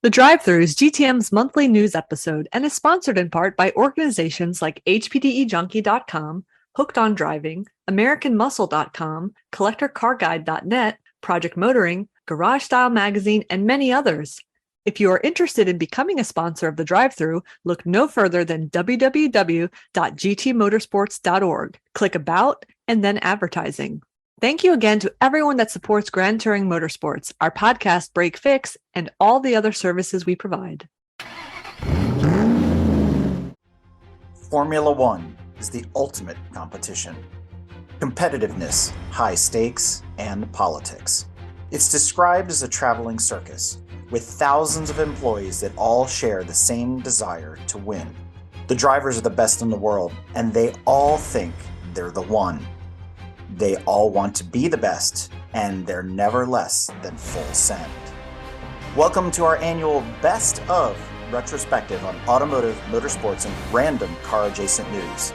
The Drive-Thru is GTM's monthly news episode and is sponsored in part by organizations like HPDEJunkie.com, Hooked on Driving, AmericanMuscle.com, CollectorCarGuide.net, Project Motoring, Garage Style Magazine, and many others. If you are interested in becoming a sponsor of the Drive-Thru, look no further than www.gtmotorsports.org. Click About and then Advertising. Thank you again to everyone that supports Grand Touring Motorsports, our podcast Break Fix, and all the other services we provide. Formula One is the ultimate competition. Competitiveness, high stakes, and politics. It's described as a traveling circus, with thousands of employees that all share the same desire to win. The drivers are the best in the world, and they all think they're the one. They all want to be the best, and they're never less than full send. Welcome to our annual Best of Retrospective on automotive, motorsports, and random car-adjacent news.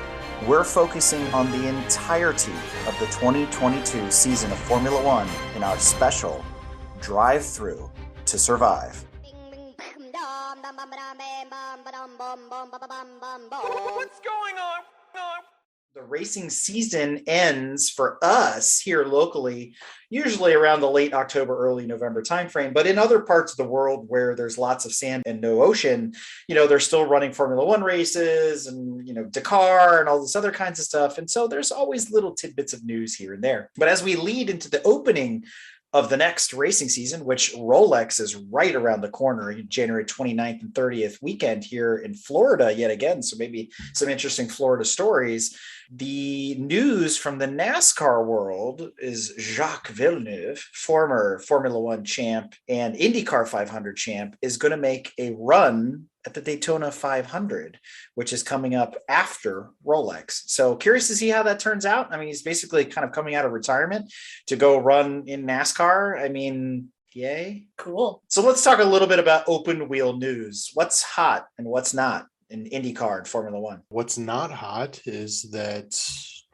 We're focusing on the entirety of the 2022 season of Formula One in our special Drive-Thru to Survive. What's going on? The racing season ends for us here locally, usually around the late October, early November timeframe. But in other parts of the world where there's lots of sand and no ocean, they're still running Formula One races and, Dakar and all this other kinds of stuff. And so there's always little tidbits of news here and there. But as we lead into the opening of the next racing season, which Rolex is right around the corner, January 29th and 30th weekend here in Florida yet again. So maybe some interesting Florida stories. The news from the NASCAR world is Jacques Villeneuve, former Formula One champ and IndyCar 500 champ, is going to make a run at the Daytona 500, which is coming up after Rolex. So curious to see how that turns out. I mean, he's basically kind of coming out of retirement to go run in NASCAR. I mean, yay. Cool. So let's talk a little bit about open wheel news. What's hot and what's not in IndyCar and Formula One? What's not hot is that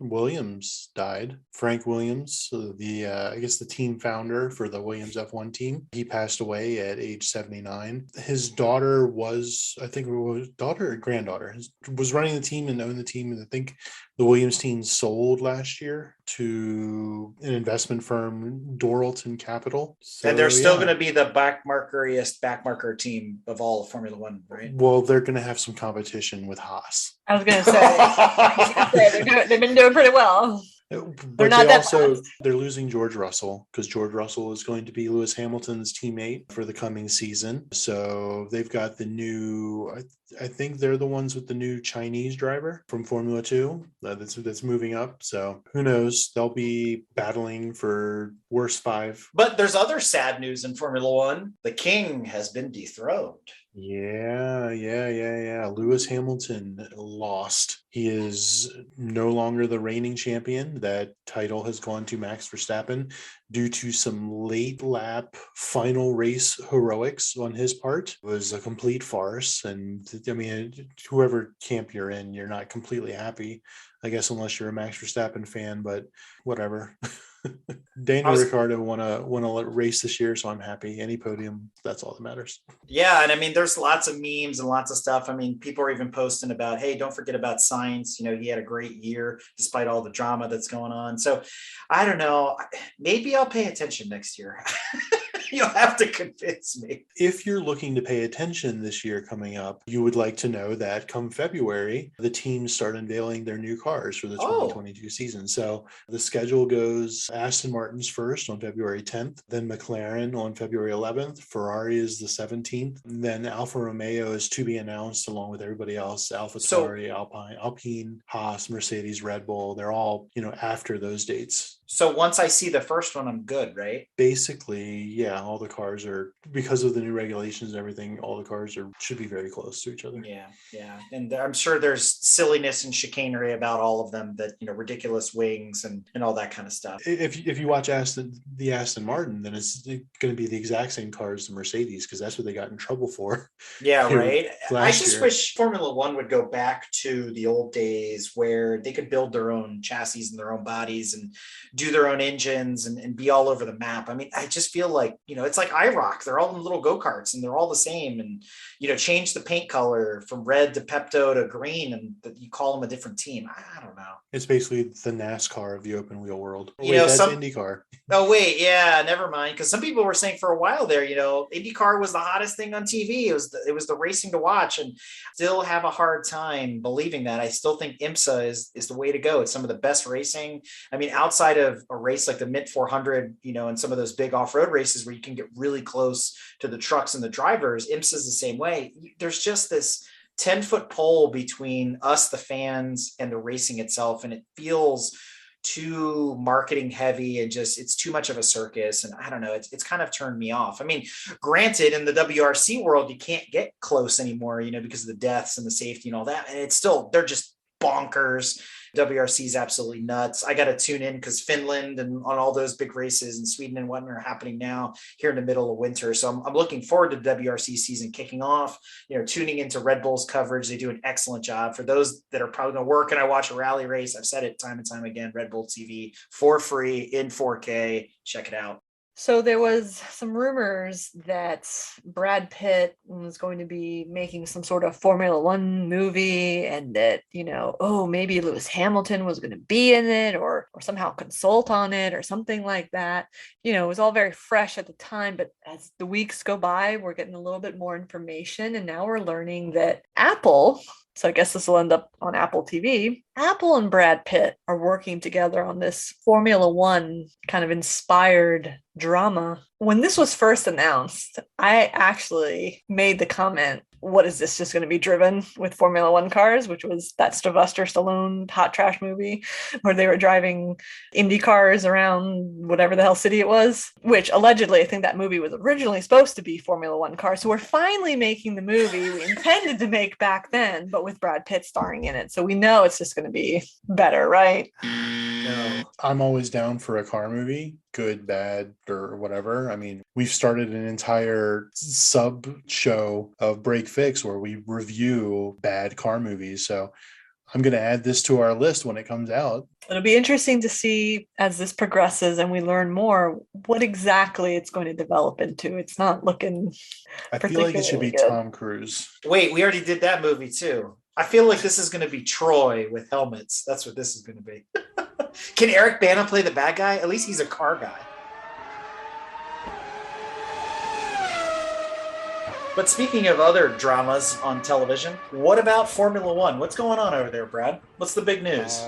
Williams died. Frank Williams, I guess the team founder for the Williams F1 team, he passed away at age 79. His daughter was, I think it was daughter or granddaughter, was running the team and owned the team. And I think the Williams team sold last year to an investment firm, Doralton Capital. So, and they're still going to be the backmarker team of all of Formula One, right? Well, they're going to have some competition with Haas. I was going to say, they've been doing pretty well. But they're losing George Russell because George Russell is going to be Lewis Hamilton's teammate for the coming season. So they've got the new, I think they're the ones with the new Chinese driver from Formula 2 that's moving up. So who knows? They'll be battling for worst five. But there's other sad news in Formula One. The king has been dethroned. Yeah. Lewis Hamilton lost. He is no longer the reigning champion. That title has gone to Max Verstappen due to some late lap final race heroics on his part. It was a complete farce. And I mean, whoever camp you're in, you're not completely happy, I guess, unless you're a Max Verstappen fan, but whatever. Daniel Ricciardo won a race this year, so I'm happy. Any podium, that's all that matters. Yeah, and I mean, there's lots of memes and lots of stuff. I mean, people are even posting about, hey, don't forget about Sainz. He had a great year despite all the drama that's going on. So I don't know. Maybe I'll pay attention next year. You'll have to convince me. If you're looking to pay attention this year coming up, you would like to know that come February, the teams start unveiling their new cars for the 2022 season. So the schedule goes Aston Martin's first on February 10th, then McLaren on February 11th, Ferrari is the 17th, then Alfa Romeo is to be announced along with everybody else, AlphaTauri, Alpine, Haas, Mercedes, Red Bull, they're all, after those dates. So once I see the first one, I'm good, right? Basically, yeah, all the cars are, because of the new regulations and everything, all the cars should be very close to each other. Yeah. And I'm sure there's silliness and chicanery about all of them, that, ridiculous wings and all that kind of stuff. If you watch the Aston Martin, then it's going to be the exact same car as the Mercedes, because that's what they got in trouble for. Yeah, right. I just wish Formula One would go back to the old days where they could build their own chassis and their own bodies and do their own engines and be all over the map. I mean, I just feel like, it's like IROC. They're all in little go-karts and they're all the same. And, change the paint color from red to Pepto to green and you call them a different team. I don't know. It's basically the NASCAR of the open wheel world. That's IndyCar. Oh, wait. Yeah, never mind. Because some people were saying for a while there, IndyCar was the hottest thing on TV. It was the racing to watch, and still have a hard time believing that. I still think IMSA is the way to go. It's some of the best racing. I mean, outside of a race like the Mid 400, and some of those big off-road races where you can get really close to the trucks and the drivers, IMSA is the same way. There's just this 10-foot pole between us, the fans, and the racing itself. And it feels too marketing heavy and just, it's too much of a circus. And I don't know, it's kind of turned me off. I mean, granted, in the WRC world, you can't get close anymore, because of the deaths and the safety and all that. And it's still, they're just bonkers. WRC is absolutely nuts. I got to tune in because Finland and on all those big races in Sweden and whatnot are happening now here in the middle of winter. So I'm looking forward to the WRC season kicking off, tuning into Red Bull's coverage. They do an excellent job. For those that are probably going to work and I watch a rally race, I've said it time and time again, Red Bull TV for free in 4K. Check it out. So there was some rumors that Brad Pitt was going to be making some sort of Formula One movie, and that, maybe Lewis Hamilton was going to be in it or somehow consult on it or something like that. It was all very fresh at the time, but as the weeks go by, we're getting a little bit more information, and now we're learning that Apple, so I guess this will end up on Apple TV, Apple and Brad Pitt are working together on this Formula One kind of inspired drama. When this was first announced, I actually made the comment, what is this, just going to be driven with Formula One cars, which was that Sylvester Stallone hot trash movie where they were driving Indy cars around whatever the hell city it was, which allegedly I think that movie was originally supposed to be Formula One cars. So we're finally making the movie we intended to make back then, but with Brad Pitt starring in it. So we know it's just going to be better, right? No. I'm always down for a car movie, good, bad, or whatever. I mean, we've started an entire sub show of Break Fix where we review bad car movies. So I'm going to add this to our list when it comes out. It'll be interesting to see as this progresses and we learn more what exactly it's going to develop into. It's not looking I feel like it should be good. Tom Cruise. Wait, we already did that movie too. I feel like this is going to be Troy with helmets. That's what this is going to be. Can Eric Bana play the bad guy? At least he's a car guy. But speaking of other dramas on television, what about Formula One? What's going on over there, Brad? What's the big news?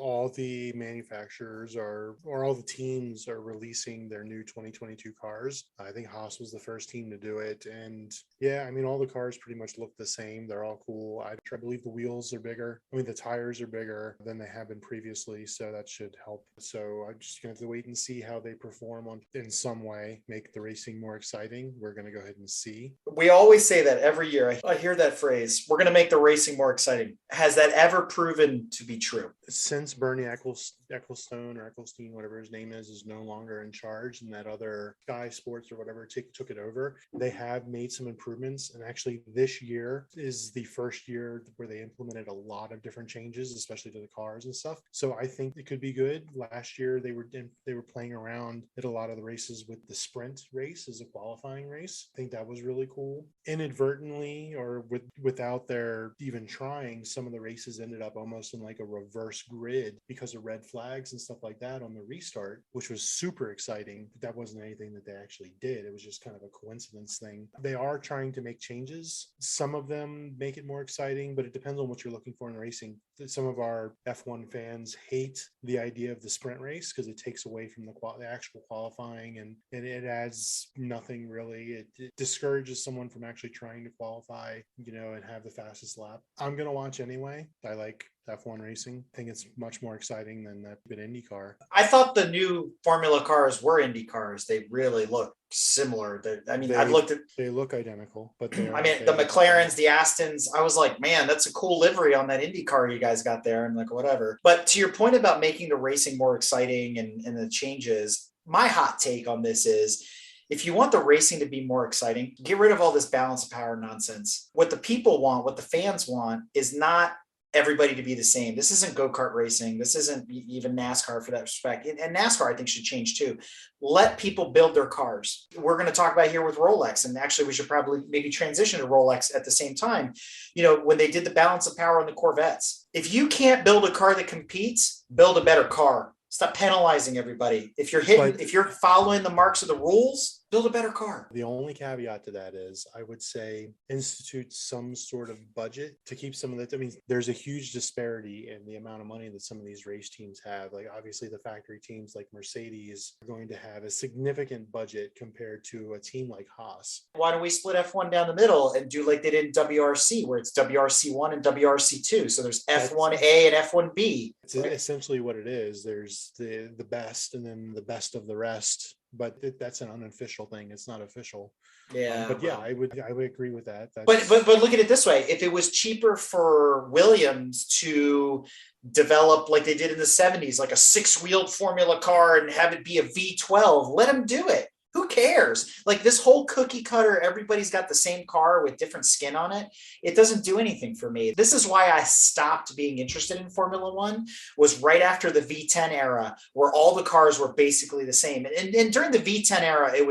All the manufacturers or all the teams are releasing their new 2022 cars. I think Haas was the first team to do it. And yeah, I mean, all the cars pretty much look the same. They're all cool. I believe the wheels are bigger. I mean, the tires are bigger than they have been previously. So that should help. So I'm just going to have to wait and see how they perform in some way, make the racing more exciting. We're going to go ahead and see. We always say that every year. I hear that phrase. We're going to make the racing more exciting. Has that ever proven to be true? Since Bernie Ecclestone or Ecclestein, whatever his name is no longer in charge, and that other Sky Sports or whatever took it over, they have made some improvements. And actually this year is the first year where they implemented a lot of different changes, especially to the cars and stuff. So I think it could be good. Last year they were playing around at a lot of the races with the sprint race as a qualifying race. I think that was really cool. Inadvertently or without their even trying, some of the races ended up almost in like a reverse grid because of red flags and stuff like that on the restart, which was super exciting. But that wasn't anything that they actually did. It was just kind of a coincidence thing. They are trying to make changes. Some of them make it more exciting, but it depends on what you're looking for in racing. Some of our F1 fans hate the idea of the sprint race because it takes away from the actual qualifying, and it adds nothing really. It discourages someone from actually trying to qualify, and have the fastest lap. I'm going to watch anyway. I like F1 racing. I think it's much more exciting than that good Indy car. I thought the new Formula cars were Indy cars. They really look similar. I've looked at. They look identical, but the McLarens, the Astons. I was like, man, that's a cool livery on that Indy car you guys got there, and like whatever. But to your point about making the racing more exciting and the changes, my hot take on this is, if you want the racing to be more exciting, get rid of all this balance of power nonsense. What the people want, what the fans want, is not everybody to be the same. This isn't go-kart racing. This isn't even NASCAR for that respect. And NASCAR, I think, should change too. Let people build their cars. We're going to talk about here with Rolex, and actually we should probably maybe transition to Rolex at the same time. When they did the balance of power on the Corvettes, if you can't build a car that competes, build a better car. Stop penalizing everybody. If you're following the marks of the rules, build a better car. The only caveat to that is I would say institute some sort of budget to keep some of that. I mean, there's a huge disparity in the amount of money that some of these race teams have. Like obviously the factory teams like Mercedes are going to have a significant budget compared to a team like Haas. Why don't we split F1 down the middle and do like they did in WRC, where it's WRC1 and WRC2. So there's F1A and F1B. It's essentially what it is. There's the best and then the best of the rest. But that's an unofficial thing. It's not official. Yeah. But yeah, I would agree with that. But look at it this way. If it was cheaper for Williams to develop like they did in the 70s, like a 6-wheeled formula car and have it be a V12, let them do it. Who cares? Like this whole cookie cutter, everybody's got the same car with different skin on it. It doesn't do anything for me. This is why I stopped being interested in Formula One, was right after the V10 era, where all the cars were basically the same. And during the V10 era, it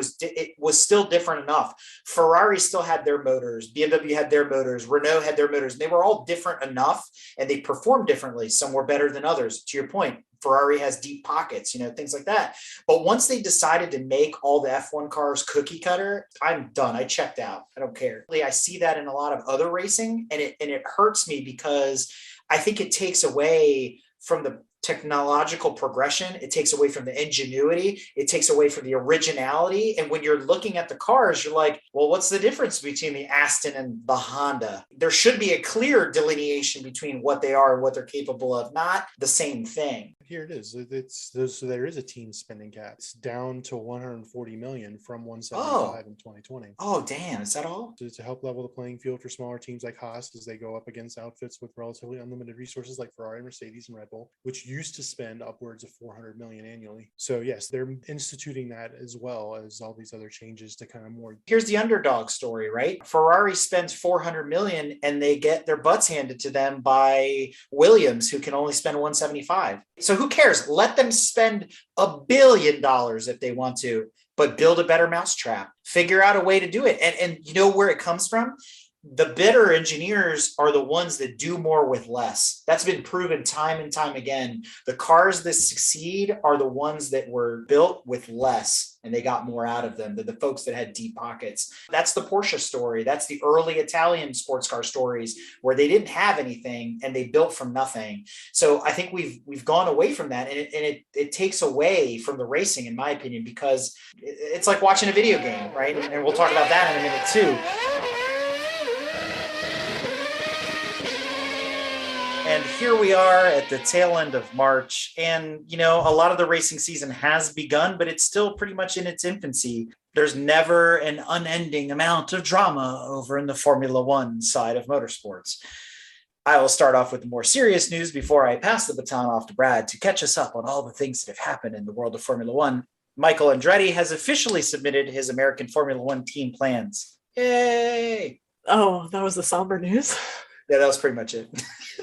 was still different enough. Ferrari still had their motors, BMW had their motors, Renault had their motors, and they were all different enough and they performed differently. Some were better than others. To your point, Ferrari has deep pockets, things like that. But once they decided to make all the F1 cars cookie cutter, I'm done. I checked out. I don't care. I see that in a lot of other racing, and it hurts me because I think it takes away from the technological progression. It takes away from the ingenuity. It takes away from the originality. And when you're looking at the cars, you're like, well, what's the difference between the Aston and the Honda? There should be a clear delineation between what they are and what they're capable of, not the same thing. Here it is. So there is a team spending cap. It's down to 140 million from 175 in 2020. Oh, damn. Is that all? To help level the playing field for smaller teams like Haas as they go up against outfits with relatively unlimited resources like Ferrari, Mercedes, and Red Bull, which used to spend upwards of 400 million annually. So yes, they're instituting that as well as all these other changes to kind of more. Here's the underdog story, right? Ferrari spends 400 million and they get their butts handed to them by Williams, who can only spend 175. So who cares? Let them spend $1 billion if they want to, but build a better mousetrap. Figure out a way to do it. And you know where it comes from? The better engineers are the ones that do more with less. That's been proven time and time again. The cars that succeed are the ones that were built with less and they got more out of them than the folks that had deep pockets. That's the Porsche story. That's the early Italian sports car stories where they didn't have anything and they built from nothing. So I think we've gone away from that, and it takes away from the racing, in my opinion, because it's like watching a video game, right? And we'll talk about that in a minute too. And here we are at the tail end of March. And, a lot of the racing season has begun, but it's still pretty much in its infancy. There's never an unending amount of drama over in the Formula One side of motorsports. I will start off with the more serious news before I pass the baton off to Brad to catch us up on all the things that have happened in the world of Formula One. Michael Andretti has officially submitted his American Formula One team plans. Yay! Oh, that was the somber news. Yeah, that was pretty much it.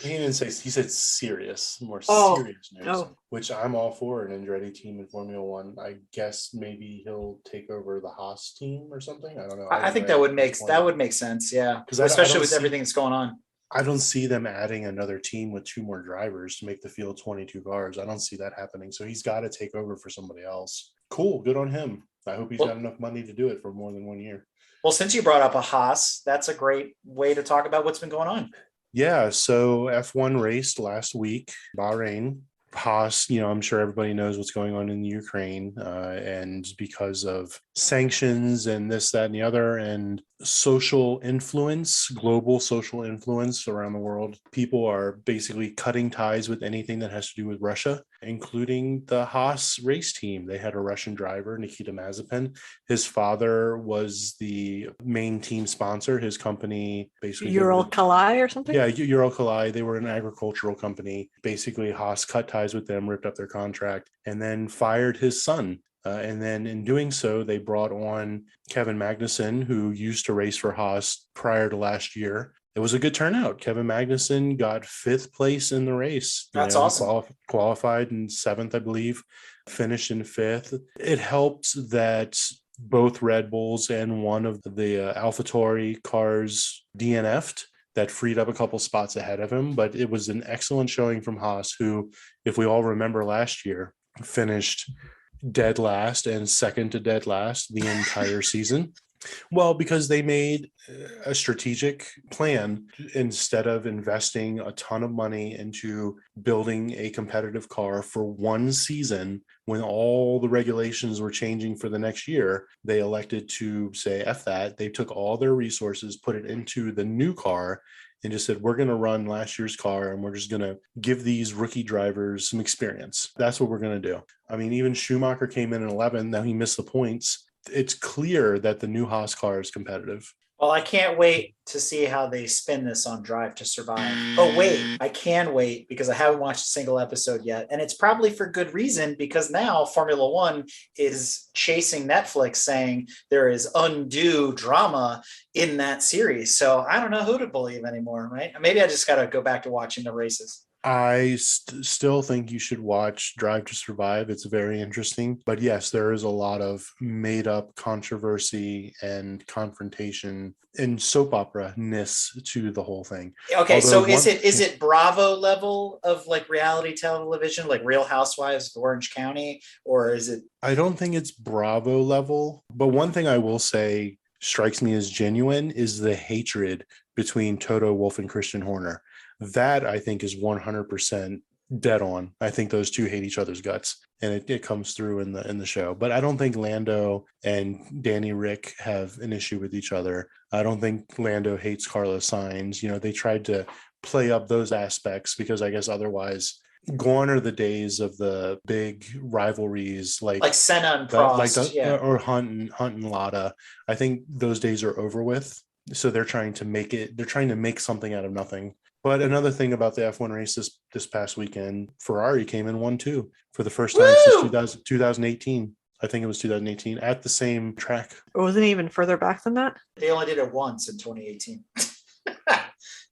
He didn't say, he said serious, more serious news, which I'm all for an Andretti team in Formula One. I guess maybe he'll take over the Haas team or something. I don't know. I think that would make sense. Yeah. Especially with everything that's going on. I don't see them adding another team with 2 more drivers to make the field 22 cars. I don't see that happening. So he's got to take over for somebody else. Cool. Good on him. I hope he's got enough money to do it for more than 1 year. Well, since you brought up a Haas, that's a great way to talk about what's been going on. Yeah, so F1 raced last week, Bahrain. Haas, I'm sure everybody knows what's going on in the Ukraine, and because of sanctions and this, that, and the other, and social influence, global social influence around the world, people are basically cutting ties with anything that has to do with Russia, including the Haas race team. They had a Russian driver, Nikita Mazepin. His father was the main team sponsor. His company basically Uralkali or something? Yeah, Uralkali. They were an agricultural company. Basically, Haas cut ties with them, ripped up their contract, and then fired his son. And then in doing so, they brought on Kevin Magnussen, who used to race for Haas prior to last year. it was a good turnout. Kevin Magnussen got 5th place in the race. That's He awesome. qualified in 7th, I believe, finished in 5th. It helped that both Red Bulls and one of the AlphaTauri cars DNF'd. That freed up a couple spots ahead of him, but it was an excellent showing from Haas, who, if we all remember last year, finished dead last and second to dead last the entire season. Well, because they made a strategic plan instead of investing a ton of money into building a competitive car for one season when all the regulations were changing for the next year. They elected to say, F that. They took all their resources, put it into the new car, and just said, we're going to run last year's car and we're just going to give these rookie drivers some experience. That's what we're going to do. I mean, even Schumacher came in 11th. Now he missed the points. It's clear that the new Haas car is competitive. Well, I can't wait to see how they spin this on Drive to Survive. Oh, wait, I can wait because I haven't watched a single episode yet. And it's probably for good reason, because now Formula One is chasing Netflix saying there is undue drama in that series. So I don't know who to believe anymore, right? Maybe I just got to go back to watching the races. I still think you should watch Drive to Survive. It's very interesting. But yes, there is a lot of made up controversy and confrontation and soap opera-ness to the whole thing. Okay, so is it Bravo level of like reality television, like Real Housewives of Orange County, or is it? I don't think it's Bravo level. But one thing I will say strikes me as genuine is the hatred between Toto Wolff and Christian Horner. That I think is 100% dead on. I think those two hate each other's guts, and it comes through in the show. But I don't think Lando and Danny Rick have an issue with each other. I don't think Lando hates Carlos Sainz. They tried to play up those aspects because I guess otherwise, gone are the days of the big rivalries like Senna and Prost, or Hunt and Lotta. I think those days are over with. So they're trying to make something out of nothing. But another thing about the F1 race this past weekend, Ferrari came in 1-2 for the first time since 2018. I think it was 2018 at the same track. Or wasn't it even further back than that? They only did it once in 2018.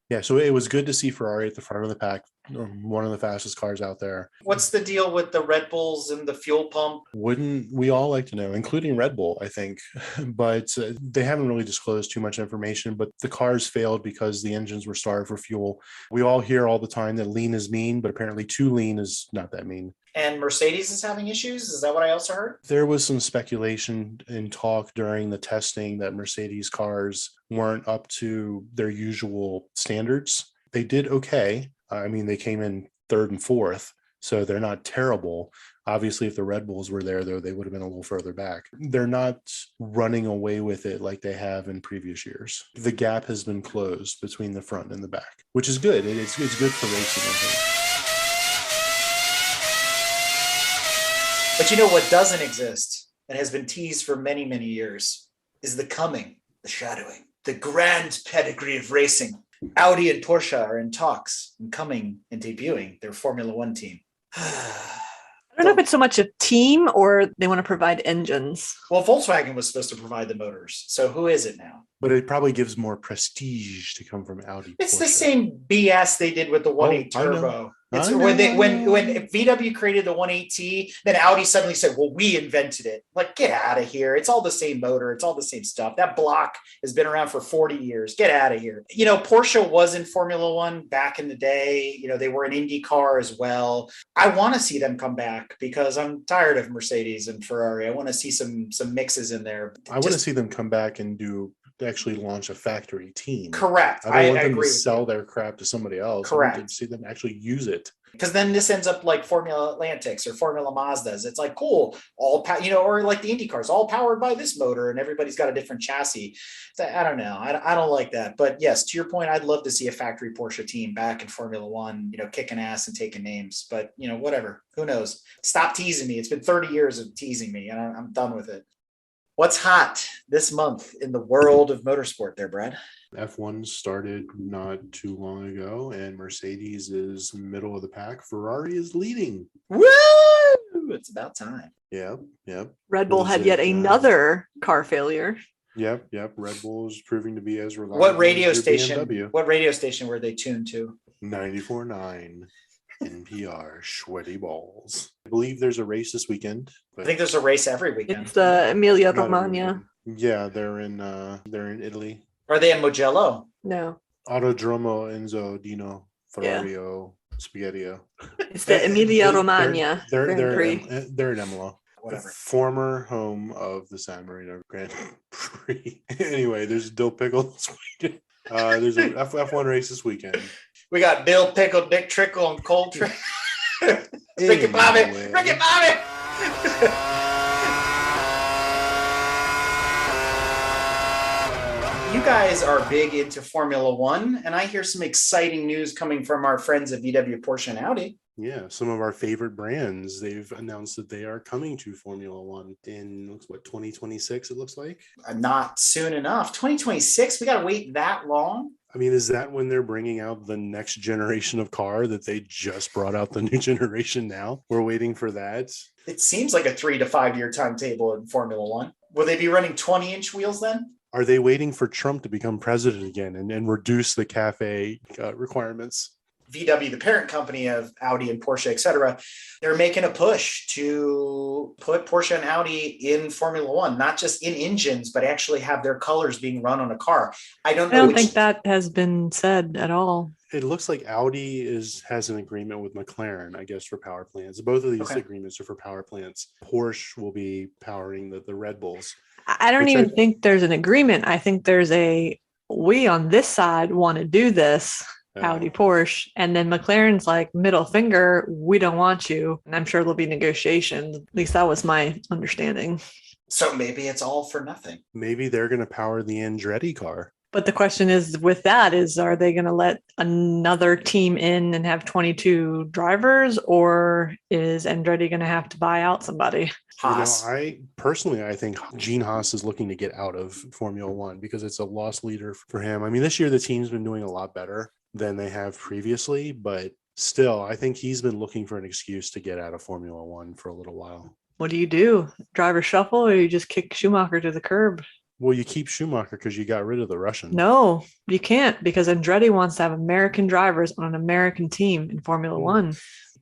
Yeah, so it was good to see Ferrari at the front of the pack, one of the fastest cars out there. What's the deal with the Red Bulls and the fuel pump? Wouldn't we all like to know, including Red Bull, I think. But they haven't really disclosed too much information, but the cars failed because the engines were starved for fuel. We all hear all the time that lean is mean, but apparently too lean is not that mean. And Mercedes is having issues? Is that what I also heard? There was some speculation and talk during the testing that Mercedes cars weren't up to their usual standards. They did okay. I mean, they came in 3rd and 4th, so they're not terrible. Obviously, if the Red Bulls were there, though, they would have been a little further back. They're not running away with it like they have in previous years. The gap has been closed between the front and the back, which is good. It's good for racing, I think. But you know what doesn't exist and has been teased for many, many years is the coming, the shadowing, the grand pedigree of racing. Audi and Porsche are in talks and coming and debuting their Formula One team. I don't know if it's so much a team or they want to provide engines. Well, Volkswagen was supposed to provide the motors. So who is it now? But it probably gives more prestige to come from Audi. It's Porsche. the same BS they did with the 1.8 turbo. It's when VW created the 1.8T, then Audi suddenly said, well, we invented it. Like, get out of here. It's all the same motor. It's all the same stuff. That block has been around for 40 years. Get out of here. Porsche was in Formula One back in the day. They were an IndyCar as well. I want to see them come back because I'm tired of Mercedes and Ferrari. I want to see some mixes in there. I want to see them come back and actually launch a factory team. Correct. I don't want them agree to sell their crap to somebody else. Correct. I want to see them actually use it. Because then this ends up like Formula Atlantics or Formula Mazdas. It's like, cool, or like the Indy cars, all powered by this motor and everybody's got a different chassis. I don't know. I don't like that. But yes, to your point, I'd love to see a factory Porsche team back in Formula One, kicking ass and taking names. But, whatever. Who knows? Stop teasing me. It's been 30 years of teasing me and I'm done with it. What's hot this month in the world of motorsport there, Brad? F1 started not too long ago, and Mercedes is middle of the pack. Ferrari is leading. Woo! It's about time. Yep. Red Bull had yet another car failure. Yep. Red Bull is proving to be as reliable What radio as your station? BMW. What radio station were they tuned to? 94.9 NPR, sweaty balls. I believe there's a race this weekend. I But think there's a race every weekend. It's the Emilia not every Romagna. weekend. Yeah, they're in Italy. Are they in Mugello? No, Autodromo Enzo Dino Ferrario Spaghettio. it's the Emilia They're- Romagna They're Grand they're Prix. they're in Imola. The Whatever. former home of the San Marino Grand Prix. Anyway, there's Dill Pickle this weekend. There's a F1 race this weekend. We got Bill Pickle, Dick Trickle, and Cole Trickle. Ricky Bobby! Anyway. Ricky Bobby! You guys are big into Formula One, and I hear some exciting news coming from our friends at VW, Porsche, and Audi. Yeah, some of our favorite brands, they've announced that they are coming to Formula One in 2026, it looks like. Not soon enough. 2026, we got to wait that long? I mean, is that when they're bringing out the next generation of car that they just brought out the new generation now? We're waiting for that. It seems like a 3 to 5 year timetable in Formula One. Will they be running 20-inch wheels then? Are they waiting for Trump to become president again and reduce the CAFE requirements? VW, the parent company of Audi and Porsche, et cetera, they're making a push to put Porsche and Audi in Formula One, not just in engines, but actually have their colors being run on a car. I don't think that has been said at all. It looks like Audi has an agreement with McLaren, I guess, for power plants. Both of these agreements are for power plants. Porsche will be powering the Red Bulls. I don't even think there's an agreement. I think there's we on this side want to do this, Audi, Porsche, and then McLaren's like middle finger, we don't want you. And I'm sure there'll be negotiations. At least that was my understanding. So maybe it's all for nothing. Maybe they're going to power the Andretti car. But the question is, with that, are they going to let another team in and have 22 drivers, or is Andretti going to have to buy out somebody? Haas. I think Gene Haas is looking to get out of Formula One because it's a loss leader for him. I mean, this year the team's been doing a lot better than they have previously, but still, I think he's been looking for an excuse to get out of Formula One for a little while. What do? Driver shuffle, or you just kick Schumacher to the curb? Well, you keep Schumacher because you got rid of the Russian. No, you can't, because Andretti wants to have American drivers on an American team in Formula One.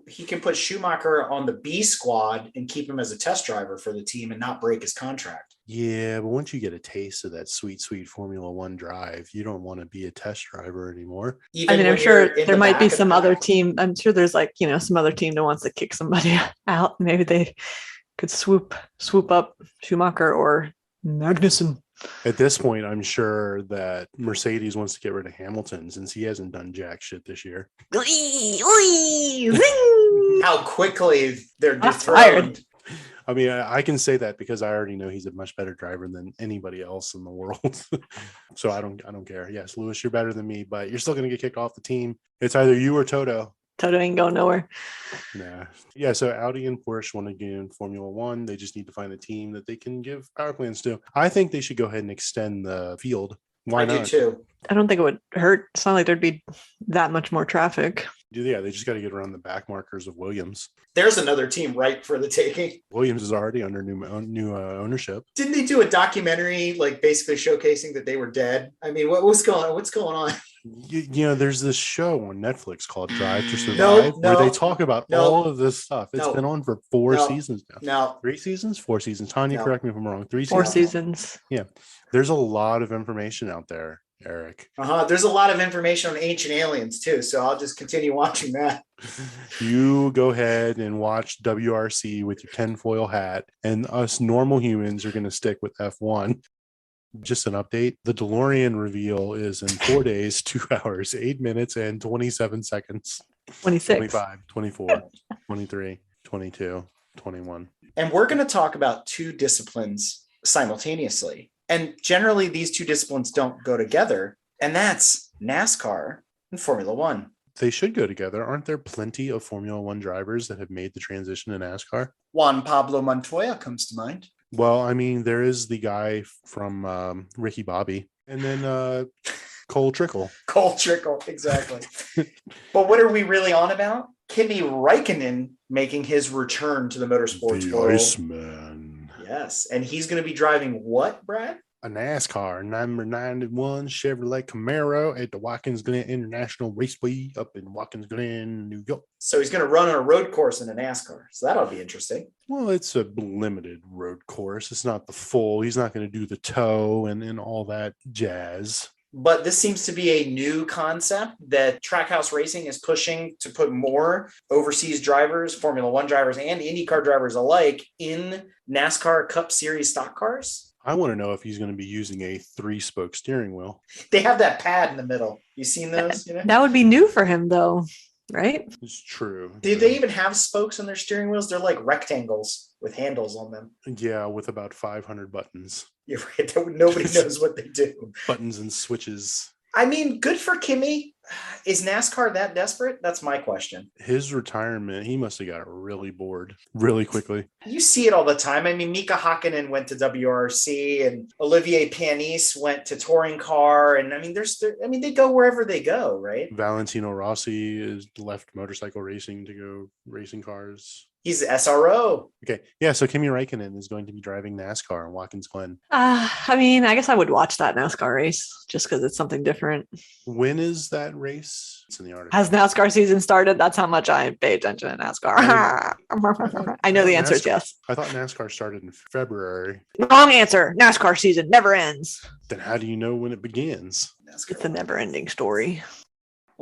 He can put Schumacher on the B squad and keep him as a test driver for the team and not break his contract. Yeah, but once you get a taste of that sweet Formula One drive, you don't want to be a test driver anymore. I'm sure there might be some other team. I'm sure there's some other team that wants to kick somebody out. Maybe they could swoop up Schumacher or Magnussen. At this point, I'm sure that Mercedes wants to get rid of Hamilton since he hasn't done jack shit this year. How quickly they're fired. dethroned. I mean, I can say that because I already know he's a much better driver than anybody else in the world. So I don't care. Yes, Lewis, you're better than me, but you're still going to get kicked off the team. It's either you or Toto. Toto ain't going nowhere. Nah. Yeah, so Audi and Porsche want to get in Formula One. They just need to find a team that they can give power plants to. I think they should go ahead and extend the field. Why not? I do too. I don't think it would hurt. It's not like there'd be that much more traffic. Yeah, they just got to get around the back markers of Williams. There's another team ripe for the taking. Williams is already under new ownership. Didn't they do a documentary, like basically showcasing that they were dead? I mean, what's going on? There's this show on Netflix called Drive to Survive where they talk about all of this stuff. It's been on for 4 seasons now. 3 seasons? 4 seasons. Tanya, correct me if I'm wrong. 3 seasons? 4 seasons. Yeah. There's a lot of information out there, Eric. There's a lot of information on ancient aliens too, so I'll just continue watching that. You go ahead and watch WRC with your tinfoil hat, and us normal humans are going to stick with F1. Just an update. The DeLorean reveal is in 4 days, 2 hours, 8 minutes, and 27 seconds. 26. 25, 24, 23, 22, 21. And we're going to talk about 2 disciplines simultaneously. And generally, these 2 disciplines don't go together. And that's NASCAR and Formula One. They should go together. Aren't there plenty of Formula One drivers that have made the transition to NASCAR? Juan Pablo Montoya comes to mind. Well, I mean, there is the guy from Ricky Bobby, and then Cole Trickle. Cole Trickle, exactly. But what are we really on about? Kimi Räikkönen making his return to the motorsports world. Iceman. Yes, and he's going to be driving what, Brad? A NASCAR number 91 Chevrolet Camaro at the Watkins Glen International Raceway up in Watkins Glen, New York. So he's going to run on a road course in a NASCAR. So that'll be interesting. Well, it's a limited road course. It's not the full. He's not going to do the toe and all that jazz. But this seems to be a new concept that Trackhouse Racing is pushing to put more overseas drivers, Formula One drivers, and IndyCar drivers alike in NASCAR Cup Series stock cars. I want to know if he's going to be using a 3-spoke steering wheel. They have that pad in the middle. You seen those? You know? That would be new for him, though, right? It's true. Do they even have spokes on their steering wheels? They're like rectangles with handles on them. Yeah, with about 500 buttons. You're right. Nobody knows what they do. Buttons and switches. I mean, good for Kimmy. Is NASCAR that desperate? That's my question. His retirement, he must have got really bored really quickly. You see it all the time. I mean, Mika Hakkinen went to WRC and Olivier Panis went to touring car. And I mean, they go wherever they go, right? Valentino Rossi is left motorcycle racing to go racing cars. He's the SRO. Okay. Yeah. So Kimi Räikkönen is going to be driving NASCAR in Watkins Glen. I mean, I guess I would watch that NASCAR race just because it's something different. When is that race? It's in the article. Has NASCAR season started? That's how much I pay attention to NASCAR. I know the answer is yes. I thought NASCAR started in February. Wrong answer. NASCAR season never ends. Then how do you know when it begins? It's a never-ending story.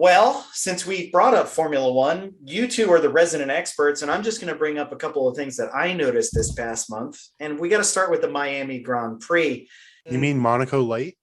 Well, since we brought up Formula One, you two are the resident experts, and I'm just going to bring up a couple of things that I noticed this past month. And we got to start with the Miami Grand Prix. You mean Monaco Light?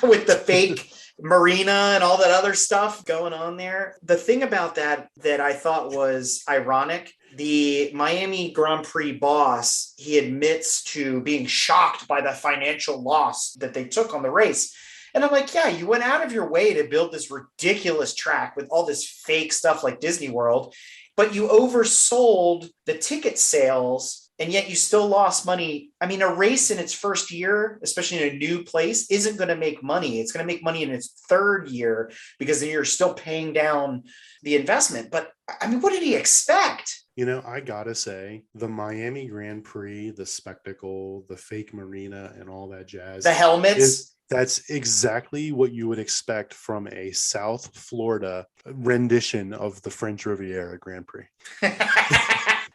With the fake marina and all that other stuff going on there. The thing about that I thought was ironic, the Miami Grand Prix boss, he admits to being shocked by the financial loss that they took on the race. And I'm like, yeah, you went out of your way to build this ridiculous track with all this fake stuff like Disney World, but you oversold the ticket sales and yet you still lost money. I mean, a race in its first year, especially in a new place, isn't going to make money. It's going to make money in its third year because then you're still paying down the investment. But I mean, what did he expect? You know, I gotta say, the Miami Grand Prix, the spectacle, the fake marina, and all that jazz. The helmets. That's exactly what you would expect from a South Florida rendition of the French Riviera Grand Prix.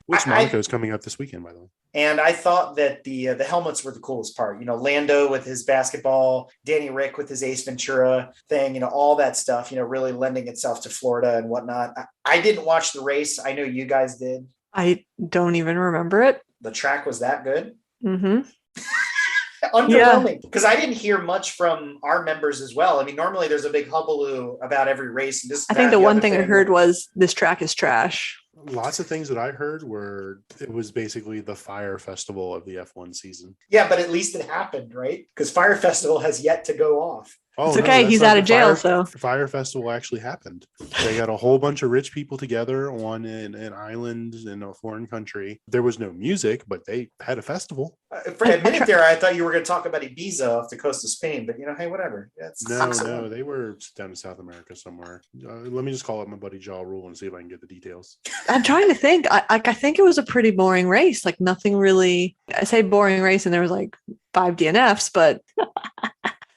Which Monaco is coming up this weekend, by the way. And I thought that the helmets were the coolest part. You know, Lando with his basketball, Danny Rick with his Ace Ventura thing, you know, all that stuff, you know, really lending itself to Florida and whatnot. I didn't watch the race. I know you guys did. I don't even remember it. The track was that good? Mm-hmm. Underwhelming, because I didn't hear much from our members as well. I mean, normally there's a big hubbub about every race. And I think the one thing I heard was this track is trash. Lots of things that I heard were it was basically the Fire Festival of the F1 season. Yeah, but at least it happened, right? Because Fire Festival has yet to go off. Oh, it's okay. He's out of jail, so Fire Festival actually happened. They got a whole bunch of rich people together on an island in a foreign country. There was no music, but they had a festival. For a minute there, I thought you were going to talk about Ibiza off the coast of Spain, but you know, hey, whatever. No, they were down in South America somewhere. Let me just call up my buddy Ja Rule and see if I can get the details. I'm trying to think. I think it was a pretty boring race. Like nothing really. I say boring race, and there was like 5 DNFs, but.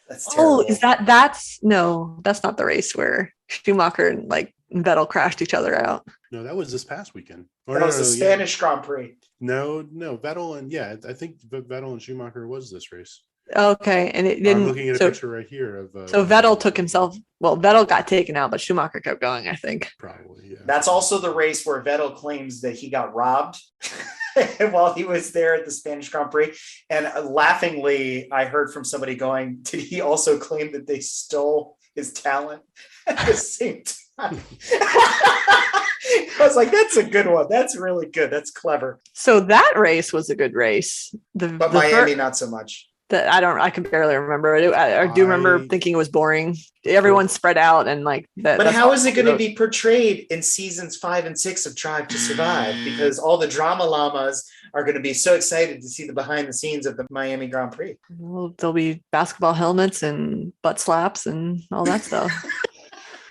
That's terrible. Is that's not the race where Schumacher and like Vettel crashed each other out. No, that was this past weekend. That was the Spanish Grand Prix. No, Vettel and I think Vettel and Schumacher was this race. Okay, and it didn't. I'm looking at a picture right here of. So Vettel took himself. Well, Vettel got taken out, but Schumacher kept going. I think. Probably, yeah. That's also the race where Vettel claims that he got robbed while he was there at the Spanish Grand Prix. And laughingly, I heard from somebody going, "Did he also claim that they stole his talent at the same time?" I was like, "That's a good one. That's really good. That's clever." So that race was a good race. But Miami, not so much. I can barely remember it. I do remember thinking it was boring. Everyone's spread out and like that. But how is it going to be portrayed in seasons 5 and 6 of Drive to Survive? Because all the drama llamas are going to be so excited to see the behind the scenes of the Miami Grand Prix. Well, there'll be basketball helmets and butt slaps and all that stuff.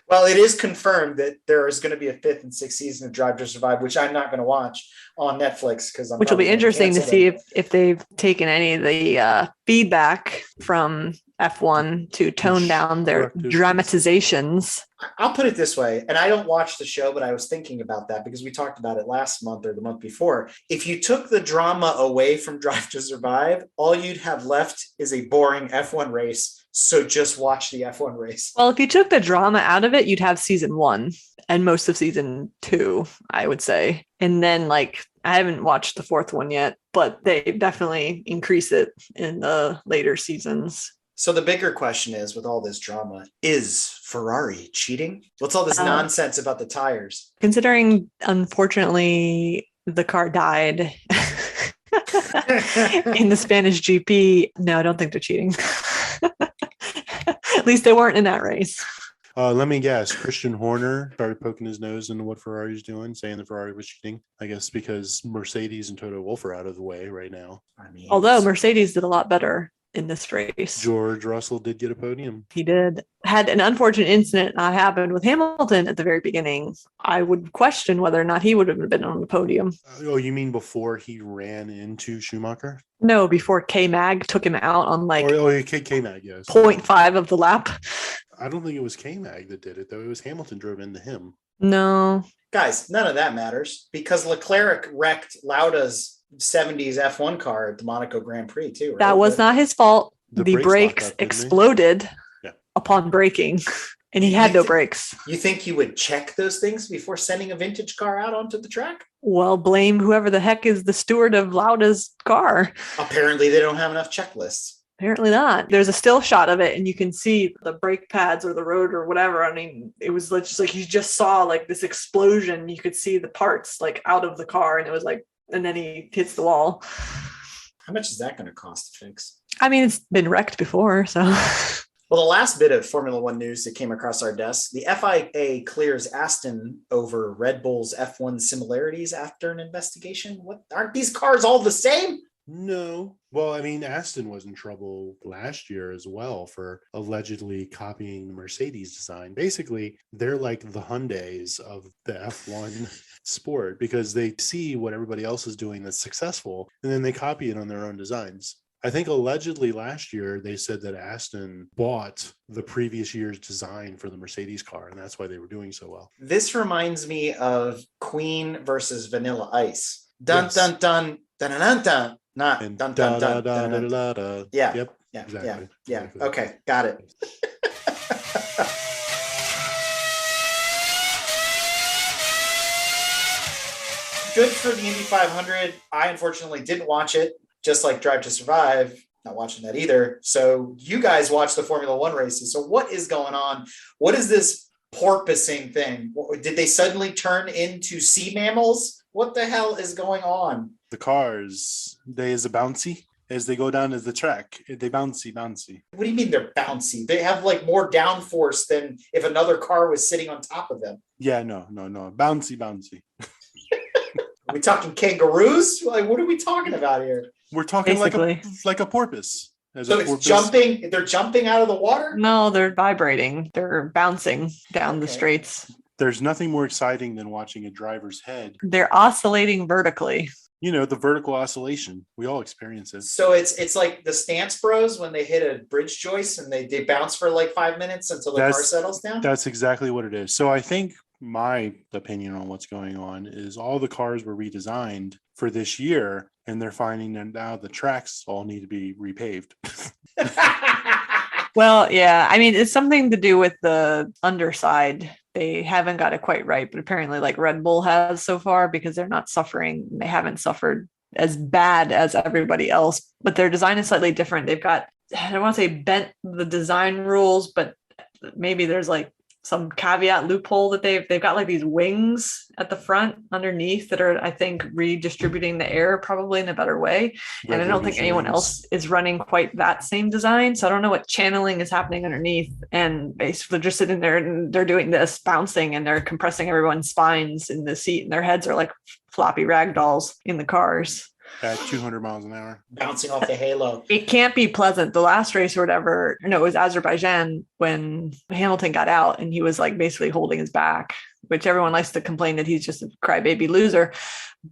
Well, it is confirmed that there is going to be a 5th and 6th season of Drive to Survive, which I'm not going to watch on Netflix because Which will be interesting to see if they've taken any of the feedback from F1 to tone down their dramatizations. I'll put it this way, and I don't watch the show, but I was thinking about that because we talked about it last month or the month before. If you took the drama away from Drive to Survive, all you'd have left is a boring F1 race. So just watch the F1 race. Well, if you took the drama out of it, you'd have season 1 and most of season 2, I would say. And then like, I haven't watched the 4th one yet, but they definitely increase it in the later seasons. So the bigger question is, with all this drama, is Ferrari cheating? What's all this nonsense about the tires? Considering, unfortunately, the car died in the Spanish GP, no, I don't think they're cheating. At least they weren't in that race. Let me guess. Christian Horner started poking his nose into what Ferrari's doing, saying the Ferrari was cheating. I guess because Mercedes and Toto Wolff are out of the way right now. Although Mercedes did a lot better in this race. George Russell did get a podium. He did. Had an unfortunate incident happened with Hamilton at the very beginning. I would question whether or not he would have been on the podium. Oh, you mean before he ran into Schumacher? No, before K-Mag took him out on like K-Mag, yes. 0.5 of the lap. I don't think it was K-Mag that did it, though. It was Hamilton drove into him. No. Guys, none of that matters because Leclerc wrecked Lauda's 70s F1 car at the Monaco Grand Prix too, right? That was not his fault. The brakes up, exploded upon braking, and he had no brakes. You think he would check those things before sending a vintage car out onto the track? Well, blame whoever the heck is the steward of Lauda's car. Apparently, they don't have enough checklists. Apparently not. There's a still shot of it, and you can see the brake pads or the road or whatever. I mean, it was just like you just saw like this explosion. You could see the parts like out of the car, and it was like, and then he hits the wall. How much is that going to cost to fix? I mean, it's been wrecked before, so. Well, the last bit of Formula One news that came across our desk, the FIA clears Aston over Red Bull's F1 similarities after an investigation. What, aren't these cars all the same? No. Well, I mean, Aston was in trouble last year as well for allegedly copying the Mercedes design. Basically, they're like the Hyundais of the F1 sport because they see what everybody else is doing that's successful, and then they copy it on their own designs. I think allegedly last year, they said that Aston bought the previous year's design for the Mercedes car, and that's why they were doing so well. This reminds me of Queen versus Vanilla Ice. Dun, yes. Dun, dun, dun, dun, dun, dun. Not dun, dun, dun, dun, dun, dun, dun, dun. Yeah. Yep. Yeah. Exactly. Yeah. Exactly. Okay. Got it. Good for the Indy 500. I unfortunately didn't watch it, just like Drive to Survive. Not watching that either. So you guys watch the Formula One races. So what is going on? What is this porpoising thing? Did they suddenly turn into sea mammals? What the hell is going on? The cars, they is a bouncy. As they go down as the track, they bouncy. What do you mean they're bouncy? They have like more downforce than if another car was sitting on top of them. Yeah, no. Bouncy. Are we talking kangaroos? Like, what are we talking about here? We're talking like a porpoise. So it's jumping. They're jumping out of the water? No, they're vibrating. They're bouncing down the straights. There's nothing more exciting than watching a driver's head. They're oscillating vertically. You know, the vertical oscillation. We all experience it. So it's like the stance bros when they hit a bridge joist and they bounce for like 5 minutes until the car settles down? That's exactly what it is. So I think my opinion on what's going on is all the cars were redesigned for this year, and they're finding that now the tracks all need to be repaved. Well, yeah. I mean, it's something to do with the underside. They haven't got it quite right, but apparently like Red Bull has so far because they're not suffering. They haven't suffered as bad as everybody else, but their design is slightly different. They've got, I don't want to say bent the design rules, but maybe there's like some caveat loophole that they've got like these wings at the front underneath that are, I think, redistributing the air probably in a better way. And I don't think anyone else is running quite that same design. So I don't know what channeling is happening underneath. And basically they're just sitting there and they're doing this bouncing and they're compressing everyone's spines in the seat and their heads are like floppy rag dolls in the cars. at 200 miles an hour. bouncing off the halo. It can't be pleasant. The last race or whatever, no, it was Azerbaijan when Hamilton got out and he was like basically holding his back, which everyone likes to complain that he's just a crybaby loser.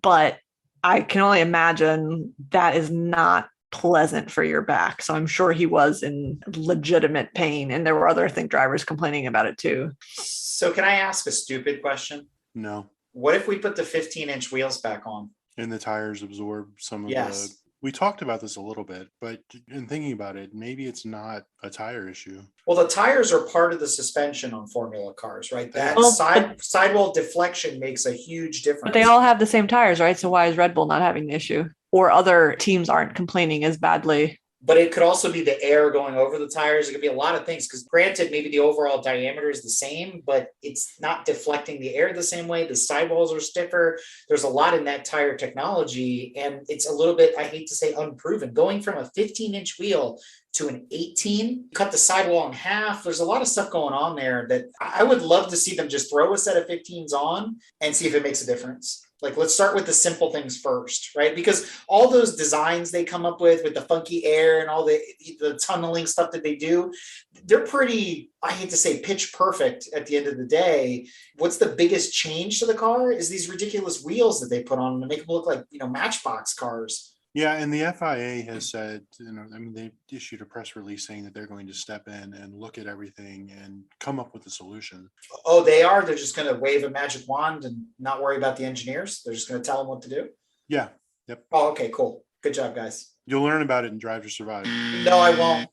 But I can only imagine that is not pleasant for your back. So I'm sure he was in legitimate pain. And there were other, I think, drivers complaining about it too. So can I ask a stupid question? No. What if we put the 15-inch wheels back on? And the tires absorb some of Yes. the. We talked about this a little bit, but in thinking about it, maybe it's not a tire issue. Well, the tires are part of the suspension on Formula cars, right? That Well, sidewall deflection makes a huge difference. But they all have the same tires, right? So why is Red Bull not having the issue? Or other teams aren't complaining as badly? But it could also be the air going over the tires. It could be a lot of things because granted, maybe the overall diameter is the same, but it's not deflecting the air the same way. The sidewalls are stiffer. There's a lot in that tire technology. And it's a little bit, I hate to say unproven. Going from a 15-inch wheel to an 18, cut the sidewall in half. There's a lot of stuff going on there that I would love to see them just throw a set of 15s on and see if it makes a difference. Like, let's start with the simple things first, right? Because all those designs they come up with the funky air and all the tunneling stuff that they do, they're pretty, I hate to say pitch perfect at the end of the day. What's the biggest change to the car is these ridiculous wheels that they put on to make them look like, Matchbox cars. Yeah, and the FIA has said, they issued a press release saying that they're going to step in and look at everything and come up with a solution. Oh, they are? They're just going to wave a magic wand and not worry about the engineers? They're just going to tell them what to do? Yeah. Yep. Oh, okay, cool. Good job, guys. You'll learn about it in Drive to Survive. No, I won't.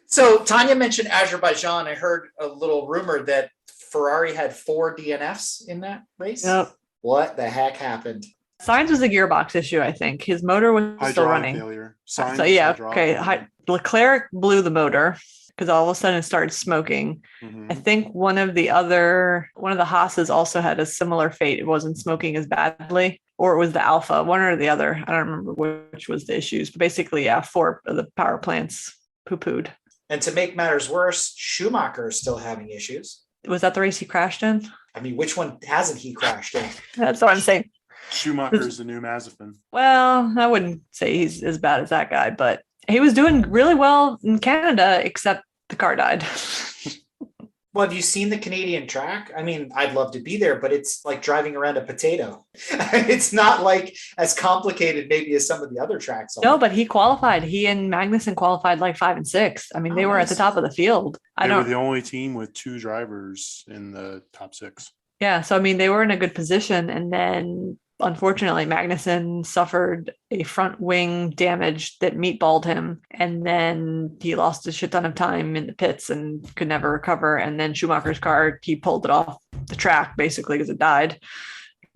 So Tanya mentioned Azerbaijan. I heard a little rumor that Ferrari had 4 DNFs in that race. Yep. What the heck happened? Sainz was a gearbox issue, I think. His motor was still Hydraulic running. failure. So yeah, okay. Failure. Leclerc blew the motor because all of a sudden it started smoking. Mhm. I think one of the Haas's also had a similar fate. It wasn't smoking as badly, or it was the Alpha, one or the other. I don't remember which was the issues, but basically, yeah, 4 of the power plants poo-pooed. And to make matters worse, Schumacher is still having issues. Was that the race he crashed in? I mean, which one hasn't he crashed in? That's what I'm saying. Schumacher's the new Mazepin. Well, I wouldn't say he's as bad as that guy, but he was doing really well in Canada, except the car died. Well, have you seen the Canadian track? I mean, I'd love to be there, but it's like driving around a potato. It's not like as complicated maybe as some of the other tracks. No, but he qualified. He and Magnussen qualified like 5 and 6. I mean, they were at the top of the field. They were the only team with 2 drivers in the top 6. Yeah, so I mean, they were in a good position, and then unfortunately, Magnussen suffered a front wing damage that meatballed him, and then he lost a shit ton of time in the pits and could never recover. And then Schumacher's car, he pulled it off the track basically because it died.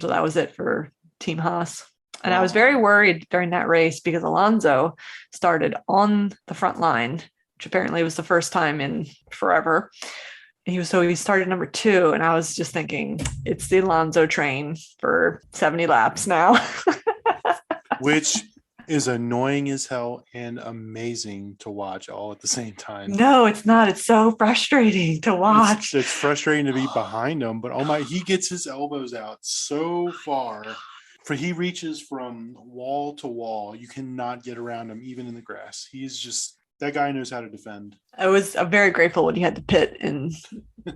So that was it for Team Haas. And I was very worried during that race because Alonso started on the front line, which apparently was the first time in forever. He started number 2, and I was just thinking, it's the Alonso train for 70 laps now. Which is annoying as hell and amazing to watch all at the same time. No, it's not. It's so frustrating to watch. It's frustrating to be behind him, but he gets his elbows out so far. He reaches from wall to wall. You cannot get around him, even in the grass. That guy knows how to defend. I was very grateful when he had to pit and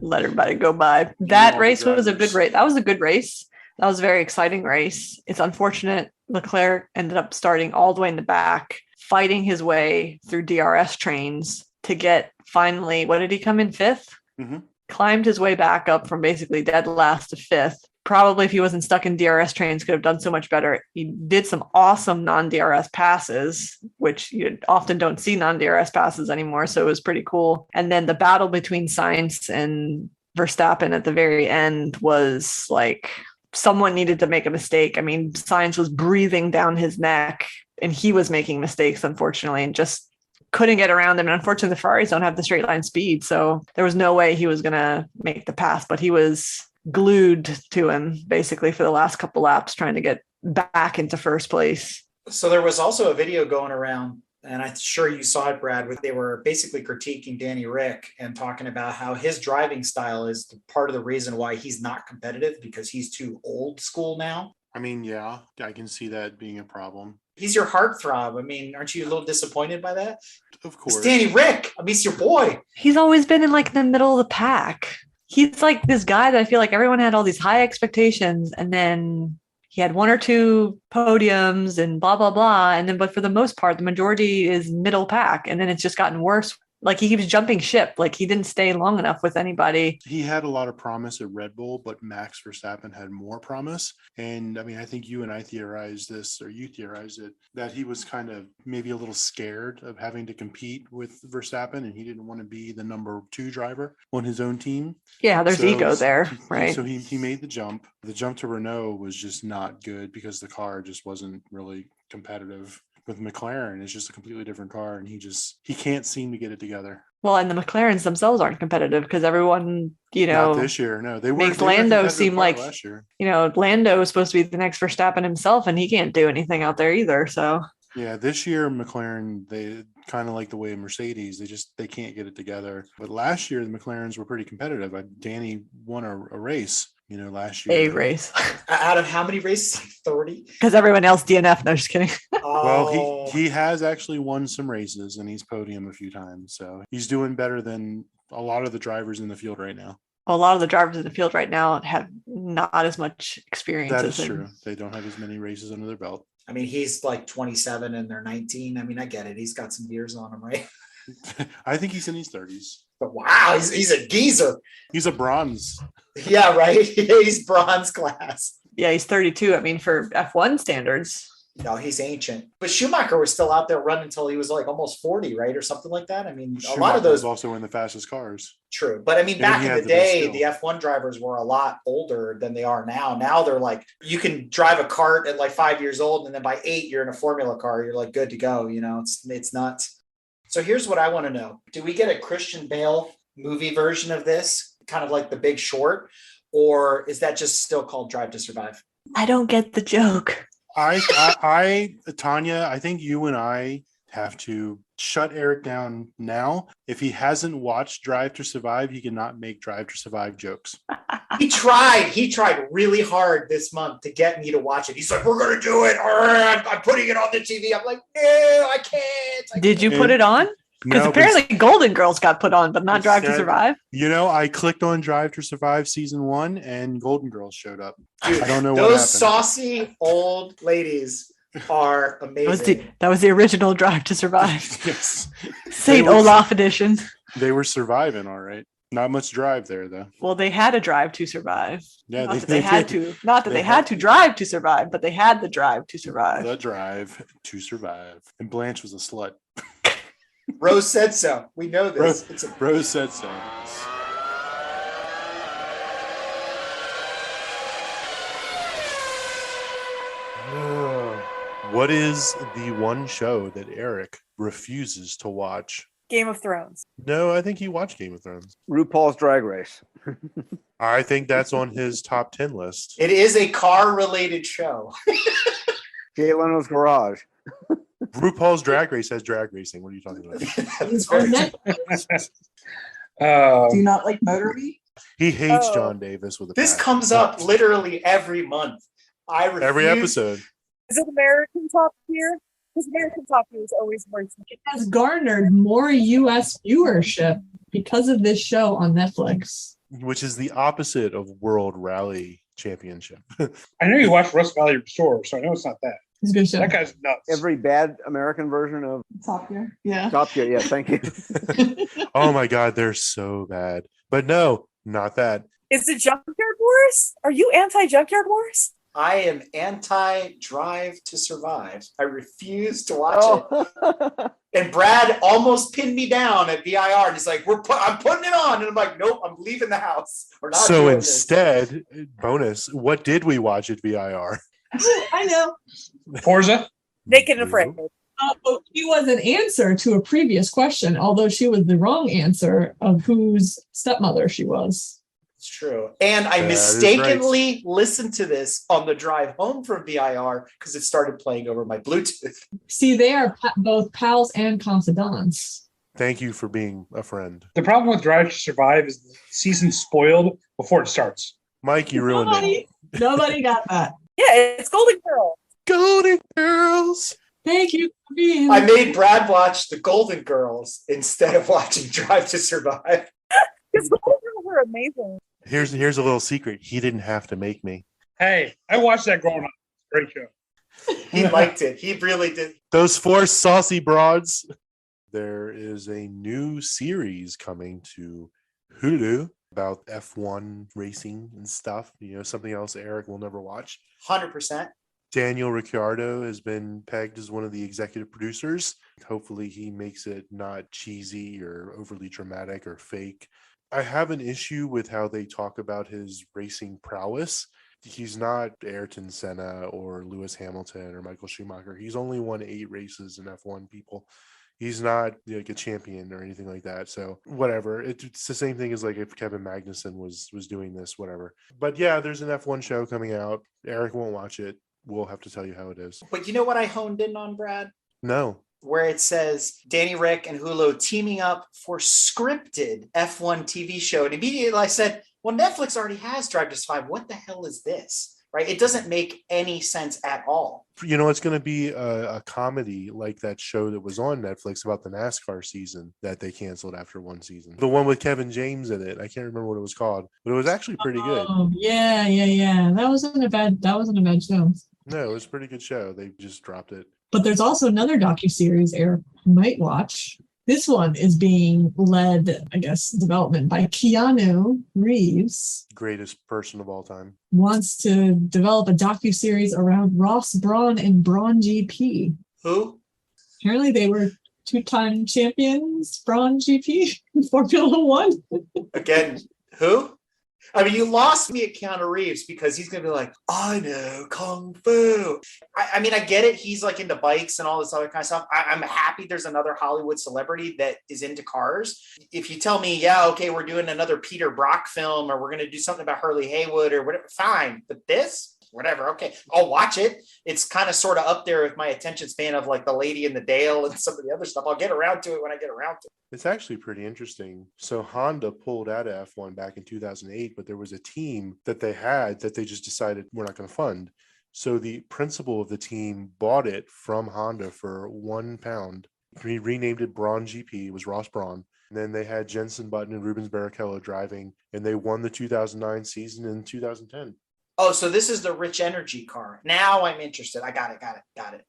let everybody go by. That race was a good race. That was a good race. That was a very exciting race. It's unfortunate Leclerc ended up starting all the way in the back, fighting his way through DRS trains to get finally, what did he come in 5th? Mm-hmm. Climbed his way back up from basically dead last to 5th. Probably if he wasn't stuck in DRS trains, could have done so much better. He did some awesome non-DRS passes, which you often don't see non-DRS passes anymore. So it was pretty cool. And then the battle between Sainz and Verstappen at the very end was like someone needed to make a mistake. I mean, Sainz was breathing down his neck and he was making mistakes, unfortunately, and just couldn't get around them. And unfortunately, the Ferraris don't have the straight line speed. So there was no way he was going to make the pass, but he was glued to him basically for the last couple laps trying to get back into first place. So there was also a video going around, and I'm sure you saw it, Brad, where they were basically critiquing Danny Rick and talking about how his driving style is part of the reason why he's not competitive, because he's too old school now. I mean, yeah, I can see that being a problem. He's your heartthrob. I mean, aren't you a little disappointed by that? Of It's course. Danny Rick. I mean, he's your boy. He's always been in like the middle of the pack. He's like this guy that I feel like everyone had all these high expectations, and then he had one or two podiums and blah blah blah, and then but for the most part, the majority is middle pack, and then it's just gotten worse. Like he keeps jumping ship. Like he didn't stay long enough with anybody. He had a lot of promise at Red Bull, but Max Verstappen had more promise. And I mean, I think you and I theorized this, or you theorized it, that he was kind of maybe a little scared of having to compete with Verstappen, and he didn't want to be the number 2 driver on his own team. Yeah, there's ego there, right? So he made the jump. The jump to Renault was just not good because the car just wasn't really competitive. With McLaren, it's just a completely different car, and he can't seem to get it together. Well, and the McLarens themselves aren't competitive because everyone, Not this year. No, they were. makes They were a Lando competitive seem car like, last year. Lando is supposed to be the next Verstappen himself, and he can't do anything out there either. So Yeah, this year McLaren, they kind of like the way Mercedes, they can't get it together. But last year the McLarens were pretty competitive. Danny won a race, last year. a race Out of how many races? Like 30? because everyone else DNF. No, just kidding. Well, Oh, he has actually won some races, and he's podium a few times. So he's doing better than a lot of the drivers in the field right now. A lot of the drivers in the field right now have not as much experience. That is true. They don't have as many races under their belt. I mean, he's like 27 and they're 19. I mean, I get it. He's got some years on him, right? I think he's in his 30s. But wow, he's a geezer. He's a bronze. Yeah, right. He's bronze class. Yeah, he's 32. I mean, for F1 standards. No, he's ancient. But Schumacher was still out there running until he was like almost 40, right? Or something like that. I mean, Schumacher a lot of those. was also in the fastest cars. True. But I mean, And back he in had the the day, best the F1 drivers were a lot older than they are now. Now they're like, you can drive a kart at like 5 years old, and then by 8, you're in a formula car. You're like good to go. It's nuts. So here's what I want to know. Do we get a Christian Bale movie version of this, kind of like The Big Short? Or is that just still called Drive to Survive? I don't get the joke. Tanya, I think you and I have to shut Eric down now. If he hasn't watched Drive to Survive, he cannot make Drive to Survive jokes. He tried really hard this month to get me to watch it. He's like, we're going to do it. I'm putting it on the TV. I'm like, no, I can't. Did you put it on? Because apparently Golden Girls got put on, but not Drive to Survive. I clicked on Drive to Survive season 1 and Golden Girls showed up. Dude, I don't know what happened. Those saucy old ladies are amazing. That was the original Drive to Survive. Yes. St. Olaf edition. They were surviving, all right. Not much drive there, though. Well, they had a drive to survive. Yeah, Not that they had to drive to survive, but they had the drive to survive. The drive to survive. And Blanche was a slut. Rose said so. We know this. Rose said so. What is the one show that Eric refuses to watch? Game of Thrones. No, I think he watched Game of Thrones. RuPaul's Drag Race. I think that's on his top 10 list. It is a car-related show. Jay Leno's Garage. RuPaul's Drag Race has drag racing. What are you talking about? That's very Do you not like Motorweek? He hates John Davis with a This passion. comes up literally every month. I refuse. Every episode. Is it American Top Gear? Because American Top Gear is always worse. It has garnered more U.S. viewership because of this show on Netflix. Which is the opposite of World Rally Championship. I know you watched Rust Valley Restore, so I know it's not that. It's a good show. That guy's nuts. Every bad American version of Top Gear. Yeah. Top Gear. Yeah, thank you. Oh my God, they're so bad. But no, not that. Is it Junkyard Wars? Are you anti-Junkyard Wars? I am anti-Drive to Survive. I refuse to watch it. And Brad almost pinned me down at VIR, and he's like, I'm putting it on. And I'm like, nope, I'm leaving the house. We're not So doing instead, bonus, what did we watch at VIR? I know. Forza? Naked and Afraid. She was an answer to a previous question, although she was the wrong answer of whose stepmother she was. It's true. And I That is mistakenly listened to this on the drive home from VIR because it started playing over my Bluetooth. See, they are both pals and confidants. Thank you for being a friend. The problem with Drive to Survive is the season's spoiled before it starts. Mike, you ruined it. Nobody got that. Yeah, it's Golden Girl. Golden Girls. Thank you for being. I made Brad watch the Golden Girls instead of watching Drive to Survive. Because Golden Girls are amazing. Here's a little secret. He didn't have to make me. Hey, I watched that growing up. Great show. He liked it. He really did. Those four saucy broads. There is a new series coming to Hulu about F1 racing and stuff. You know, something else Eric will never watch. 100%. Daniel Ricciardo has been pegged as one of the executive producers. Hopefully he makes it not cheesy or overly dramatic or fake. I have an issue with how they talk about his racing prowess. He's not Ayrton Senna or Lewis Hamilton or Michael Schumacher. He's only won 8 races in F1, people. He's not like a champion or anything like that. So whatever. It's the same thing as like if Kevin Magnussen was doing this, whatever. But yeah, there's an F1 show coming out. Eric won't watch it. We'll have to tell you how it is. But you know what I honed in on, Brad? No. Where it says Danny Rick and Hulu teaming up for scripted F1 TV show. And immediately I said, well, Netflix already has Drive to Survive. What the hell is this? Right? It doesn't make any sense at all. You know, it's going to be a comedy like that show that was on Netflix about the NASCAR season that they canceled after one season. The one with Kevin James in it. I can't remember what it was called, but it was actually pretty good. Oh, yeah. That wasn't a bad show. No, it was a pretty good show. They just dropped it. But there's also another docuseries Eric might watch. This one is being led, I guess, development by Keanu Reeves. Greatest person of all time. Wants to develop a docuseries around Ross Brawn and Brawn GP. Who? Apparently they were 2-time champions, Brawn GP, Formula One. Again, who? I mean, you lost me at Keanu Reeves because he's going to be like, I know Kung Fu. I mean, I get it. He's like into bikes and all this other kind of stuff. I'm happy there's another Hollywood celebrity that is into cars. If you tell me, yeah, okay, we're doing another Peter Brock film or we're going to do something about Hurley Haywood or whatever, fine. But this, whatever, okay, I'll watch it. It's kind of sort of up there with my attention span of like The Lady in the Dale and some of the other stuff. I'll get around to it when I get around to it. It's actually pretty interesting. So Honda pulled out of F1 back in 2008, but there was a team that they had that they just decided we're not going to fund. So the principal of the team bought it from Honda for £1. He renamed it Brawn GP. It was Ross Brawn. And then they had Jenson Button and Rubens Barrichello driving, and they won the 2009 season in 2010. Oh, so this is the Rich Energy car. Now I'm interested. I got it.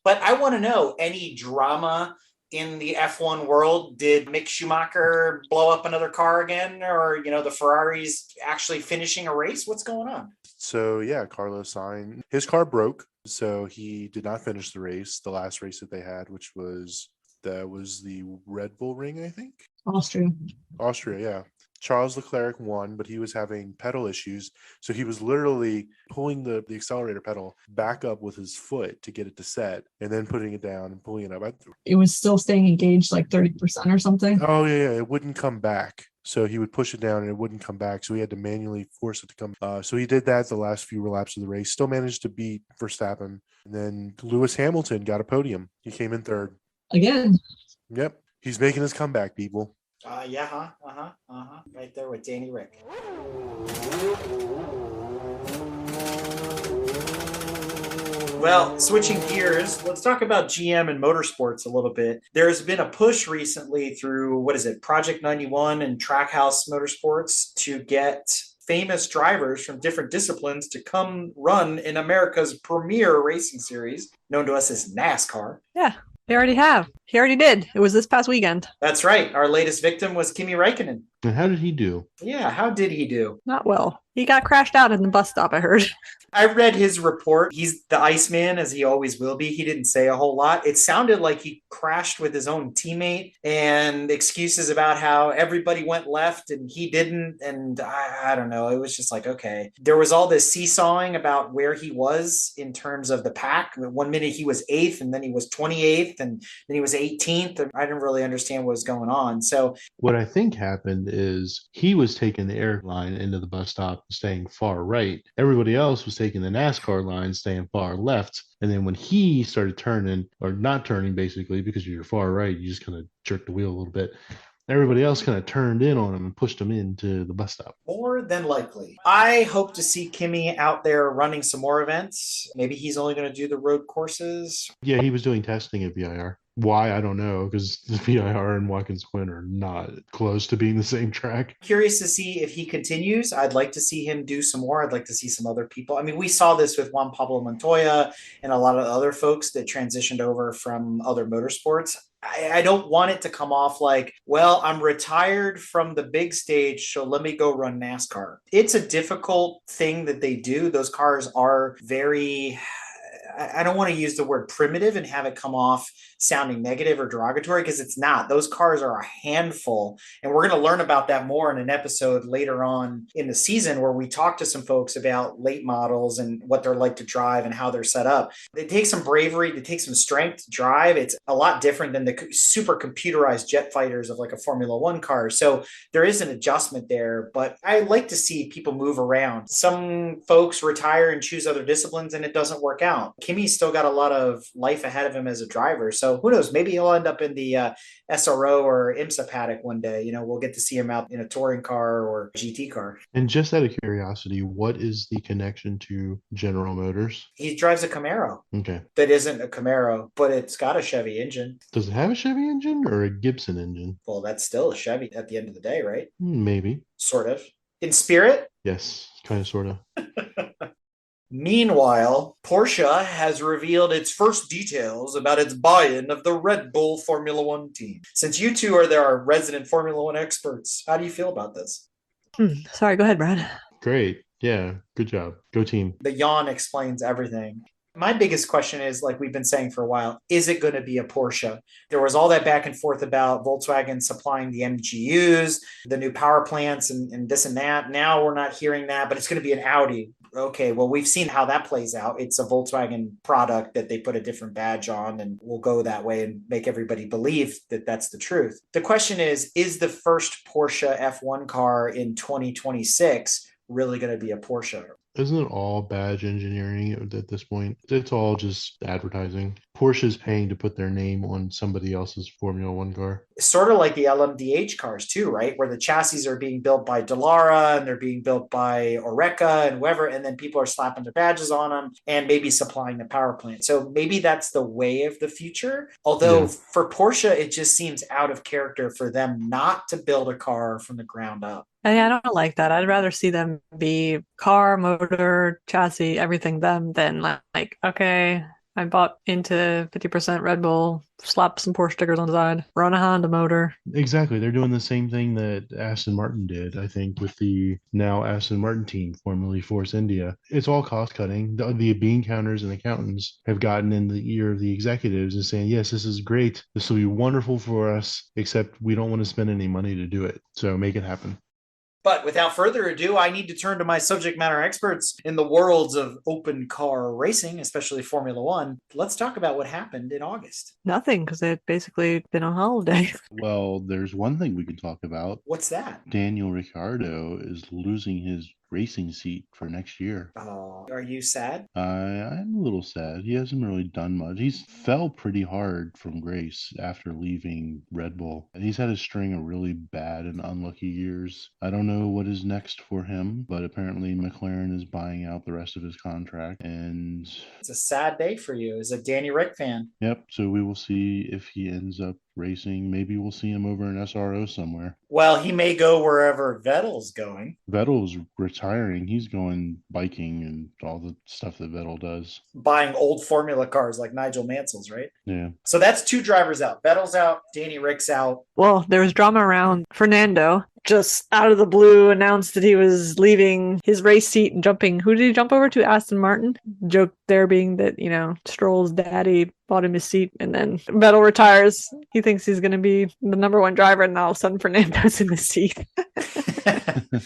But I want to know, any drama in the F1 world? Did Mick Schumacher blow up another car again? Or, you know, the Ferraris actually finishing a race? What's going on? So yeah, Carlos Sainz, his car broke. So he did not finish the race, the last race that they had, which was the Red Bull Ring, I think. Austria, yeah. Charles Leclerc won, but he was having pedal issues. So he was literally pulling the accelerator pedal back up with his foot to get it to set and then putting it down and pulling it up. it was still staying engaged like 30% or something. Oh, yeah. It wouldn't come back. So he would push it down and it wouldn't come back. So he had to manually force it to come. So he did that the last few laps of the race. Still managed to beat Verstappen. And then Lewis Hamilton got a podium. He came in third. Again. Yep. He's making his comeback, people. Right there with Danny Rick. Well, switching gears, let's talk about GM and motorsports a little bit. There's been a push recently through, Project 91 and Trackhouse Motorsports to get famous drivers from different disciplines to come run in America's premier racing series, known to us as NASCAR. Yeah, they already have. He already did. It was this past weekend. That's right. Our latest victim was Kimi Räikkönen. And how did he do? Yeah, how did he do? Not well. He got crashed out in the bus stop, I heard. I read his report. He's the Iceman, as he always will be. He didn't say a whole lot. It sounded like he crashed with his own teammate and excuses about how everybody went left and he didn't. And I don't know. It was just like, okay. There was all this seesawing about where he was in terms of the pack. 1 minute he was 8th and then he was 28th and then he was 18th. And I didn't really understand what was going on. So what I think happened is he was taking the airline into the bus stop, staying far right. Everybody else was taking the NASCAR line, staying far left. And then when he started turning, or not turning basically, because you're far right, you just kind of jerk the wheel a little bit. Everybody else kind of turned in on him and pushed him into the bus stop. More than likely. I hope to see Kimmy out there running some more events. Maybe he's only going to do the road courses. Yeah, he was doing testing at VIR. Why, I don't know, because the VIR and Watkins Glen are not close to being the same track. Curious to see if he continues. I'd like to see him do some more. I'd like to see some other people. I mean, we saw this with Juan Pablo Montoya and a lot of other folks that transitioned over from other motorsports. I don't want it to come off like, well, I'm retired from the big stage, so let me go run NASCAR. It's a difficult thing that they do. Those cars are very, I don't want to use the word primitive and have it come off sounding negative or derogatory, because it's not. Those cars are a handful. And we're going to learn about that more in an episode later on in the season where we talk to some folks about late models and what they're like to drive and how they're set up. It takes some bravery, it takes some strength to drive. It's a lot different than the super computerized jet fighters of like a Formula One car. So there is an adjustment there, but I like to see people move around. Some folks retire and choose other disciplines and it doesn't work out. Kimmy's still got a lot of life ahead of him as a driver. So who knows? Maybe he'll end up in the SRO or IMSA paddock one day. You know, we'll get to see him out in a touring car or GT car. And just out of curiosity, what is the connection to General Motors? He drives a Camaro. Okay. That isn't a Camaro, but it's got a Chevy engine. Does it have a Chevy engine or a Gibson engine? Well, that's still a Chevy at the end of the day, right? Maybe. Sort of. In spirit? Yes, kind of, sort of. Meanwhile, Porsche has revealed its first details about its buy-in of the Red Bull Formula One team. Since you two are their resident Formula One experts, how do you feel about this? Sorry, go ahead, Brad. Great. Yeah, good job. Go team. The yawn explains everything. My biggest question is, like we've been saying for a while, is it going to be a Porsche? There was all that back and forth about Volkswagen supplying the MGUs, the new power plants, and this and that. Now we're not hearing that, but it's going to be an Audi. Okay, well, we've seen how that plays out. It's a Volkswagen product that they put a different badge on, and we'll go that way and make everybody believe that that's the truth. The question is the first Porsche F1 car in 2026 really going to be a Porsche? Isn't it all badge engineering at this point? It's all just advertising. Porsche's paying to put their name on somebody else's Formula One car. Sort of like the LMDH cars too, right? Where the chassis are being built by Dallara and they're being built by Oreca and whoever, and then people are slapping their badges on them and maybe supplying the power plant. So maybe that's the way of the future. Although for Porsche, it just seems out of character for them not to build a car from the ground up. I don't like that. I'd rather see them be car, motor, chassis, everything them than like, okay, I bought into 50% Red Bull, slap some Porsche stickers on the side, run a Honda motor. Exactly. They're doing the same thing that Aston Martin did, I think, with the now Aston Martin team, formerly Force India. It's all cost cutting. The bean counters and accountants have gotten in the ear of the executives and saying, yes, this is great. This will be wonderful for us, except we don't want to spend any money to do it. So make it happen. But without further ado, I need to turn to my subject matter experts in the worlds of open car racing, especially Formula One. Let's talk about what happened in August. Nothing, because they'd basically been on holiday. Well, there's one thing we can talk about. What's that? Daniel Ricciardo is losing his racing seat for next year. Oh, are you sad? I'm a little sad. He hasn't really done much. He's fell pretty hard from grace after leaving Red Bull. He's had a string of really bad and unlucky years. I don't know what is next for him, but apparently McLaren is buying out the rest of his contract, and it's a sad day for you as a Danny Rick fan. Yep, so we will see if he ends up racing. Maybe we'll see him over in SRO somewhere. Well, he may go wherever Vettel's going. Vettel's retiring. He's going biking and all the stuff that Vettel does. Buying old Formula cars like Nigel Mansell's, right? Yeah. So that's two drivers out. Vettel's out. Danny Rick's out. Well, there was drama around Fernando. Just out of the blue announced that he was leaving his race seat and jumping. Who did he jump over to? Aston Martin. Joke there being that, Stroll's daddy bought him his seat, and then Vettel retires. He thinks he's going to be the number one driver, and all of a sudden Fernando's in the seat. A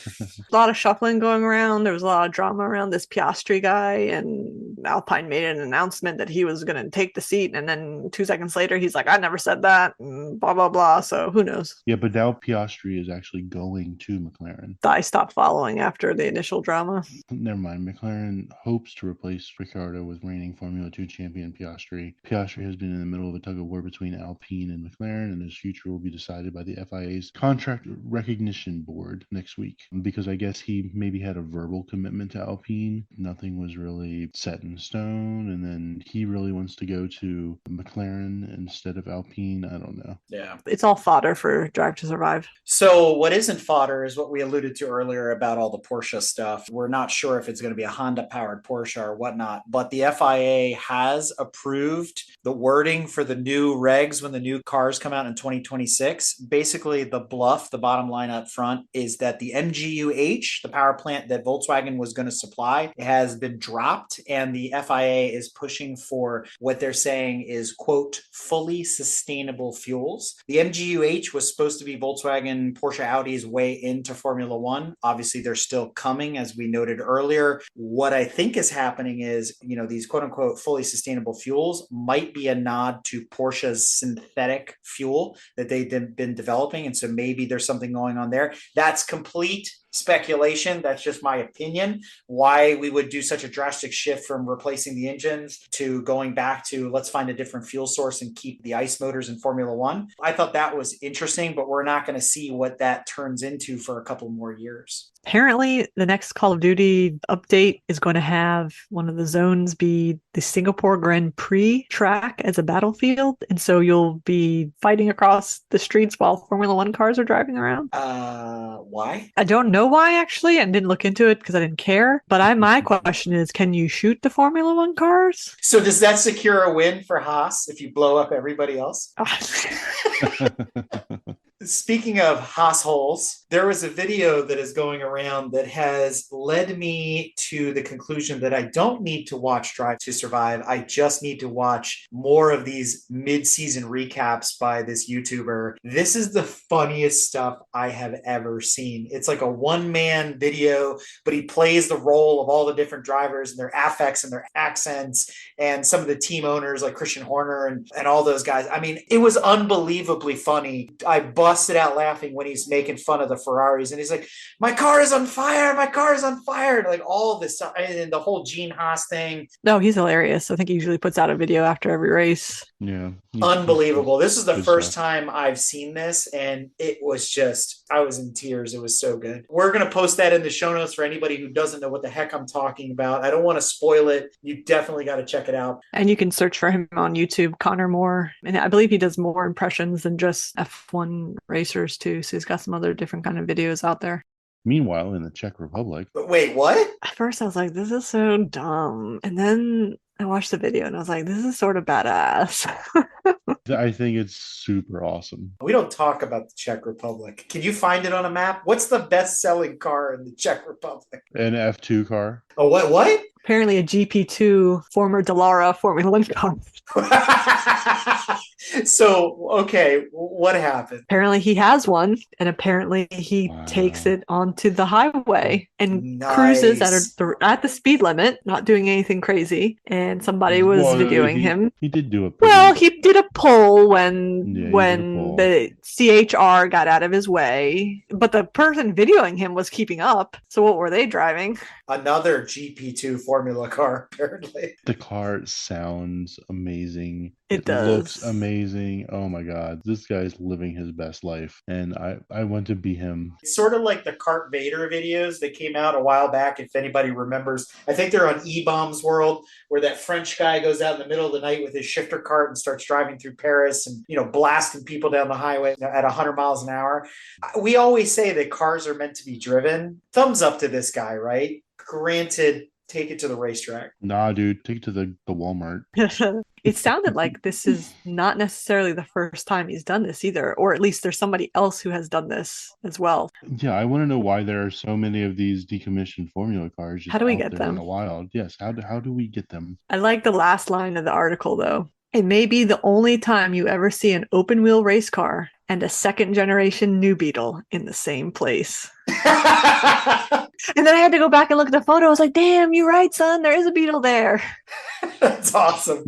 lot of shuffling going around. There was a lot of drama around this Piastri guy, and Alpine made an announcement that he was going to take the seat, and then 2 seconds later, he's like, "I never said that," and blah blah blah. So who knows? Yeah, but now Piastri is actually going to McLaren. I stopped following after the initial drama. Never mind. McLaren hopes to replace Ricciardo with reigning Formula 2 champion Piastri. Piastri has been in the middle of a tug of war between Alpine and McLaren, and his future will be decided by the FIA's contract recognition board next week. Because I guess he maybe had a verbal commitment to Alpine. Nothing was really set in stone, and then he really wants to go to McLaren instead of Alpine. I don't know. Yeah. It's all fodder for Drive to Survive. So what isn't fodder is what we alluded to earlier about all the Porsche stuff. We're not sure if it's going to be a Honda powered Porsche or whatnot, but the FIA has approved the wording for the new regs when the new cars come out in 2026. Basically, the bluff, the bottom line up front, is that the MGU-H, the power plant that Volkswagen was going to supply, has been dropped, and the FIA is pushing for what they're saying is, quote, fully sustainable fuels. The MGU-H was supposed to be Volkswagen, Porsche, Audi's way into Formula One. Obviously, they're still coming, as we noted earlier. What I think is happening is, these quote unquote fully sustainable fuels might be a nod to Porsche's synthetic fuel that they've been developing. And so maybe there's something going on there. That's complete speculation. That's just my opinion. Why we would do such a drastic shift from replacing the engines to going back to let's find a different fuel source and keep the ICE motors in Formula One. I thought that was interesting, but we're not going to see what that turns into for a couple more years. Apparently, the next Call of Duty update is going to have one of the zones be the Singapore Grand Prix track as a battlefield. And so you'll be fighting across the streets while Formula One cars are driving around. Why? I don't know why, actually. I didn't look into it because I didn't care. But my question is, can you shoot the Formula One cars? So does that secure a win for Haas if you blow up everybody else? Speaking of Haas holes, there was a video that is going around that has led me to the conclusion that I don't need to watch Drive to Survive. I just need to watch more of these mid-season recaps by this YouTuber. This is the funniest stuff I have ever seen. It's like a one-man video, but he plays the role of all the different drivers and their affects and their accents and some of the team owners like Christian Horner and all those guys. I mean, it was unbelievably funny. I busted out laughing when he's making fun of the Ferraris and he's like, my car is on fire, my car is on fire, like all this stuff, and the whole Gene Haas thing. No, he's hilarious. I think he usually puts out a video after every race. Yeah. Unbelievable. This is the first time I've seen this, and it was just, I was in tears. It was so good. We're going to post that in the show notes for anybody who doesn't know what the heck I'm talking about. I don't want to spoil it. You definitely got to check it out. And you can search for him on YouTube, Connor Moore. And I believe he does more impressions than just F1 racers too. So he's got some other different kind of videos out there. Meanwhile, in the Czech Republic. But wait, what? At first I was like, this is so dumb. And then I watched the video and I was like, this is sort of badass. I think it's super awesome. We don't talk about the Czech Republic. Can you find it on a map? What's the best-selling car in the Czech Republic? An F2 car. Oh, what? Apparently a GP2 former Dallara Formula One car. So, okay, what happened? Apparently he has one, and apparently he takes it onto the highway and cruises at the speed limit, not doing anything crazy. And somebody was videoing him. He did do a he did a pull when the CHR got out of his way, but the person videoing him was keeping up. So what were they driving? Another GP2 Formula car, apparently. The car sounds amazing. It does. Looks amazing. Oh my God. This guy's living his best life. And I want to be him. It's sort of like the Kart Vader videos that came out a while back, if anybody remembers. I think they're on E-Bombs World, where that French guy goes out in the middle of the night with his shifter cart and starts driving through Paris and, blasting people down the highway at 100 miles an hour. We always say that cars are meant to be driven. Thumbs up to this guy, right? Granted, take it to the racetrack. Nah, dude, take it to the Walmart. It sounded like this is not necessarily the first time he's done this either, or at least there's somebody else who has done this as well. Yeah, I want to know why there are so many of these decommissioned formula cars just how do we out get there them in the wild. Yes, how do we get them? I like the last line of the article, though. It may be the only time you ever see an open wheel race car, and a second generation new Beetle in the same place. And then I had to go back and look at the photo. I was like, damn, you're right, son. There is a Beetle there. That's awesome.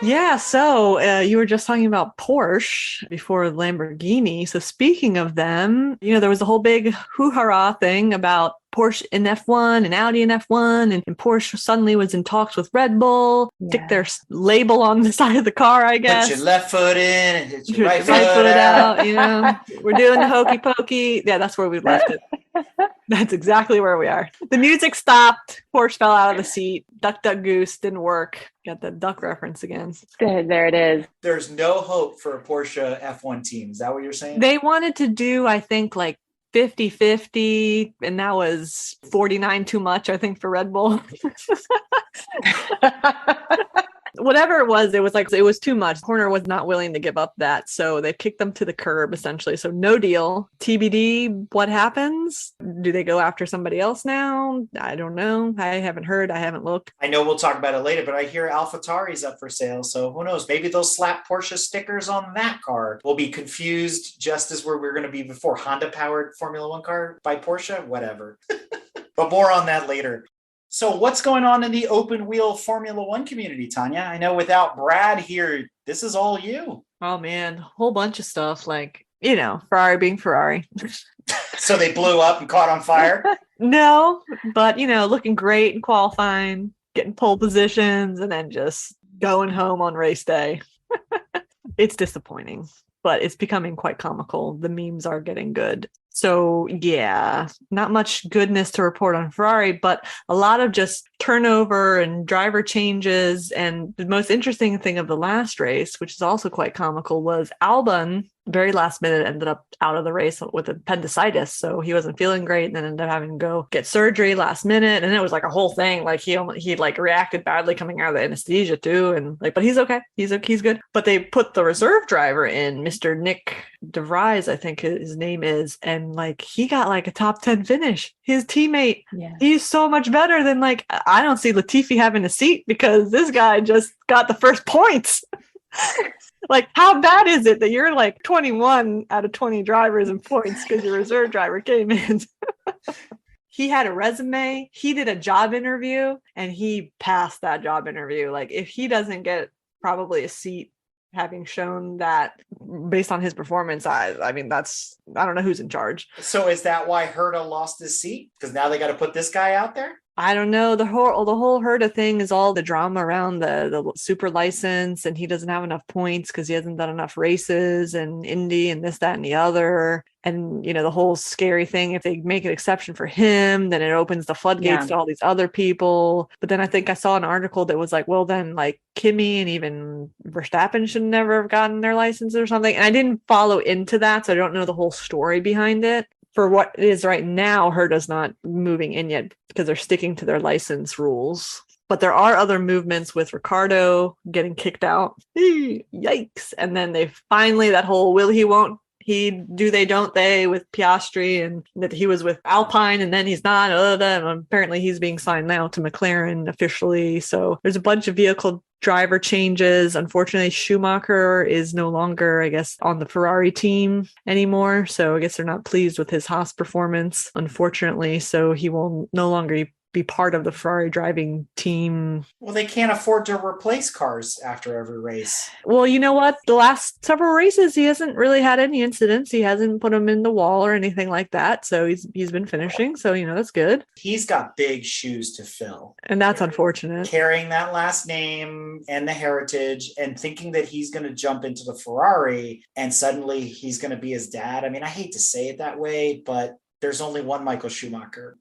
Yeah, so you were just talking about Porsche before Lamborghini. So speaking of them, there was a whole big hoo-ha thing about Porsche in F1 and Audi in F1, and Porsche suddenly was in talks with Red Bull, stick their label on the side of the car, I guess. Put your left foot in and hit your Put right foot out. We're doing the hokey pokey. Yeah, that's where we left it. That's exactly where we are. The music stopped. Porsche fell out of the seat. Duck, duck, goose didn't work. Got the duck reference again. There it is. There's no hope for a Porsche F1 team. Is that what you're saying? They wanted to do, I think, like 50-50, and that was 49 too much, I think, for Red Bull. Whatever it was too much. Horner was not willing to give up that, so they kicked them to the curb essentially. So no deal. TBD, what happens? Do they go after somebody else now? I don't know. I haven't heard. I haven't looked. I know we'll talk about it later, but I hear AlphaTauri's up for sale, so who knows? Maybe they'll slap Porsche stickers on that car. We'll be confused just as where we're going to be before. Honda-powered Formula One car by Porsche? Whatever. But more on that later. So what's going on in the open wheel Formula One community, Tanya? I know without Brad here, this is all you. Oh man, a whole bunch of stuff, like, Ferrari being Ferrari. So they blew up and caught on fire? No, but, looking great in qualifying, getting pole positions, and then just going home on race day. It's disappointing, but it's becoming quite comical. The memes are getting good. So yeah, not much goodness to report on Ferrari, but a lot of just turnover and driver changes. And the most interesting thing of the last race, which is also quite comical, was Albon, very last minute, ended up out of the race with appendicitis. So he wasn't feeling great and then ended up having to go get surgery last minute. And it was like a whole thing. Like he reacted badly coming out of the anesthesia too. And but he's okay. He's good. But they put the reserve driver in, Mr. Nick DeVries, I think his name is. And he got a top 10 finish. His teammate, he's so much better than I don't see Latifi having a seat because this guy just got the first points. How bad is it that you're 21 out of 20 drivers in points because your reserve driver came in? He had a resume. He did a job interview and he passed that job interview. If he doesn't get probably a seat, having shown that based on his performance, I don't know who's in charge. So is that why Herta lost his seat? Because now they got to put this guy out there? I don't know. The whole Herta thing is all the drama around the super license, and he doesn't have enough points because he hasn't done enough races and Indy and this, that, and the other. And, the whole scary thing, if they make an exception for him, then it opens the floodgates to all these other people. But then I think I saw an article that was well, then Kimi and even Verstappen should never have gotten their licenses or something. And I didn't follow into that, so I don't know the whole story behind it. For what it is right now, Herta's not moving in yet because they're sticking to their license rules. But there are other movements with Ricardo getting kicked out. Yikes. And then they finally, that whole will he, won't he, do they, don't they, with Piastri, and that he was with Alpine and then he's not. And apparently he's being signed now to McLaren officially. So there's a bunch of vehicle driver changes. Unfortunately, Schumacher is no longer, I guess, on the Ferrari team anymore. So I guess they're not pleased with his Haas performance, unfortunately. So he will no longer be part of the Ferrari driving team. Well, they can't afford to replace cars after every race. Well, you know what? The last several races, he hasn't really had any incidents. He hasn't put them in the wall or anything like that. So he's been finishing. So, that's good. He's got big shoes to fill. And that's unfortunate. Carrying that last name and the heritage and thinking that he's going to jump into the Ferrari and suddenly he's going to be his dad. I hate to say it that way, but there's only one Michael Schumacher.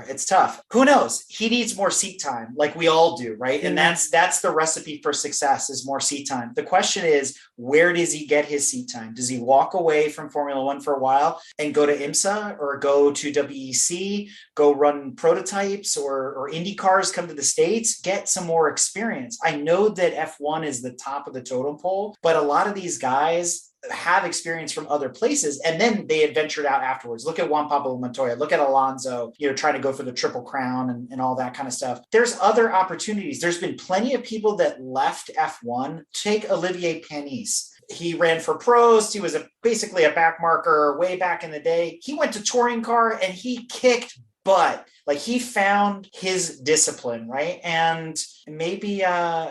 It's tough. Who knows? He needs more seat time, like we all do, right? And that's the recipe for success, is more seat time. The question is, where does he get his seat time? Does he walk away from Formula One for a while and go to IMSA or go to WEC, go run prototypes or Indy cars, come to the States, get some more experience? I know that F1 is the top of the totem pole, but a lot of these guys, have experience from other places, and then they had ventured out afterwards. Look at Juan Pablo Montoya, look at Alonso, trying to go for the Triple Crown and all that kind of stuff. There's other opportunities. There's been plenty of people that left F1. Take Olivier Panis. He ran for Prost. He was basically a back marker way back in the day. He went to touring car and he kicked butt. Like, he found his discipline, right? And maybe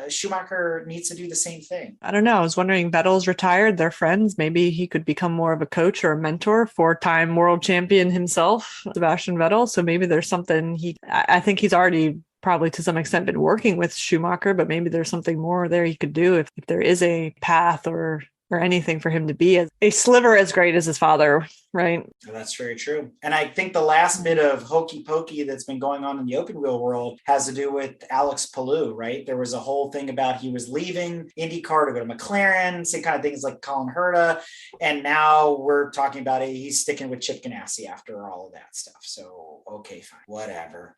Schumacher needs to do the same thing. I don't know. I was wondering, Vettel's retired. They're friends. Maybe he could become more of a coach or a mentor. 4-time world champion himself, Sebastian Vettel. So maybe there's something I think he's already probably to some extent been working with Schumacher, but maybe there's something more there he could do if there is a path or anything for him to be a sliver as great as his father, right? That's very true. And I think the last bit of hokey pokey that's been going on in the open wheel world has to do with Alex Palou, right? There was a whole thing about he was leaving IndyCar to go to McLaren, same kind of things like Colin Herta. And now we're talking about he's sticking with Chip Ganassi after all of that stuff. So, okay, fine, whatever.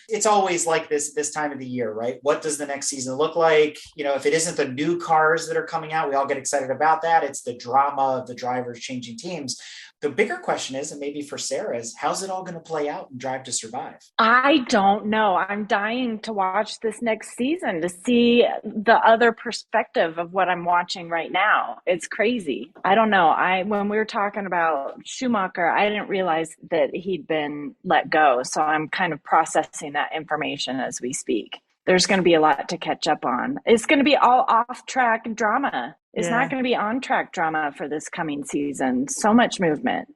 It's always like this time of the year, right? What does the next season look like? If it isn't the new cars that are coming out, we all get excited about that. It's the drama of the drivers changing teams. The bigger question is, and maybe for Sarah, is how's it all going to play out in Drive to Survive? I don't know. I'm dying to watch this next season to see the other perspective of what I'm watching right now. It's crazy. I don't know. When we were talking about Schumacher, I didn't realize that he'd been let go. So I'm kind of processing that information as we speak. There's going to be a lot to catch up on. It's going to be all off-track drama. It's not going to be on-track drama for this coming season. So much movement.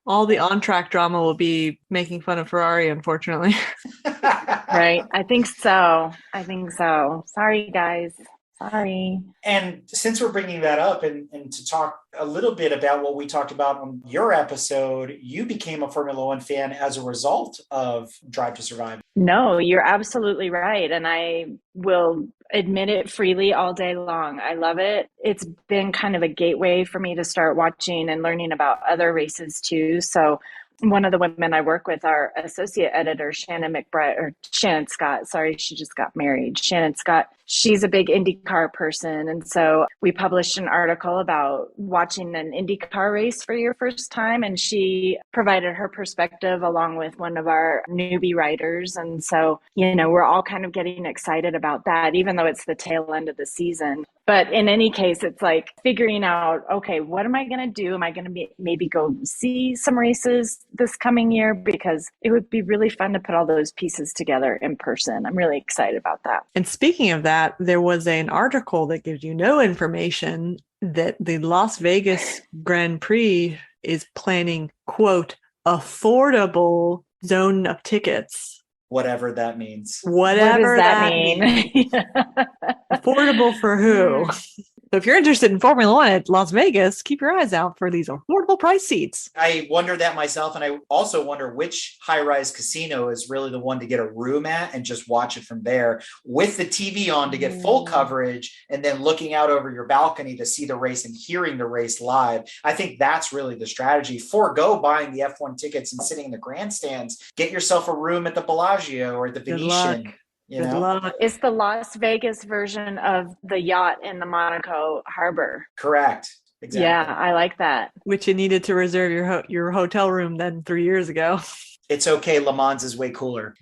All the on-track drama will be making fun of Ferrari, unfortunately. Right? I think so. Sorry, guys. Sorry. And since we're bringing that up and to talk a little bit about what we talked about on your episode, you became a Formula One fan as a result of Drive to Survive. No, you're absolutely right. And I will admit it freely all day long. I love it. It's been kind of a gateway for me to start watching and learning about other races too. So one of the women I work with, our associate editor, Shannon Scott, sorry, she just got married. Shannon Scott, she's a big IndyCar person. And so we published an article about watching an IndyCar race for your first time. And she provided her perspective along with one of our newbie writers. And so, we're all kind of getting excited about that, even though it's the tail end of the season. But in any case, it's like figuring out, okay, what am I going to do? Am I going to maybe go see some races this coming year? Because it would be really fun to put all those pieces together in person. I'm really excited about that. And speaking of that, there was an article that gives you no information that the Las Vegas Grand Prix is planning, quote, affordable zone of tickets. Whatever that means. Whatever what does that mean? Affordable for who? So if you're interested in Formula One at Las Vegas, keep your eyes out for these affordable price seats. I wonder that myself. And I also wonder which high-rise casino is really the one to get a room at and just watch it from there with the TV on to get full coverage and then looking out over your balcony to see the race and hearing the race live. I think that's really the strategy. Forgo buying the F1 tickets and sitting in the grandstands. Get yourself a room at the Bellagio or the Venetian. It's the Las Vegas version of the yacht in the Monaco harbor. Correct. Exactly. Yeah, I like that. Which you needed to reserve your hotel room then 3 years ago. It's okay. Le Mans is way cooler.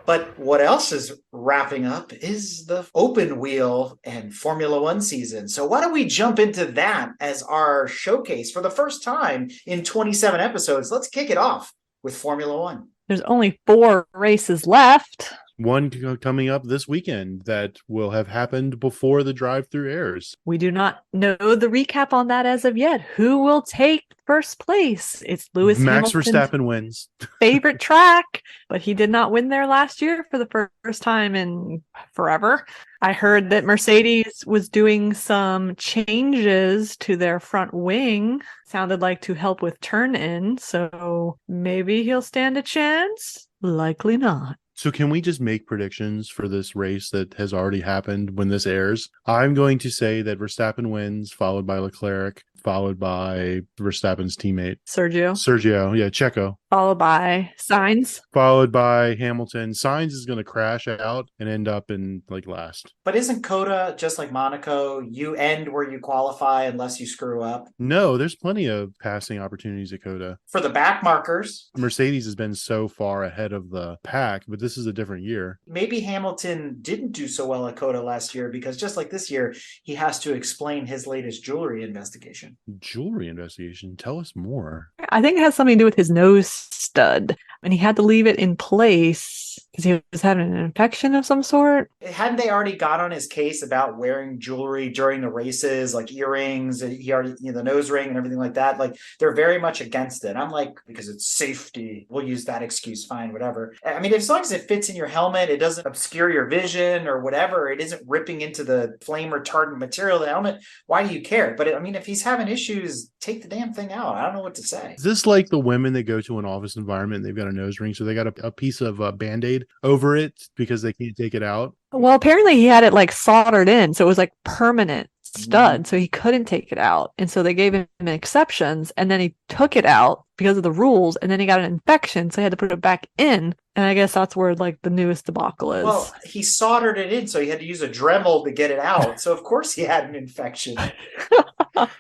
But what else is wrapping up is the open wheel and Formula One season. So why don't we jump into that as our showcase for the first time in 27 episodes? Let's kick it off with Formula One. There's only 4 races left. One coming up this weekend that will have happened before the drive-through airs. We do not know the recap on that as of yet. Who will take first place? It's Lewis Max Hamilton's Verstappen wins. favorite track, but he did not win there last year for the first time in forever. I heard that Mercedes was doing some changes to their front wing. Sounded like to help with turn-in, so maybe he'll stand a chance. Likely not. So can we just make predictions for this race that has already happened when this airs? I'm going to say that Verstappen wins, followed by Leclerc, followed by Verstappen's teammate. Sergio. Yeah, Checo. Followed by Sainz. Followed by Hamilton. Sainz is going to crash out and end up in last. But isn't Coda just like Monaco? You end where you qualify unless you screw up. No, there's plenty of passing opportunities at Coda. For the back markers. Mercedes has been so far ahead of the pack, but this is a different year. Maybe Hamilton didn't do so well at Coda last year because just like this year, he has to explain his latest jewelry investigation. Jewelry investigation? Tell us more. I think it has something to do with his nose stud, and he had to leave it in place because he was having an infection of some sort. Hadn't they already got on his case about wearing jewelry during the races, like earrings? He already, the nose ring and everything like that. Like, they're very much against it. I'm like, because it's safety, we'll use that excuse. Fine, whatever. I mean, as long as it fits in your helmet, it doesn't obscure your vision or whatever. It isn't ripping into the flame retardant material of the helmet. Why do you care? But I mean, if he's having issues, take the damn thing out. I don't know what to say. Is this like the women that go to an office environment and they've got a nose ring, so they got a piece of Band-Aid over it because they can't take it out? Well, apparently he had it like soldered in, so it was like permanent stud, so he couldn't take it out. And so they gave him exceptions, and then he took it out because of the rules, and then he got an infection, so he had to put it back in. And I guess that's where like the newest debacle is. Well, he soldered it in, so he had to use a Dremel to get it out. So of course he had an infection.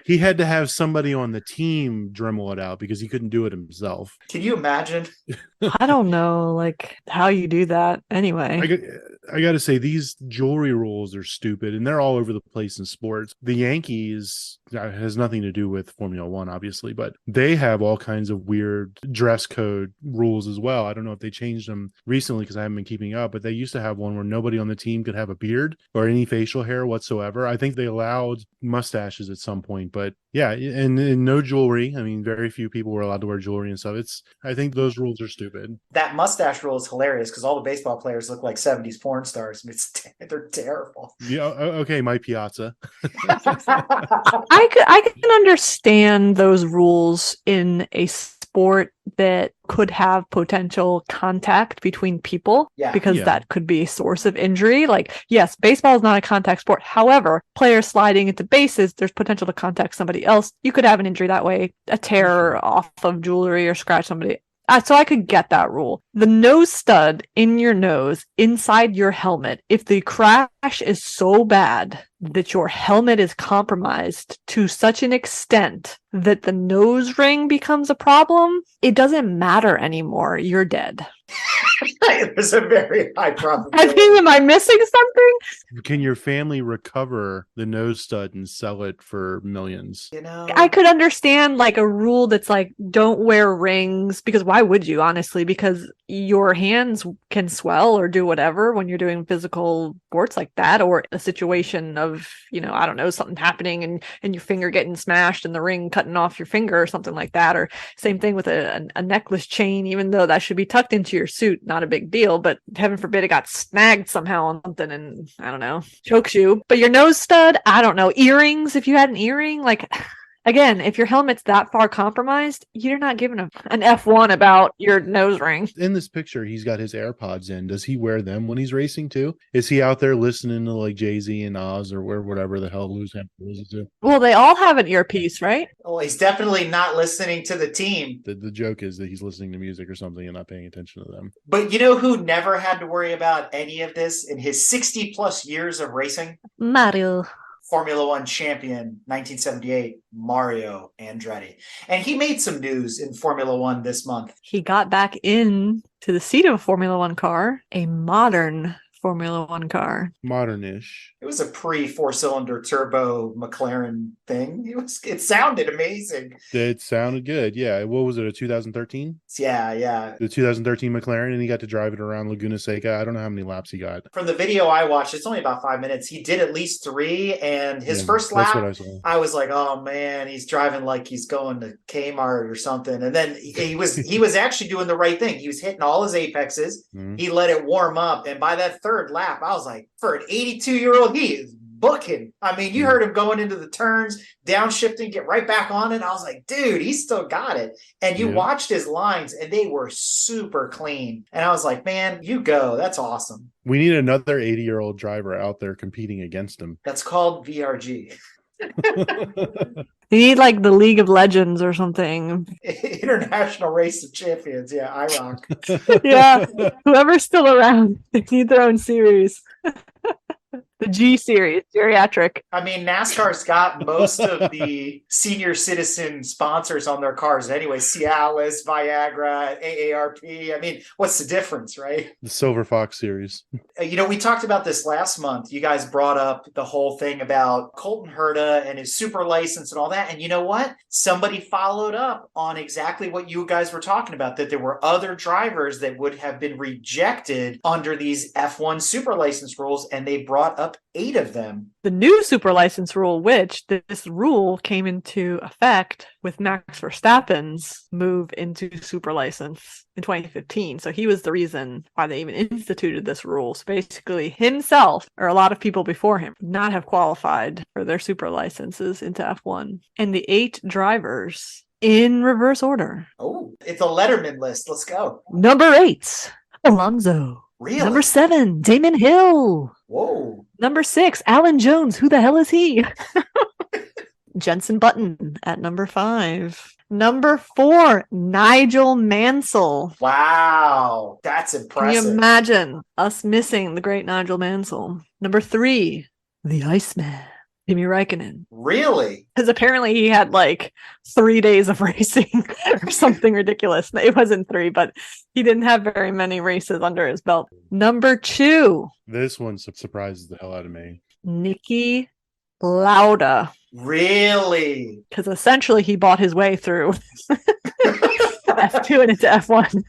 He had to have somebody on the team Dremel it out because he couldn't do it himself. Can you imagine? I don't know, like, how you do that anyway. I got to say, these jewelry rules are stupid, and they're all over the place in sports. The Yankees has nothing to do with Formula One, obviously, but they have all kinds of weird dress code rules as well. I don't know if they changed them recently because I haven't been keeping up, but they used to have one where nobody on the team could have a beard or any facial hair whatsoever. I think they allowed mustaches at some point, but yeah, and no jewelry. I mean, very few people were allowed to wear jewelry and stuff. I think those rules are stupid. That mustache rule is hilarious because all the baseball players look like 70s porn stars. They're terrible. Yeah, okay, my Piazza. I can understand those rules in a sport that could have potential contact between people, because that could be a source of injury. Like, yes, baseball is not a contact sport. However, players sliding into bases, there's potential to contact somebody else. You could have an injury that way, a tear off of jewelry or scratch somebody. So I could get that rule. The nose stud in your nose, inside your helmet, if the crash is so bad that your helmet is compromised to such an extent that the nose ring becomes a problem, it doesn't matter anymore. You're dead. There's a very high probability. I mean, am I missing something? Can your family recover the nose stud and sell it for millions? I could understand like a rule that's like, don't wear rings, because why would you, honestly? Because your hands can swell or do whatever when you're doing physical sports like that, or a situation of, I don't know, something happening and your finger getting smashed and the ring cutting off your finger or something like that. Or same thing with a necklace chain, even though that should be tucked into your suit, not a big deal, but heaven forbid it got snagged somehow on something and I don't know, chokes you. But your nose stud, I don't know, earrings, if you had an earring, like, again, if your helmet's that far compromised, you're not giving an F1 about your nose ring. In this picture, he's got his AirPods in. Does he wear them when he's racing too? Is he out there listening to like Jay-Z and Oz or whatever the hell Lewis Hamilton listens to? Well, they all have an earpiece, right? Well, he's definitely not listening to the team. The joke is that he's listening to music or something and not paying attention to them. But you know who never had to worry about any of this in his 60 plus years of racing? Mario. Formula One champion, 1978, Mario Andretti. And he made some news in Formula One this month. He got back in to the seat of a Formula One car, a modern Formula One car. Modern-ish. It was a pre-4-cylinder turbo McLaren thing. It sounded amazing. It sounded good, yeah. What was it, a 2013? Yeah. The 2013 McLaren, and he got to drive it around Laguna Seca. I don't know how many laps he got. From the video I watched, it's only about 5 minutes. He did at least 3, and his first lap, I was like, oh man, he's driving like he's going to Kmart or something. And then he was actually doing the right thing. He was hitting all his apexes. Mm-hmm. He let it warm up, and by that third lap, I was like, for an 82-year-old, he is booking. I mean, you heard him going into the turns, downshifting, get right back on it. I was like, dude, he's still got it. And you watched his lines, and they were super clean. And I was like, man, you go. That's awesome. We need another 80-year-old driver out there competing against him. That's called VRG. They need like the League of Legends or something. International Race of Champions. Yeah, IROC. Yeah, whoever's still around, they need their own series. The G series, geriatric. I mean, NASCAR's got most of the senior citizen sponsors on their cars anyway. Cialis, Viagra, AARP. I mean, what's the difference, right? The Silver Fox series. We talked about this last month. You guys brought up the whole thing about Colton Herta and his super license and all that. And you know what? Somebody followed up on exactly what you guys were talking about, that there were other drivers that would have been rejected under these F1 super license rules, and they brought up 8 of them. The new super license rule, which this rule came into effect with Max Verstappen's move into super license in 2015. So he was the reason why they even instituted this rule. So basically himself, or a lot of people before him, would not have qualified for their super licenses into F1. And the 8 drivers in reverse order. Oh, it's a Letterman list. Let's go. Number 8, Alonso. Really? Number 7, Damon Hill. Whoa. Number 6, Alan Jones. Who the hell is he? Jenson Button at number 5. Number 4, Nigel Mansell. Wow. That's impressive. Can you imagine us missing the great Nigel Mansell? Number 3, the Iceman, Kimi Räikkönen. Really? Because apparently he had like 3 days of racing or something ridiculous. It wasn't 3, but he didn't have very many races under his belt. Number 2. This one surprises the hell out of me. Niki Lauda. Really? Because essentially he bought his way through F2 and into F1.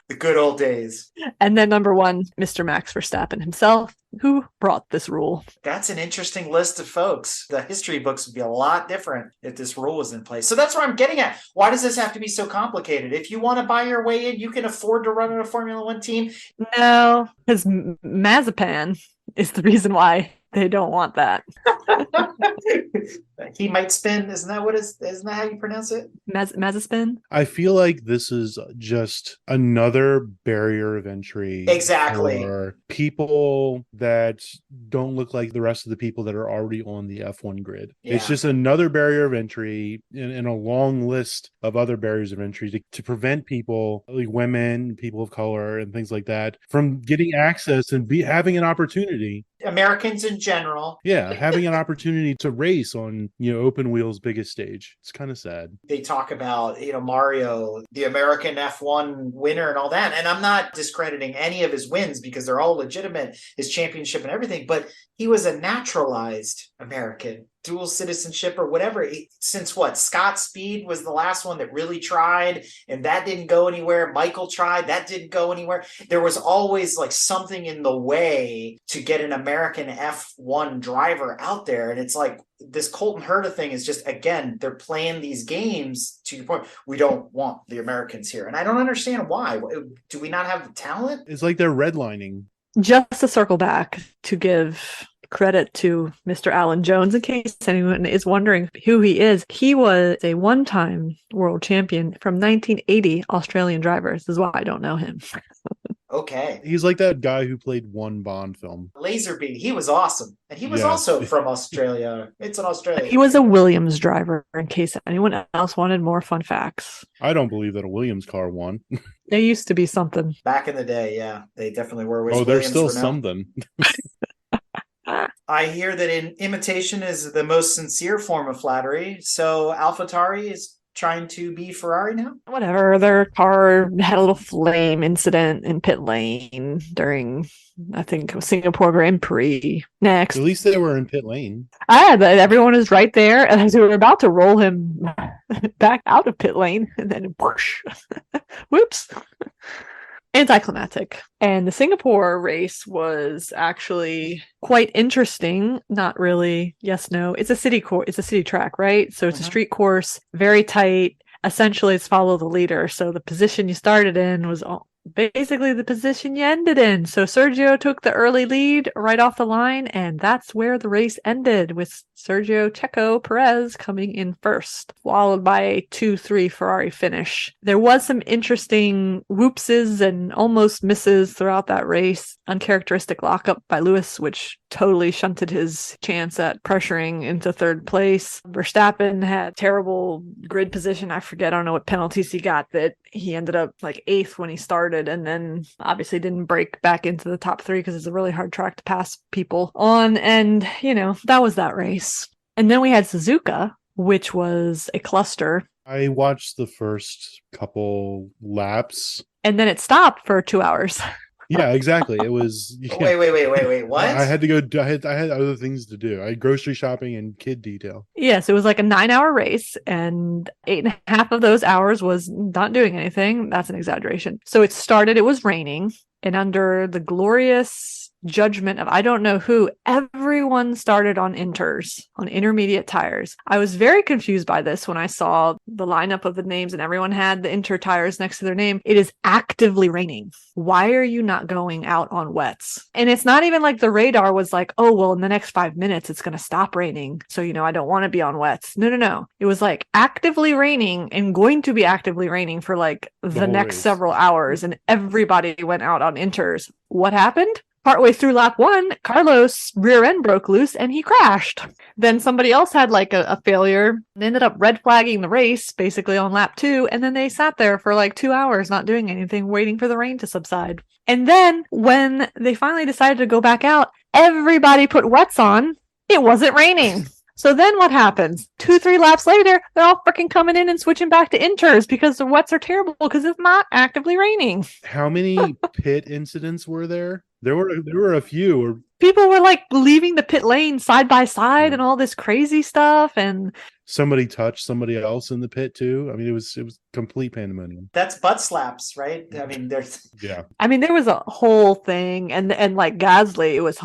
The good old days. And then number 1, Mr. Max Verstappen himself, who brought this rule. That's an interesting list of folks. The history books would be a lot different if this rule was in place. So that's where I'm getting at. Why does this have to be so complicated? If you want to buy your way in, you can afford to run in a Formula One team. No, because Mazepan is the reason why they don't want that. He might spin. Isn't that how you pronounce it? Mazepin? I feel like this is just another barrier of entry. Exactly. For people that don't look like the rest of the people that are already on the F1 grid. Yeah. It's just another barrier of entry in a long list of other barriers of entry to prevent people, like women, people of color, and things like that, from getting access and having an opportunity. Americans in general. Yeah, having an opportunity to race on, open wheels biggest stage. It's kind of sad. They talk about, Mario, the American F1 winner and all that. And I'm not discrediting any of his wins because they're all legitimate, his championship and everything, but he was a naturalized American, dual citizenship or whatever. Since what? Scott Speed was the last one that really tried, and that didn't go anywhere. Michael tried, that didn't go anywhere. There was always like something in the way to get an American F1 driver out there. And it's like this Colton Herta thing is just, again, they're playing these games to your point. We don't want the Americans here. And I don't understand why. Do we not have the talent? It's like they're redlining. Just to circle back to give credit to Mr. Alan Jones, in case anyone is wondering who he is. He was a one-time world champion from 1980 Australian drivers. This is why I don't know him. Okay. He's like that guy who played one Bond film. Laserbeak. He was awesome. And he was Yes. also from Australia. It's an Australian. He was a Williams driver, in case anyone else wanted more fun facts. I don't believe that a Williams car won. There used to be something. Back in the day, yeah. They definitely were. There's still something. I hear that imitation is the most sincere form of flattery. So AlphaTauri is trying to be Ferrari now? Whatever. Their car had a little flame incident in pit lane during, I think, Singapore Grand Prix. Next. At least they were in pit lane. Everyone is right there. And as we were about to roll him back out of pit lane, and then whoosh. Whoops. Anticlimactic. And the Singapore race was actually quite interesting. Not really. Yes, no. It's a city it's a city track, right? So it's a street course, very tight. Essentially, it's follow the leader. So the position you started in was basically the position you ended in. So Sergio took the early lead right off the line, and that's where the race ended, with Sergio Checo Perez coming in first, followed by a 2-3 Ferrari finish. There was some interesting whoopses and almost misses throughout that race. Uncharacteristic lockup by Lewis, which totally shunted his chance at pressuring into third place. Verstappen had terrible grid position. I don't know what penalties he got, that he ended up like 8th when he started, and then obviously didn't break back into the top 3 because it's a really hard track to pass people on. And, that was that race. And then we had Suzuka, which was a cluster. I watched the first couple laps. And then it stopped for 2 hours. Yeah, exactly. It was. Yeah. Wait. What? I had to go. I had other things to do. I had grocery shopping and kid detail. Yes, it was like a 9-hour race, and 8.5 of those hours was not doing anything. That's an exaggeration. So it was raining, and under the glorious judgment of I don't know who, everyone started on inters, on intermediate tires. I was very confused by this when I saw the lineup of the names and everyone had the inter tires next to their name. It is actively raining. Why are you not going out on wets? And it's not even like the radar was like, oh, well, in the next 5 minutes, it's going to stop raining. So, I don't want to be on wets. No. It was like actively raining and going to be actively raining for like the next several hours. And everybody went out on inters. What happened? Partway through lap 1, Carlos' rear end broke loose and he crashed. Then somebody else had like a failure and ended up red flagging the race basically on lap 2. And then they sat there for like 2 hours not doing anything, waiting for the rain to subside. And then when they finally decided to go back out, everybody put wets on. It wasn't raining. So then what happens? 2-3 laps later, they're all freaking coming in and switching back to inters because the wets are terrible because it's not actively raining. How many pit incidents were there? There were a few. People were like leaving the pit lane side by side and all this crazy stuff, and somebody touched somebody else in the pit too. I mean, it was complete pandemonium. That's butt slaps, right? I mean, there's there was a whole thing, and like Gasly, it was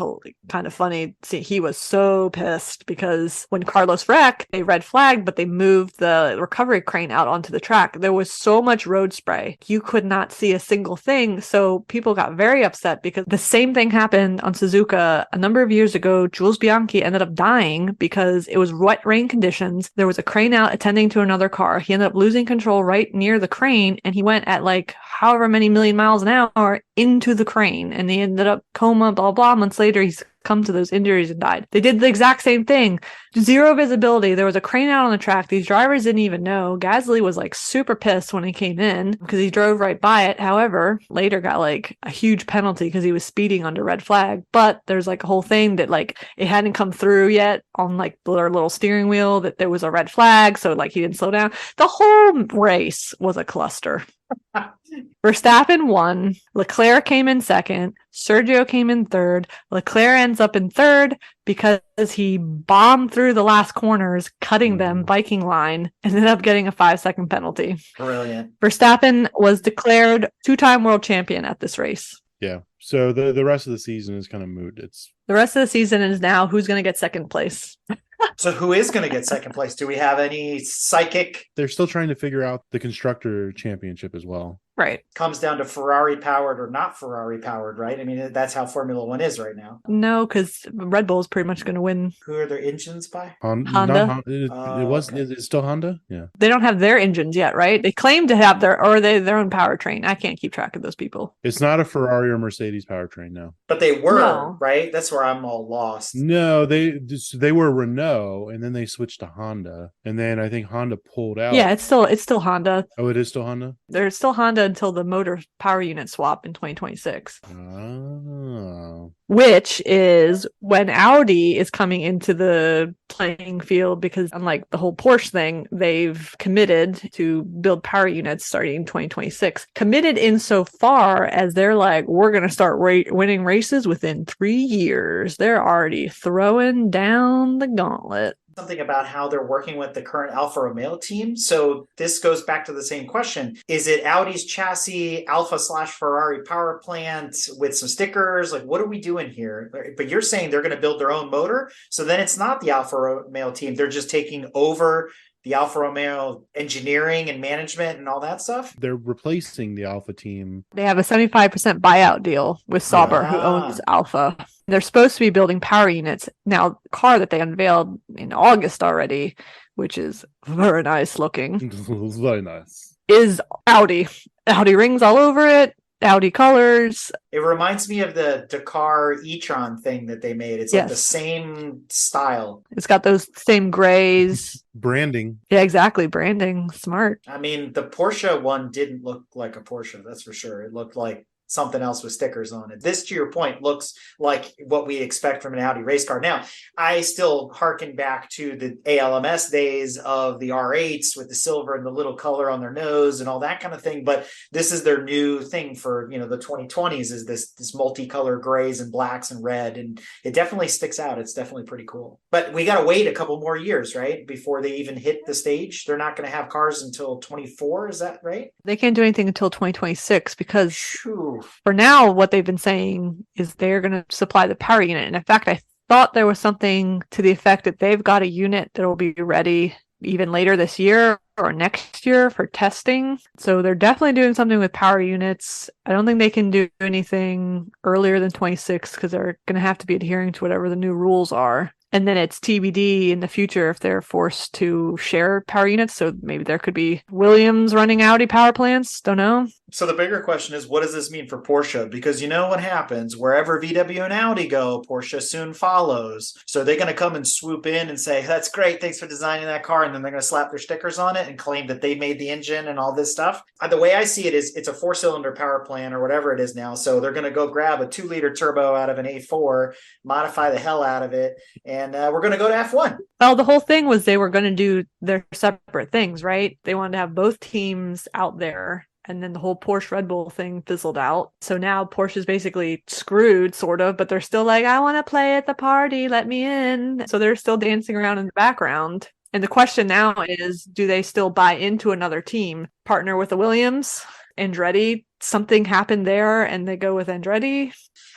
kind of funny. See, he was so pissed because when Carlos wrecked, they red flagged, but they moved the recovery crane out onto the track. There was so much road spray, you could not see a single thing. So people got very upset because the same thing happened on Suzuka a number of years ago. Jules Bianchi ended up dying because it was wet rain conditions. There was a crane out attending to another car. He ended up losing control right near the crane, and he went at like however many million miles an hour into the crane, and he ended up coma, blah, blah. Months later, he's come to those injuries and died. They did the exact same thing. Zero visibility. There was a crane out on the track. These drivers didn't even know. Gasly was like super pissed when he came in because he drove right by it. However, later got like a huge penalty because he was speeding under red flag. But there's like a whole thing that like it hadn't come through yet on like their little steering wheel that there was a red flag. So like he didn't slow down. The whole race was a cluster. Verstappen won. Leclerc came in second. Sergio came in third. Leclerc ends up in third because he bombed through the last corners, cutting them biking line, and ended up getting a 5-second penalty. Brilliant. Verstappen was declared 2-time world champion at this race. Yeah. So the rest of the season is kind of moot. The rest of the season is now who's going to get second place. So who is going to get second place? Do we have any psychic? They're still trying to figure out the constructor championship as well. Right. Comes down to Ferrari powered or not Ferrari powered, right? I mean, that's how Formula One is right now. No, because Red Bull's pretty much going to win. Who are their engines by? Honda. It's still Honda? Yeah. They don't have their engines yet, right? They claim to have their own powertrain. I can't keep track of those people. It's not a Ferrari or Mercedes powertrain, no. But they were, right? That's where I'm all lost. No, they were Renault, and then they switched to Honda, and then I think Honda pulled out. Yeah, it's still Honda. Oh, it is still Honda? They're still Honda until the motor power unit swap in 2026. Oh. Which is when Audi is coming into the playing field, because unlike the whole Porsche thing, they've committed to build power units starting in 2026. Committed insofar as they're like, we're going to start winning races within 3 years. They're already throwing down the gauntlet. Something about how they're working with the current Alfa Romeo team. So this goes back to the same question. Is it Audi's chassis, Alfa/Ferrari power plant with some stickers? Like, what are we doing here? But you're saying they're going to build their own motor. So then it's not the Alfa Romeo team. They're just taking over the Alfa Romeo engineering and management and all that stuff? They're replacing the Alpha team. They have a 75% buyout deal with Sauber, who owns Alpha. They're supposed to be building power units. Now, the car that they unveiled in August already, which is very nice looking, Very nice. is Audi. Audi rings all over it, Audi colors. It reminds me of the Dakar e-tron thing that they made. It's like the same style. It's got those same grays. Branding. Yeah, exactly. Branding. Smart. I mean, the Porsche one didn't look like a Porsche, that's for sure. It looked like something else with stickers on it. This, to your point, looks like what we expect from an Audi race car. Now, I still harken back to the ALMS days of the R8s with the silver and the little color on their nose and all that kind of thing. But this is their new thing for, the 2020s, is this multicolor grays and blacks and red. And it definitely sticks out. It's definitely pretty cool. But we got to wait a couple more years, right? Before they even hit the stage. They're not going to have cars until 24. Is that right? They can't do anything until 2026 because for now, what they've been saying is they're going to supply the power unit. And in fact, I thought there was something to the effect that they've got a unit that will be ready even later this year or next year for testing. So they're definitely doing something with power units. I don't think they can do anything earlier than 26 because they're going to have to be adhering to whatever the new rules are. And then it's TBD in the future if they're forced to share power units. So maybe there could be Williams running Audi power plants. Don't know. So the bigger question is, what does this mean for Porsche? Because you know what happens, wherever VW and Audi go, Porsche soon follows. So they're going to come and swoop in and say, that's great, thanks for designing that car. And then they're going to slap their stickers on it and claim that they made the engine and all this stuff. The way I see it is it's a 4-cylinder power plant or whatever it is now. So they're going to go grab a 2-liter turbo out of an A4, modify the hell out of it, and we're going to go to F1. Well, the whole thing was they were going to do their separate things, right? They wanted to have both teams out there. And then the whole Porsche Red Bull thing fizzled out. So now Porsche's basically screwed, sort of, but they're still like, I want to play at the party, let me in. So they're still dancing around in the background. And the question now is, do they still buy into another team, partner with the Williams, Andretti? Something happened there and they go with Andretti.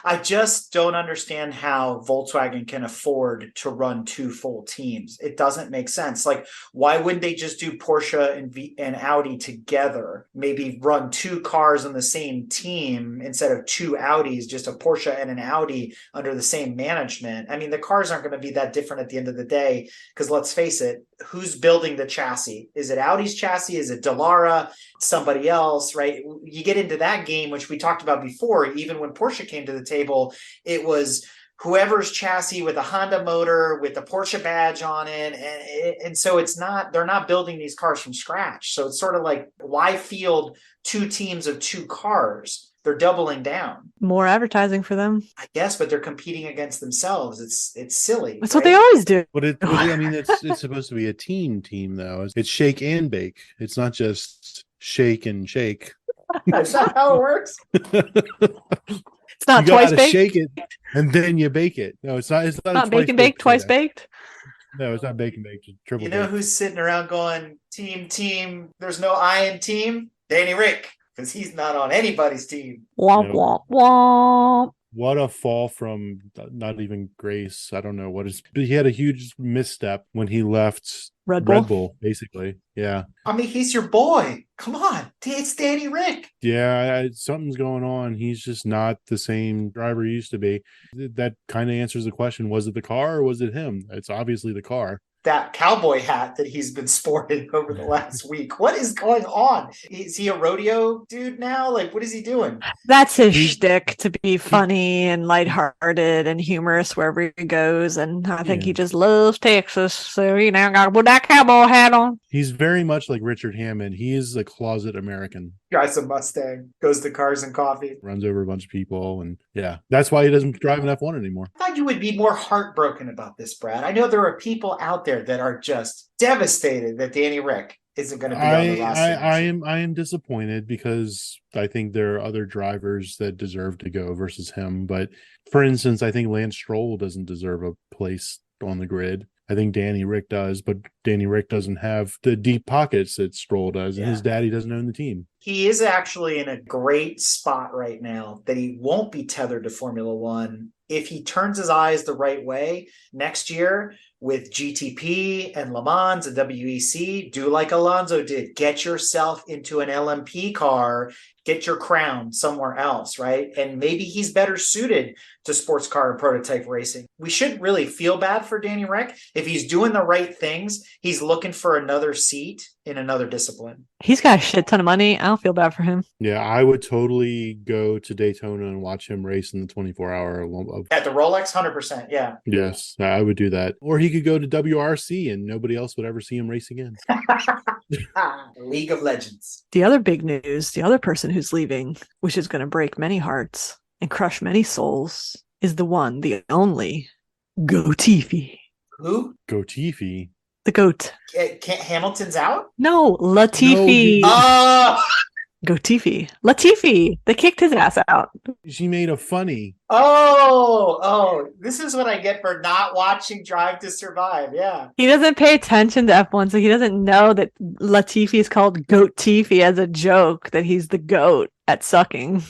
I just don't understand how Volkswagen can afford to run 2 full teams. It doesn't make sense. Like, why wouldn't they just do Porsche and Audi together? Maybe run 2 cars on the same team instead of 2 Audis, just a Porsche and an Audi under the same management. I mean, the cars aren't going to be that different at the end of the day, because let's face it, who's building the chassis? Is it Audi's chassis? Is it Dallara? Somebody else, right? You get into that game, which we talked about before. Even when Porsche came to the table, it was whoever's chassis with a Honda motor with the Porsche badge on it. And so they're not building these cars from scratch. So it's sort of like, why field 2 teams of 2 cars? They're doubling down. More advertising for them, I guess, but they're competing against themselves. It's silly. That's right? What they always do. But it's supposed to be a team though. It's shake and bake. It's not just shake and shake. That's not how it works. It's not you twice baked. Shake it and then you bake it. No, it's not. It's not bake and bake, twice baked. No, it's not bake and baked. It's triple. You know who's sitting around going team? There's no I in team. Danny Rick, because he's not on anybody's team. Womp womp womp. What a fall from not even grace. I don't know what is. But he had a huge misstep when he left Red Bull, basically. Yeah. I mean, he's your boy. Come on. It's Danny Rick. Yeah, something's going on. He's just not the same driver he used to be. That kind of answers the question. Was it the car or was it him? It's obviously the car. That cowboy hat that he's been sporting over the last week. What is going on? Is he a rodeo dude now? Like, what is he doing? That's his shtick, to be funny and lighthearted and humorous wherever he goes. And I think he just loves Texas. So, got to put that cowboy hat on. He's very much like Richard Hammond. He is a closet American. Drives a Mustang, goes to Cars and Coffee. Runs over a bunch of people. And yeah, that's why he doesn't drive an F1 anymore. I thought you would be more heartbroken about this, Brad. I know there are people out there that are just devastated that Danny Rick isn't going to be on the roster. I am disappointed because I think there are other drivers that deserve to go versus him. But for instance, I think Lance Stroll doesn't deserve a place on the grid. I think Danny Rick does, but Danny Rick doesn't have the deep pockets that Stroll does, and his daddy doesn't own the team. He is actually in a great spot right now that he won't be tethered to Formula One. If he turns his eyes the right way next year with GTP and Le Mans and WEC, do like Alonso did. Get yourself into an LMP car, get your crown somewhere else, right? And maybe he's better suited to sports car and prototype racing. We shouldn't really feel bad for Danny Rick. If he's doing the right things, he's looking for another seat in another discipline. He's got a shit ton of money. I don't feel bad for him. Yeah, I would totally go to Daytona and watch him race in the 24-hour. At the Rolex, 100%, yeah. Yes, I would do that. Or he could go to WRC and nobody else would ever see him race again. League of Legends. The other big news, the other person who's leaving, which is going to break many hearts and crush many souls, is the one, the only, Goatifi. Who? Goatifi? The GOAT. Can't Hamilton's out? No, Latifi. No, Goatifi. Latifi. They kicked his ass out. She made a funny. Oh, this is what I get for not watching Drive to Survive. Yeah. He doesn't pay attention to F1, so he doesn't know that Latifi is called Goatifi as a joke, that he's the goat at sucking.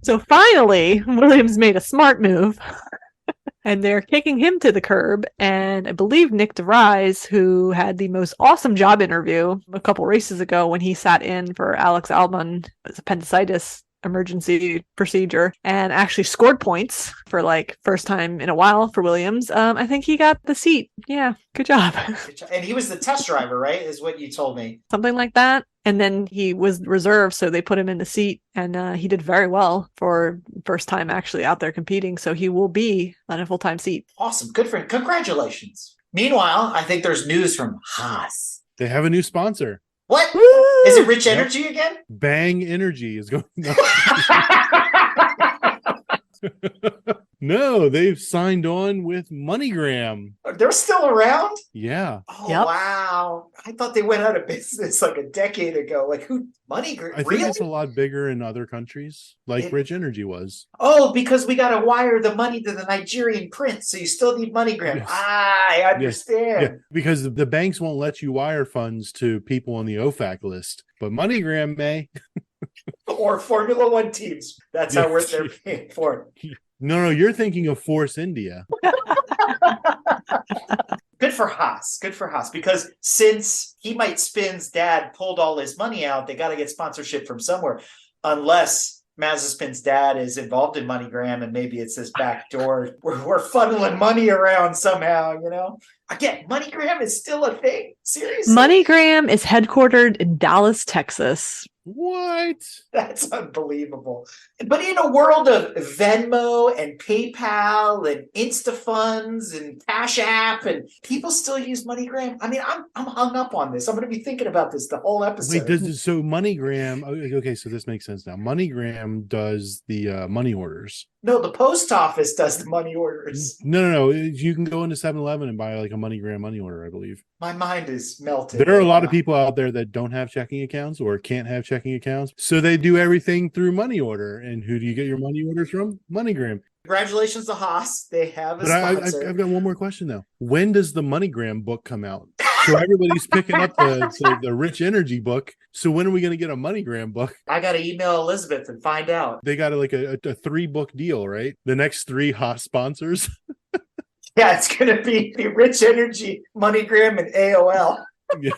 So finally, Williams made a smart move. And they're kicking him to the curb. And I believe Nick DeVries, who had the most awesome job interview a couple races ago when he sat in for Alex Albon, his appendicitis emergency procedure, and actually scored points for like first time in a while for Williams. I think he got the seat. Yeah, good job. And he was the test driver, right? Is what you told me. Something like that. And then he was reserved, so they put him in the seat, and he did very well for first time actually out there competing. So he will be on a full-time seat. Awesome. Good for him. Congratulations. Meanwhile, I think there's news from Haas. They have a new sponsor. What? Woo! Is it Rich Energy again? Bang Energy is going. No, they've signed on with MoneyGram. They're still around? Yeah. Oh, Yep. wow. I thought they went out of business like a decade ago. Like, who? MoneyGram? I think Really? it's a lot bigger in other countries, like Rich Energy was. Oh, because we got to wire the money to the Nigerian prince, so you still need MoneyGram. Yes. I understand. Yeah, because the banks won't let you wire funds to people on the OFAC list, but MoneyGram may. Or Formula One teams. That's how they're paying for it. No, you're thinking of Force India. Good for Haas. Good for Haas. Because since He Might Spin's dad pulled all his money out, they got to get sponsorship from somewhere. Unless Mazepin's dad is involved in MoneyGram and maybe it's this back door. We're funneling money around somehow, you know? Again, MoneyGram is still a thing? Seriously? MoneyGram is headquartered in Dallas, Texas. What? That's unbelievable. But in a world of Venmo and PayPal and InstaFunds and Cash App, and people still use MoneyGram. I mean, I'm hung up on this. I'm going to be thinking about this the whole episode. Wait, so MoneyGram? Okay, so this makes sense now. MoneyGram does the money orders. No, the post office does the money orders. No. You can go into 7-Eleven and buy like a MoneyGram money order, I believe. My mind is melted. There are a lot of people out there that don't have checking accounts or can't have checking accounts. So they do everything through money order. And who do you get your money orders from? MoneyGram. Congratulations to Haas. They have a But sponsor. I've got one more question though. When does the MoneyGram book come out? So everybody's picking up the Rich Energy book. So when are we going to get a MoneyGram book? I got to email Elizabeth and find out. They got a 3-book deal, right? The next 3 hot sponsors. Yeah, it's going to be the Rich Energy, MoneyGram, and AOL. Yeah.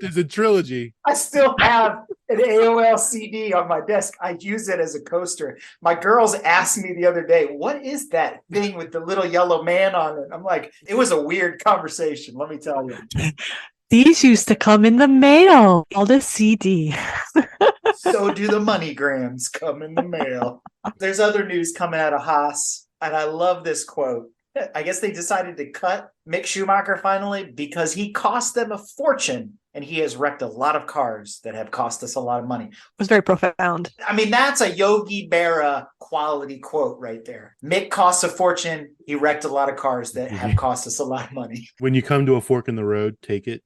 There's a trilogy. I still have an AOL CD on my desk. I use it as a coaster. My girls asked me the other day, what is that thing with the little yellow man on it? I'm like, it was a weird conversation, let me tell you. These used to come in the mail, called a CD. So do the MoneyGrams come in the mail. There's other news coming out of Haas, and I love this quote. I guess they decided to cut Mick Schumacher finally because he cost them a fortune, and he has wrecked a lot of cars that have cost us a lot of money. It was very profound. I mean, that's a Yogi Berra quality quote right there. Mick costs a fortune. He wrecked a lot of cars that have cost us a lot of money. When you come to a fork in the road, take it.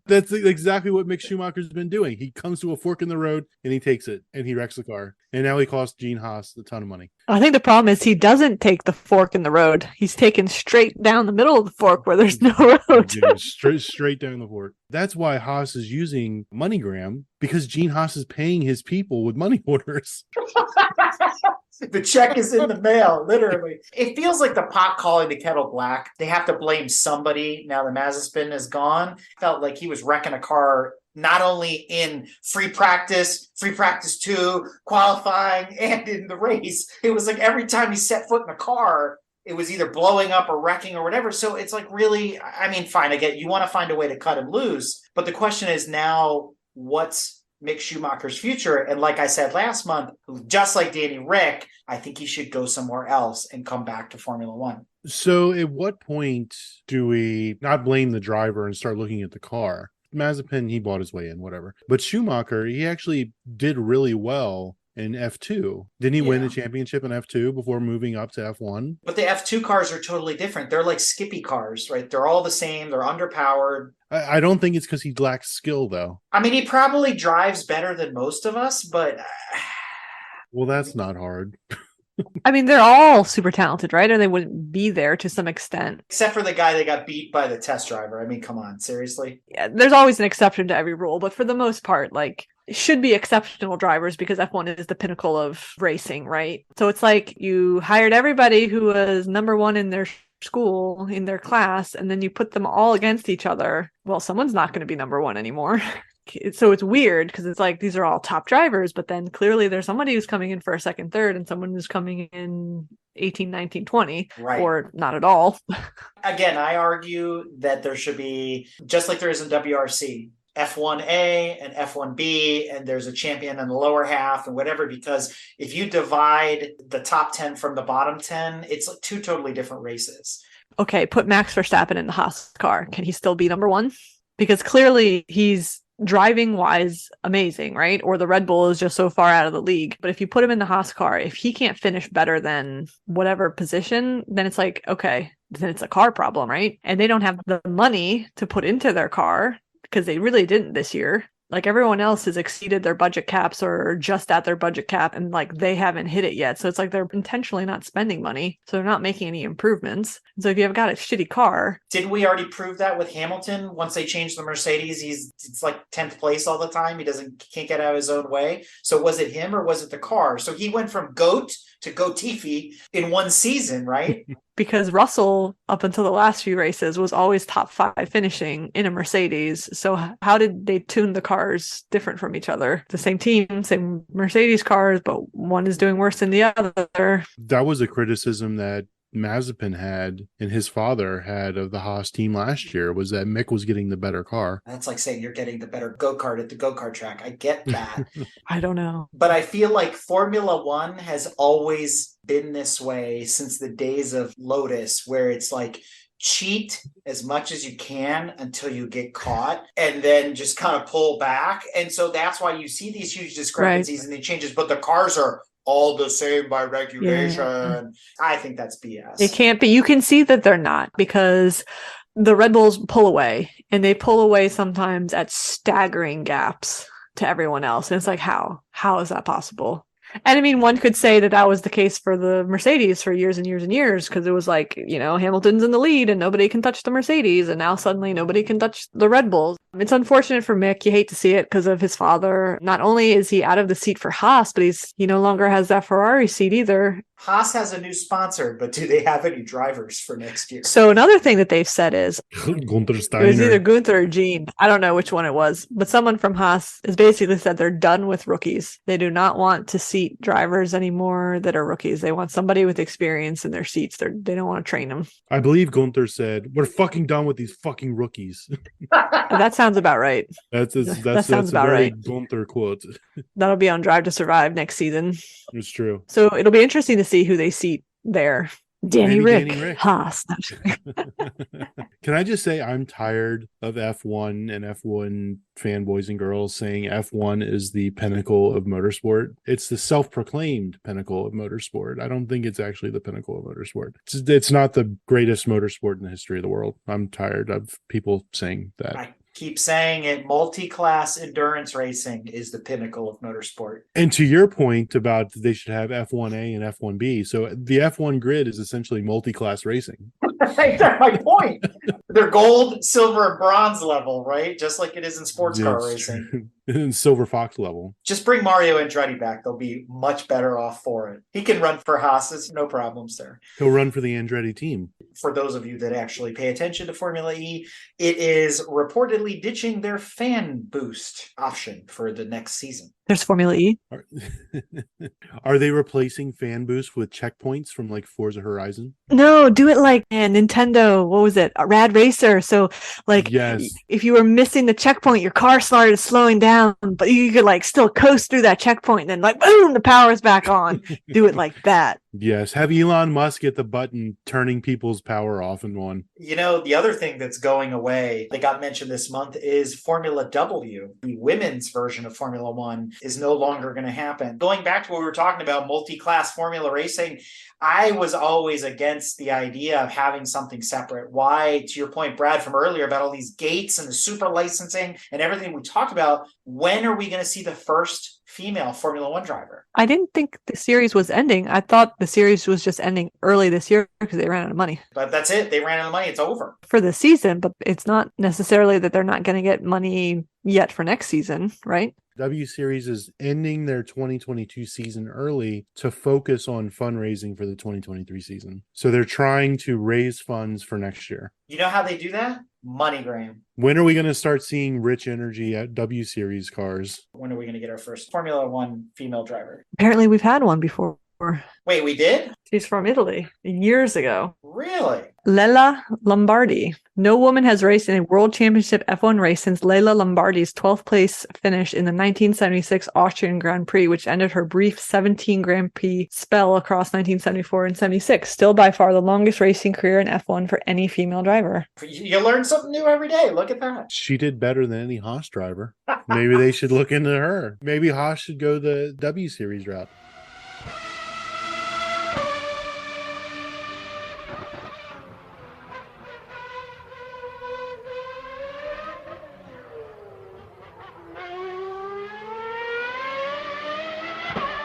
That's exactly what Mick Schumacher's been doing. He comes to a fork in the road and he takes it and he wrecks the car. And now he cost Gene Haas a ton of money. I think the problem is he doesn't take the fork in the road. He's taken straight down the middle of the fork where there's no road. Yeah, straight down the fork. That's why Haas is using MoneyGram, because Gene Haas is paying his people with money orders. The check is in the mail, literally. It feels like the pot calling the kettle black. They have to blame somebody now that Mazepin is gone. Felt like he was wrecking a car not only in free practice 2, qualifying, and in the race. It was like every time he set foot in the car, it was either blowing up or wrecking or whatever. So it's like, really, I mean, fine, I get you want to find a way to cut him loose. But the question is now, what's Mick Schumacher's future? And like I said last month, just like Danny Rick, I think he should go somewhere else and come back to Formula One. So at what point do we not blame the driver and start looking at the car? Mazepin, he bought his way in, whatever. But Schumacher, he actually did really well in F2. Didn't he win a championship in F2 before moving up to F1? But the F2 cars are totally different. They're like Skippy cars, right? They're all the same. They're underpowered. I don't think it's because he lacks skill, though. I mean, he probably drives better than most of us, but... Well, that's not hard. I mean, they're all super talented, right? Or they wouldn't be there to some extent. Except for the guy that got beat by the test driver. I mean, come on, seriously? Yeah, there's always an exception to every rule, but for the most part, like, should be exceptional drivers because F1 is the pinnacle of racing, right? So it's like you hired everybody who was number one in their school, in their class, and then you put them all against each other. Well, someone's not going to be number one anymore. So it's weird because it's like these are all top drivers, but then clearly there's somebody who's coming in for a second, third, and someone who's coming in 18, 19, 20, right, or not at all. Again, I argue that there should be, just like there is in WRC, F1A and F1B, and there's a champion in the lower half and whatever, because if you divide the top 10 from the bottom 10, it's two totally different races. Okay, put Max Verstappen in the Haas car. Can he still be number one? Because clearly he's driving wise amazing, right? Or the Red Bull is just so far out of the league. But if you put him in the Haas car, if he can't finish better than whatever position, then it's like, okay, then it's a car problem, right? And they don't have the money to put into their car because they really didn't this year. Like everyone else has exceeded their budget caps or just at their budget cap, and like they haven't hit it yet. So it's like they're intentionally not spending money. So they're not making any improvements. And so if you've got a shitty car. Didn't we already prove that with Hamilton? Once they changed the Mercedes, it's like 10th place all the time. He can't get out of his own way. So was it him or was it the car? So he went from GOAT to Goatifi in one season, right? Because Russell, up until the last few races, was always top 5 finishing in a Mercedes. So how did they tune the cars different from each other? The same team, same Mercedes cars, but one is doing worse than the other. That was a criticism that Mazepin had and his father had of the Haas team last year, was that Mick was getting the better car. That's like saying you're getting the better go-kart at the go-kart track. I get that. I don't know. But I feel like Formula One has always been this way since the days of Lotus, where it's like cheat as much as you can until you get caught and then just kind of pull back. And so that's why you see these huge discrepancies and the changes, but the cars are all the same by regulation. Yeah. I think that's BS. It can't be. You can see that they're not, because the Red Bulls pull away, and they pull away sometimes at staggering gaps to everyone else. And it's like, how is that possible? And I mean, one could say that was the case for the Mercedes for years and years and years, because it was like, Hamilton's in the lead and nobody can touch the Mercedes, and now suddenly nobody can touch the Red Bulls. It's unfortunate for Mick. You hate to see it because of his father. Not only is he out of the seat for Haas, but he no longer has that Ferrari seat either. Haas has a new sponsor, but do they have any drivers for next year? So another thing that they've said is Gunther Steiner. It was either Gunther or Gene. I don't know which one it was, but someone from Haas has basically said they're done with rookies. They do not want to seat drivers anymore that are rookies. They want somebody with experience in their seats. They don't want to train them. I believe Gunther said, "We're fucking done with these fucking rookies." That sounds about right. That's about a very right. Gunther quote. That'll be on Drive to Survive next season. It's true. So it'll be interesting to see who they seat there. Danny Rick. Haas. Can I just say I'm tired of F1 and F1 fanboys and girls saying F1 is the pinnacle of motorsport. It's the self-proclaimed pinnacle of motorsport. I don't think it's actually the pinnacle of motorsport. It's not the greatest motorsport in the history of the world. I'm tired of people saying that. Keep saying it. Multi-class endurance racing is the pinnacle of motorsport. And to your point about they should have F1A and F1B, so the F1 grid is essentially multi-class racing. That's my point. They're gold, silver, and bronze level, right? Just like it is in sports car racing. In Silver Fox level. Just bring Mario Andretti back. They'll be much better off for it. He can run for Haas's, no problems there. He'll run for the Andretti team. For those of you that actually pay attention to Formula E, it is reportedly ditching their fan boost option for the next season. There's Formula E. Are they replacing fan boost with checkpoints from like Forza Horizon? No, do it like Nintendo. What was it? A Rad Racer. So, like, yes, if you were missing the checkpoint, your car started slowing down, but you could like still coast through that checkpoint, and then like boom, the power's back on. Do it like that. Yes, have Elon Musk get the button turning people's power off in one. You know, the other thing that's going away that got mentioned this month is Formula W. The women's version of Formula One is no longer going to happen. Going back to what we were talking about, multi-class Formula racing, I was always against the idea of having something separate. Why, to your point, Brad, from earlier about all these gates and the super licensing and everything we talked about, when are we going to see the first female Formula One driver? I didn't think the series was ending. I thought the series was just ending early this year because they ran out of money. But that's it. They ran out of money. It's over. For the season, but it's not necessarily that they're not going to get money yet for next season, right? W Series is ending their 2022 season early to focus on fundraising for the 2023 season. So they're trying to raise funds for next year. You know how they do that? MoneyGram. When are we going to start seeing Rich Energy at W Series cars? When are we going to get our first Formula One female driver? Apparently we've had one before. Wait, we did? She's from Italy years ago. Really? Lella Lombardi. No woman has raced in a world championship F1 race since Leila Lombardi's 12th place finish in the 1976 Austrian Grand Prix, which ended her brief 17 Grand Prix spell across 1974 and 76. Still by far the longest racing career in F1 for any female driver. You learn something new every day. Look at that. She did better than any Haas driver. Maybe they should look into her. Maybe Haas should go the W Series route.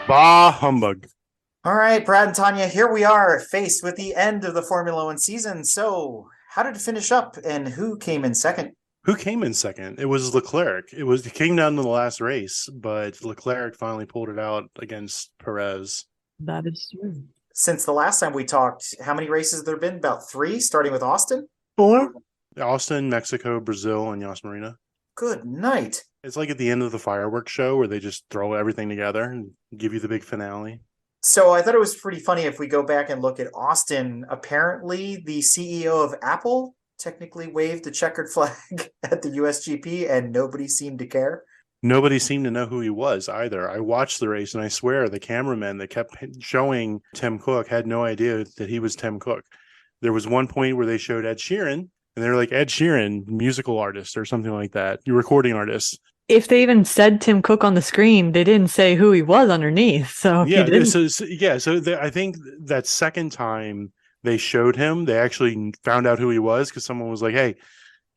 Bah humbug. All right, Brad and Tanya, here we are faced with the end of the Formula One season. So how did it finish up and who came in second? Who came in second? It was Leclerc. It came down to the last race, but Leclerc finally pulled it out against Perez. That is true. Since the last time we talked, how many races have there been? About 3, starting with Austin? 4? Austin, Mexico, Brazil, and Yas Marina. Good night. It's like at the end of the fireworks show where they just throw everything together and give you the big finale. So I thought it was pretty funny if we go back and look at Austin. Apparently, the CEO of Apple technically waved the checkered flag at the USGP and nobody seemed to care. Nobody seemed to know who he was either. I watched the race and I swear the cameraman that kept showing Tim Cook had no idea that he was Tim Cook. There was one point where they showed Ed Sheeran and they were like, Ed Sheeran, musical artist or something like that, you recording artist. If they even said Tim Cook on the screen, they didn't say who he was underneath. So if yeah, he didn't... I think that second time they showed him, they actually found out who he was because someone was like, "Hey,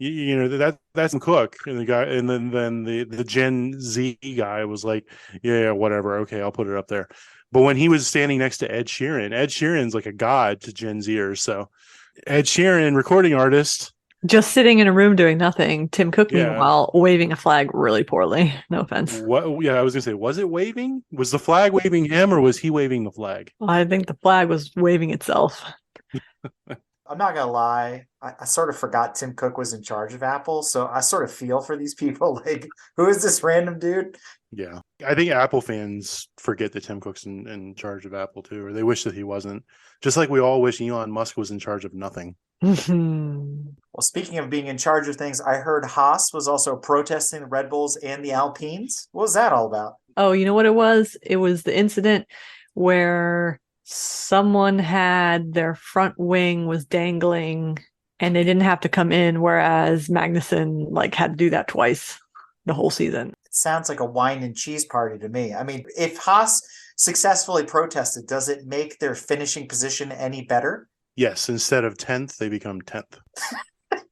you know that's Tim Cook," and the guy, and then the Gen Z guy was like, "Yeah, whatever, okay, I'll put it up there." But when he was standing next to Ed Sheeran's like a god to Gen Zers. So Ed Sheeran, recording artist. Just sitting in a room doing nothing. Tim Cook, meanwhile, waving a flag really poorly. No offense. What? Yeah, I was gonna say, was it waving? Was the flag waving him, or was he waving the flag? I think the flag was waving itself. I'm not gonna lie. I sort of forgot Tim Cook was in charge of Apple, so I sort of feel for these people. Like, who is this random dude? Yeah, I think Apple fans forget that Tim Cook's in charge of Apple too, or they wish that he wasn't. Just like we all wish Elon Musk was in charge of nothing. Well, speaking of being in charge of things, I heard Haas was also protesting the Red Bulls and the Alpines. What was that all about? Oh, you know what it was? It was the incident where someone had their front wing was dangling and they didn't have to come in, whereas Magnussen had to do that twice the whole season. It sounds like a wine and cheese party to me. I mean, if Haas successfully protested, does it make their finishing position any better? Yes, instead of 10th, they become 10th.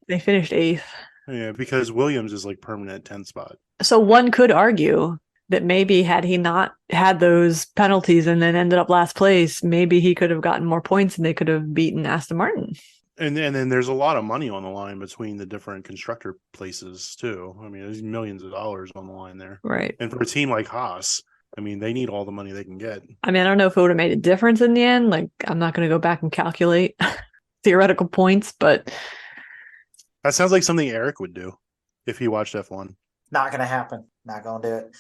They finished 8th. Yeah, because Williams is like permanent 10 spot. So one could argue that maybe had he not had those penalties and then ended up last place, maybe he could have gotten more points and they could have beaten Aston Martin. And then there's a lot of money on the line between the different constructor places too. I mean, there's millions of dollars on the line there. Right. And for a team like Haas, I mean, they need all the money they can get. I mean, I don't know if it would have made a difference in the end. Like, I'm not going to go back and calculate theoretical points, but That sounds like something Eric would do if he watched F1. Not going to happen. Not going to do it.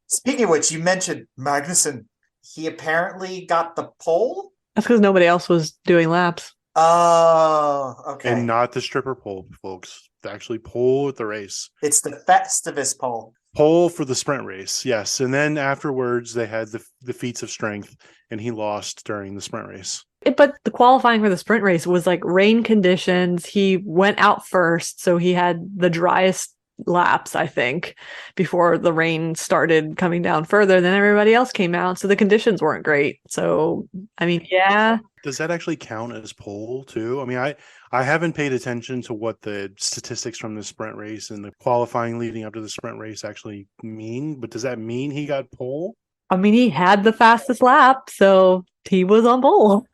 Speaking of which, you mentioned Magnussen. He apparently got the pole. that's because nobody else was doing laps. Oh, okay. And not the stripper pole, folks. Actually, pole at the race. It's the Festivus pole. Pole for the sprint race, yes. And then afterwards, they had the feats of strength, and he lost during the sprint race. But the qualifying for the sprint race was like rain conditions. He went out first, so he had the driest laps, I think, before the rain started coming down further. Then everybody else came out, so the conditions weren't great. So, I mean, yeah. Does that actually count as pole too? I mean, I haven't paid attention to what the statistics from the sprint race and the qualifying leading up to the sprint race actually mean, but does that mean he got pole? I mean, he had the fastest lap, so he was on pole.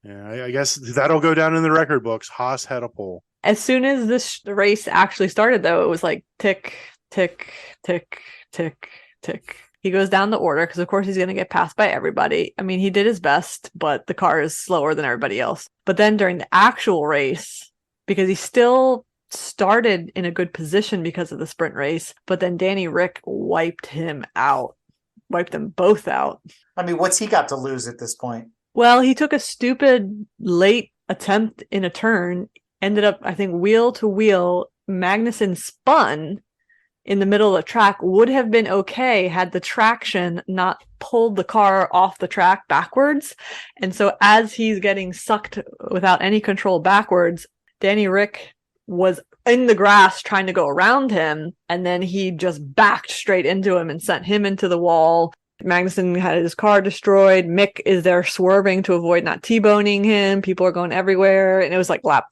Yeah, I guess that'll go down in the record books. Haas had a pole. As soon as this race actually started, though, it was like tick, tick, tick, tick, tick. He goes down the order because, of course, he's going to get passed by everybody. I mean, he did his best, but the car is slower than everybody else. But then during the actual race, because he still started in a good position because of the sprint race, but then Danny Rick wiped him out, wiped them both out. I mean, what's he got to lose at this point? Well, he took a stupid late attempt in a turn, ended up, I think, wheel to wheel. Magnussen spun in the middle of the track. Would have been okay had the traction not pulled the car off the track backwards. And so as he's getting sucked without any control backwards, Danny Rick was in the grass trying to go around him, and then he just backed straight into him and sent him into the wall. Magnussen had his car destroyed. Mick is there swerving to avoid not T-boning him. People are going everywhere. And it was like lap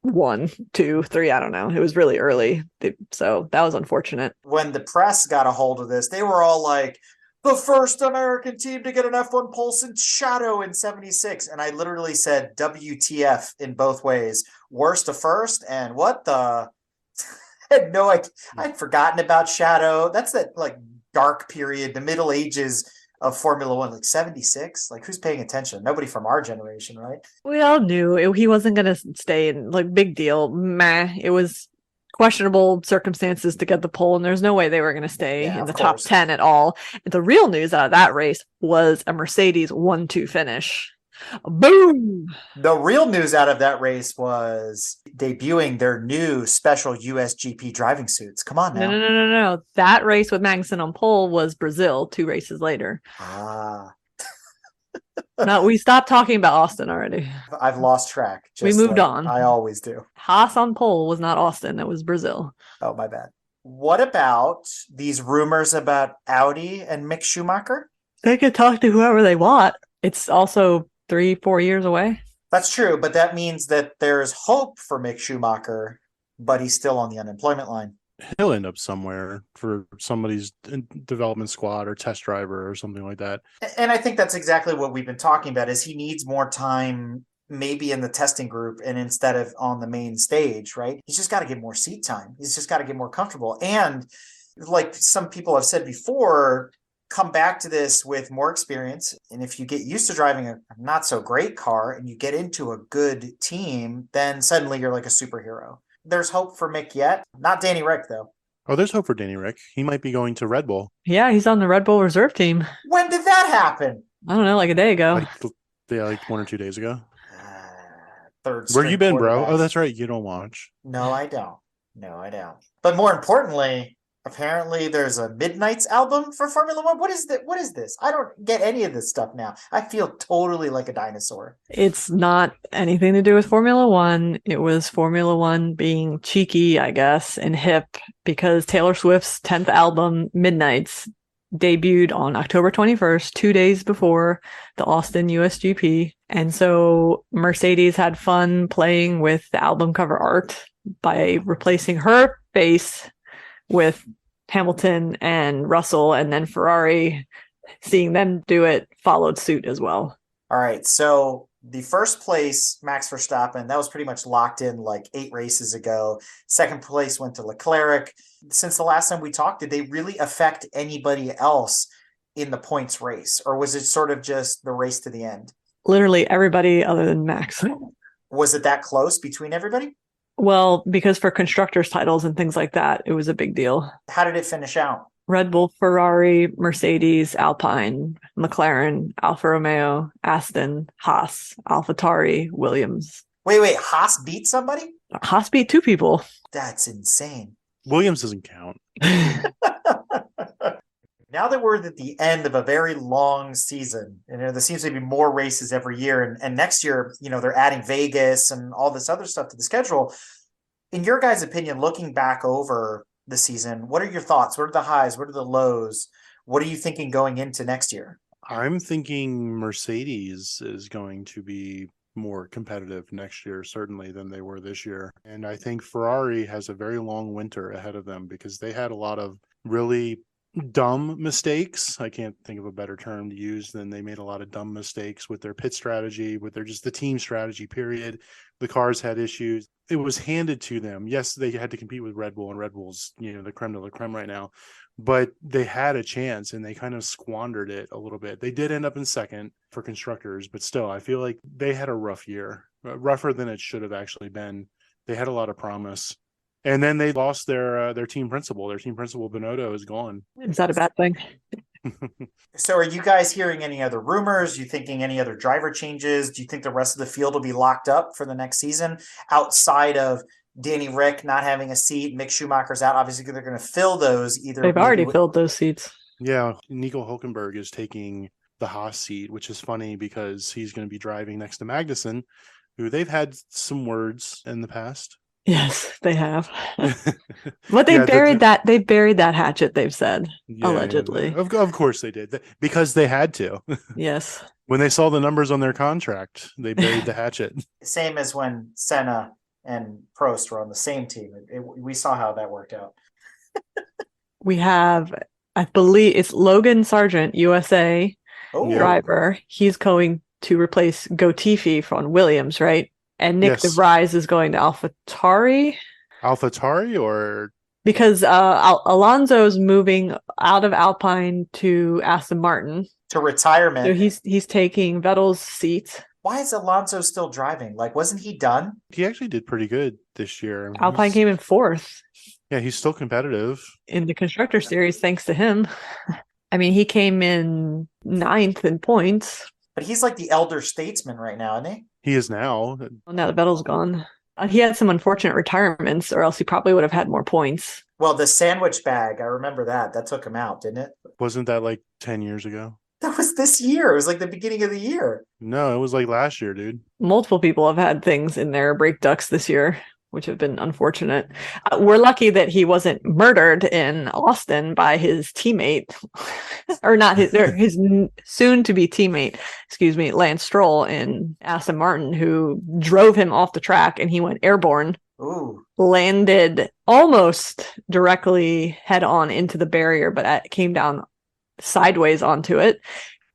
1, 2, 3. I don't know. It was really early. So that was unfortunate. When the press got a hold of this, they were all like, the first American team to get an F1 pole since Shadow in 76. And I literally said WTF in both ways. Worst to first, and what the... I'd forgotten about Shadow. That's that like dark period, the Middle Ages of Formula One, like 76. Like, who's paying attention? Nobody from our generation, right? We all knew he wasn't going to stay in, like, big deal. Meh. It was questionable circumstances to get the pole, and there's no way they were going to stay in the top 10 at all. And the real news out of that race was a Mercedes 1-2 finish. Boom! The real news out of that race was debuting their new special USGP driving suits. Come on now. No. That race with Magnussen on pole was Brazil 2 races later. No, we stopped talking about Austin already. I've lost track. We moved on. I always do. Haas on pole was not Austin. It was Brazil. Oh, my bad. What about these rumors about Audi and Mick Schumacher? They could talk to whoever they want. It's also 3-4 years away. That's true, but that means that there's hope for Mick Schumacher, but he's still on the unemployment line. He'll end up somewhere for somebody's development squad or test driver or something like that. And I think that's exactly what we've been talking about, is he needs more time maybe in the testing group and instead of on the main stage, right? He's just got to get more seat time. He's just got to get more comfortable. And like some people have said before, come back to this with more experience. And if you get used to driving a not so great car and you get into a good team, then suddenly you're like a superhero. There's hope for Mick yet. Not Danny Rick, though. Oh, there's hope for Danny Rick. He might be going to Red Bull. Yeah, he's on the Red Bull reserve team. When did that happen? I don't know, like a day ago. Like 1 or 2 days ago. Where you been, bro? Oh, that's right. You don't watch. No, I don't. But more importantly, apparently there's a Midnight's album for Formula One. What is that? What is this? I don't get any of this stuff now. I feel totally like a dinosaur. It's not anything to do with Formula One. It was Formula One being cheeky, I guess, and hip, because Taylor Swift's 10th album, Midnight's, debuted on October 21st, 2 days before the Austin USGP. And so Mercedes had fun playing with the album cover art by replacing her face with Hamilton and Russell, and then Ferrari, seeing them do it, followed suit as well. All right. So the first place, Max Verstappen, that was pretty much locked in like 8 races ago. Second place went to Leclerc. Since the last time we talked, did they really affect anybody else in the points race? Or was it sort of just the race to the end? Literally everybody other than Max. Was it that close between everybody? Well, because for constructors' titles and things like that, it was a big deal. How did it finish out? Red Bull, Ferrari, Mercedes, Alpine, McLaren, Alfa Romeo, Aston, Haas, AlphaTauri, Williams. Wait, Haas beat somebody? Haas beat 2 people. That's insane. Williams doesn't count. Now that we're at the end of a very long season, and there seems to be more races every year, and next year, they're adding Vegas and all this other stuff to the schedule. In your guys' opinion, looking back over the season, what are your thoughts? What are the highs? What are the lows? What are you thinking going into next year? I'm thinking Mercedes is going to be more competitive next year, certainly, than they were this year. And I think Ferrari has a very long winter ahead of them because they had a lot of really dumb mistakes. I can't think of a better term to use than they made a lot of dumb mistakes with their pit strategy, with their just the team strategy, period. The cars had issues. It was handed to them. Yes, they had to compete with Red Bull, and Red Bull's, the creme de la creme right now, but they had a chance and they kind of squandered it a little bit. They did end up in second for constructors, but still, I feel like they had a rough year, rougher than it should have actually been. They had a lot of promise. And then they lost their team principal. Their team principal, Binotto, is gone. Is that a bad thing? So are you guys hearing any other rumors? You thinking any other driver changes? Do you think the rest of the field will be locked up for the next season outside of Danny Rick not having a seat? Mick Schumacher's out. Obviously, they're going to fill those either. They've already filled those seats. Yeah. Nico Hulkenberg is taking the Haas seat, which is funny because he's going to be driving next to Magnussen, who they've had some words in the past. Yes, they have. But they buried that. They buried that hatchet, they've said, allegedly. Yeah. Of course they did. Because they had to. Yes. When they saw the numbers on their contract, they buried the hatchet. Same as when Senna and Prost were on the same team. We saw how that worked out. We have, I believe it's Logan Sargent, USA driver. He's going to replace Gotifi from Williams, right? And Nick DeVries is going to AlphaTauri. AlphaTauri or? Because Alonso's moving out of Alpine to Aston Martin. To retirement. So he's taking Vettel's seat. Why is Alonso still driving? Like, wasn't he done? He actually did pretty good this year. Alpine came in 4th. Yeah, he's still competitive. In the Constructor Series, thanks to him. I mean, he came in 9th in points. But he's like the elder statesman right now, isn't he? He is now. Well, now that Vettel's gone. He had some unfortunate retirements, or else he probably would have had more points. Well, the sandwich bag, I remember that. That took him out, didn't it? Wasn't that like 10 years ago? That was this year. It was like the beginning of the year. No, it was like last year, dude. Multiple people have had things in their brake ducts this year, which have been unfortunate. We're lucky that he wasn't murdered in Austin by his teammate, or not his soon-to-be teammate, Lance Stroll in Aston Martin, who drove him off the track and he went airborne. Ooh. Landed almost directly head-on into the barrier, but came down sideways onto it.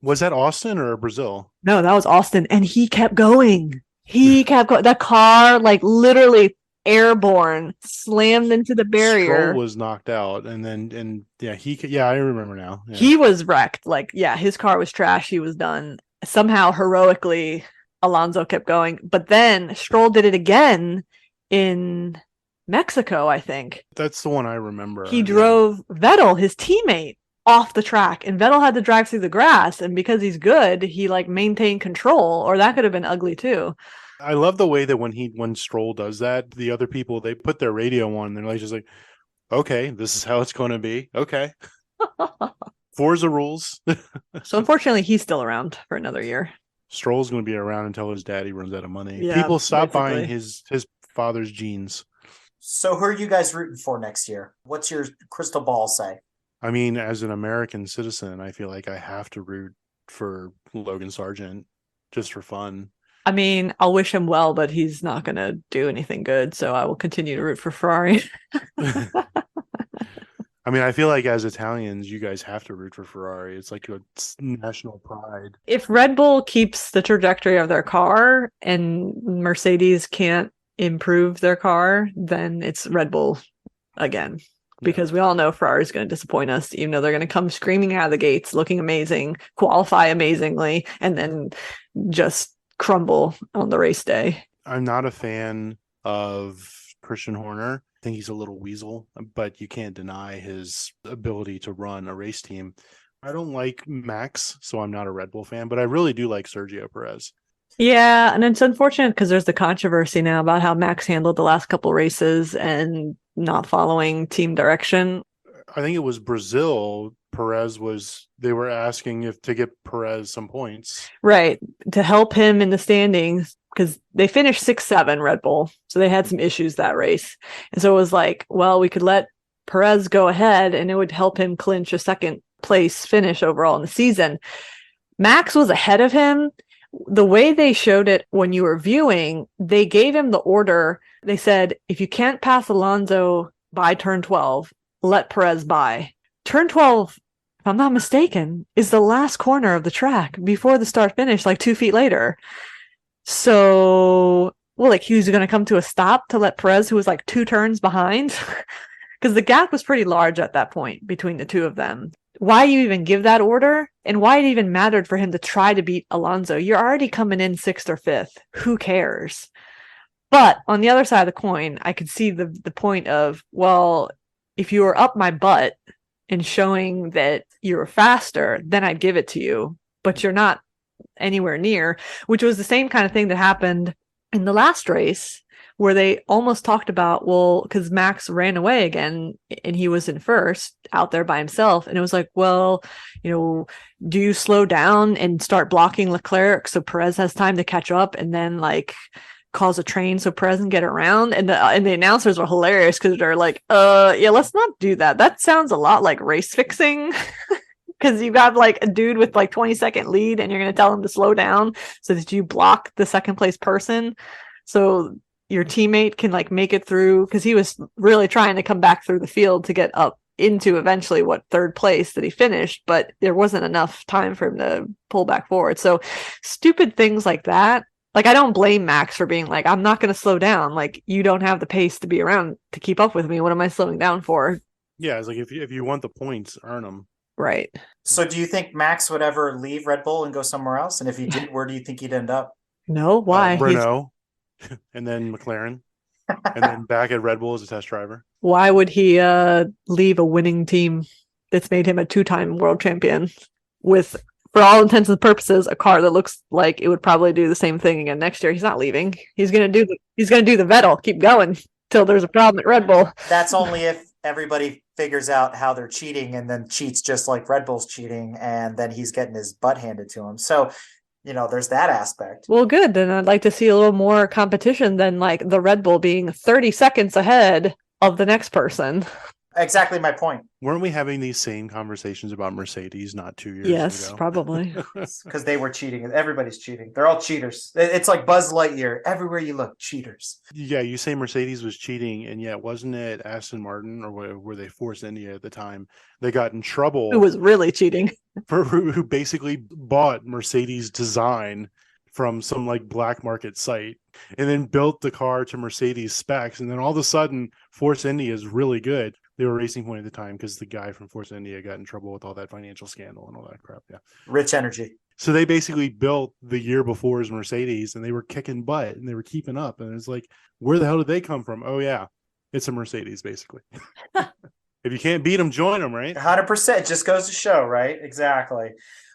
Was that Austin or Brazil? No, that was Austin, and he kept going. He kept going. The car, like, literally airborne, slammed into the barrier. Stroll was knocked out, and I remember now. Yeah. He was wrecked. Like, yeah, his car was trash. He was done. Somehow, heroically, Alonso kept going, but then Stroll did it again in Mexico, I think. That's the one I remember. He drove Vettel, his teammate, off the track, and Vettel had to drive through the grass, and because he's good, he like maintained control, or that could have been ugly too. I love the way that when Stroll does that, the other people, they put their radio on and they're like, just like, okay, this is how it's going to be. Okay. Forza rules. So unfortunately, he's still around for another year. Stroll's going to be around until his daddy runs out of money. Yeah, people stop basically buying his father's jeans. So who are you guys rooting for next year? What's your crystal ball say? I mean, as an American citizen, I feel like I have to root for Logan Sargent just for fun. I mean, I'll wish him well, but he's not going to do anything good. So I will continue to root for Ferrari. I mean, I feel like as Italians, you guys have to root for Ferrari. It's like a national pride. If Red Bull keeps the trajectory of their car and Mercedes can't improve their car, then it's Red Bull again. Because we all know Ferrari's going to disappoint us, even though they're going to come screaming out of the gates, looking amazing, qualify amazingly, and then just crumble on the race day. I'm not a fan of Christian Horner. I think he's a little weasel, but you can't deny his ability to run a race team. I don't like Max, so I'm not a Red Bull fan, but I really do like Sergio Perez. Yeah, and it's unfortunate because there's the controversy now about how Max handled the last couple races and not following team direction. I think it was Brazil. They were asking if to get Perez some points. Right, to help him in the standings, because they finished 6-7 Red Bull. So they had some issues that race. And so it was like, well, we could let Perez go ahead and it would help him clinch a second place finish overall in the season. Max was ahead of him. The way they showed it when you were viewing, they gave him the order. They said, if you can't pass Alonso by turn 12, let Perez by. Turn 12, if I'm not mistaken, is the last corner of the track before the start finish, like 2 feet later. So, well, like he was going to come to a stop to let Perez, who was like 2 turns behind, because the gap was pretty large at that point between the two of them. Why you even give that order, and why it even mattered for him to try to beat Alonso? You're already coming in 6th or 5th. Who cares? But on the other side of the coin, I could see the point of, well, if you were up my butt and showing that you were faster, then I'd give it to you. But you're not anywhere near, which was the same kind of thing that happened in the last race, where they almost talked about, well, because Max ran away again and he was in first out there by himself. And it was like, well, do you slow down and start blocking Leclerc so Perez has time to catch up and then like cause a train so Perez can get around? And the announcers were hilarious because they're like, yeah, let's not do that. That sounds a lot like race fixing. Because you got like a dude with like 20-second lead and you're going to tell him to slow down so that you block the second place person. So your teammate can like make it through, because he was really trying to come back through the field to get up into eventually 3rd place that he finished, but there wasn't enough time for him to pull back forward. So stupid things like that. Like, I don't blame Max for being like, I'm not going to slow down. Like, you don't have the pace to be around to keep up with me. What am I slowing down for? Yeah, it's like if you want the points, earn them. Right. So do you think Max would ever leave Red Bull and go somewhere else? And if he did, where do you think he'd end up? No, why? Renault, and then McLaren, and then back at Red Bull as a test driver. Why would he leave a winning team that's made him a 2-time world champion with, for all intents and purposes, a car that looks like it would probably do the same thing again next year? He's not leaving. He's gonna do the Vettel, keep going till there's a problem at Red Bull. That's only if everybody figures out how they're cheating and then cheats just like Red Bull's cheating, and then he's getting his butt handed to him. So, there's that aspect. Well, good. Then I'd like to see a little more competition than like the Red Bull being 30 seconds ahead of the next person. Exactly my point. Weren't we having these same conversations about Mercedes not 2 years ago? Yes, probably. Because they were cheating. Everybody's cheating. They're all cheaters. It's like Buzz Lightyear. Everywhere you look, cheaters. Yeah, you say Mercedes was cheating, and yet wasn't it Aston Martin, or were they Force India at the time? They got in trouble. Who was really cheating? Who basically bought Mercedes design from some like black market site and then built the car to Mercedes specs. And then all of a sudden, Force India is really good. They were Racing Point at the time because the guy from Force India got in trouble with all that financial scandal and all that crap. Yeah. Rich energy. So they basically built the year before as Mercedes, and they were kicking butt and they were keeping up. And it's like, where the hell did they come from? Oh, yeah, it's a Mercedes, basically. If you can't beat them, join them, right? 100%. Just goes to show, right? Exactly.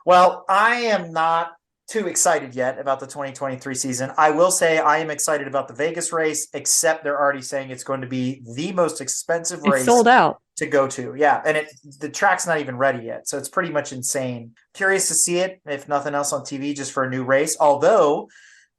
Well, I am not too excited yet about the 2023 season. I will say I am excited about the Vegas race, except they're already saying it's going to be the most expensive race. It's sold out to go to. Yeah. And the track's not even ready yet. So it's pretty much insane. Curious to see it, if nothing else on TV, just for a new race. Although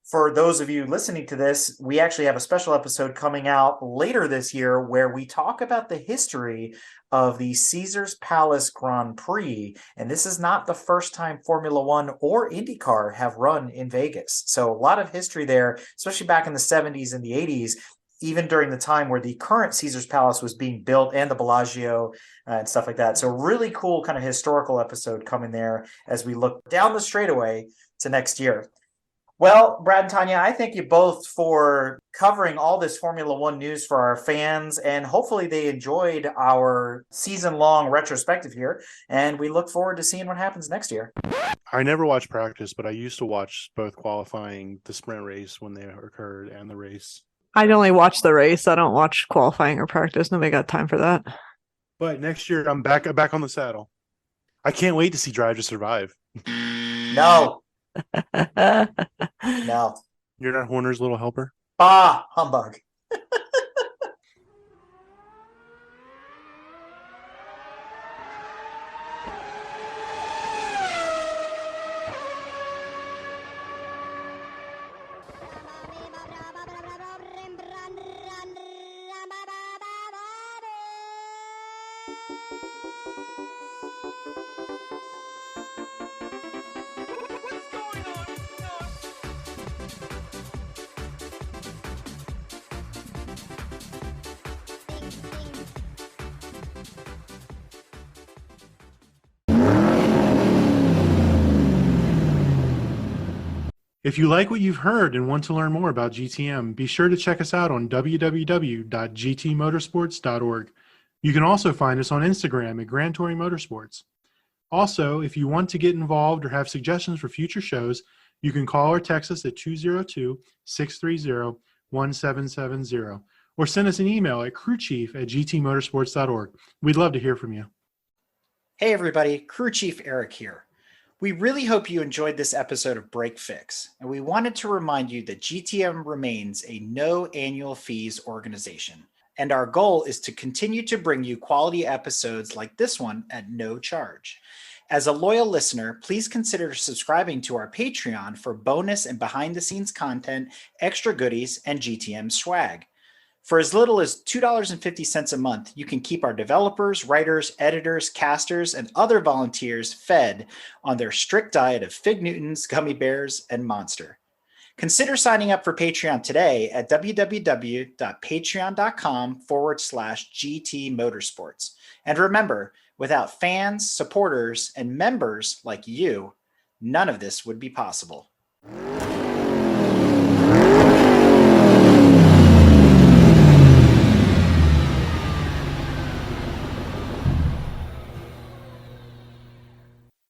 For those of you listening to this, we actually have a special episode coming out later this year where we talk about the history of the Caesars Palace Grand Prix. And this is not the first time Formula One or IndyCar have run in Vegas. So a lot of history there, especially back in the 70s and the 80s, even during the time where the current Caesars Palace was being built and the Bellagio and stuff like that. So really cool kind of historical episode coming there as we look down the straightaway to next year. Well, Brad and Tanya, I thank you both for covering all this Formula One news for our fans, and hopefully they enjoyed our season-long retrospective here, and we look forward to seeing what happens next year. I never watched practice, but I used to watch both qualifying, the sprint race when they occurred, and the race. I'd only watch the race. I don't watch qualifying or practice. Nobody got time for that. But next year, I'm back on the saddle. I can't wait to see Drive to Survive. No. No. You're not Horner's little helper? Bah, humbug. If you like what you've heard and want to learn more about GTM, be sure to check us out on www.gtmotorsports.org. You can also find us on Instagram at Grand Touring Motorsports. Also, if you want to get involved or have suggestions for future shows, you can call or text us at 202-630-1770 or send us an email at crewchief@gtmotorsports.org. We'd love to hear from you. Hey everybody, Crew Chief Eric here. We really hope you enjoyed this episode of Break Fix, and we wanted to remind you that GTM remains a no annual fees organization, and our goal is to continue to bring you quality episodes like this one at no charge. As a loyal listener, please consider subscribing to our Patreon for bonus and behind-the-scenes content, extra goodies, and GTM swag. For as little as $2.50 a month, you can keep our developers, writers, editors, casters, and other volunteers fed on their strict diet of Fig Newtons, gummy bears, and Monster. Consider signing up for Patreon today at www.patreon.com/GT Motorsports. And remember, without fans, supporters, and members like you, none of this would be possible.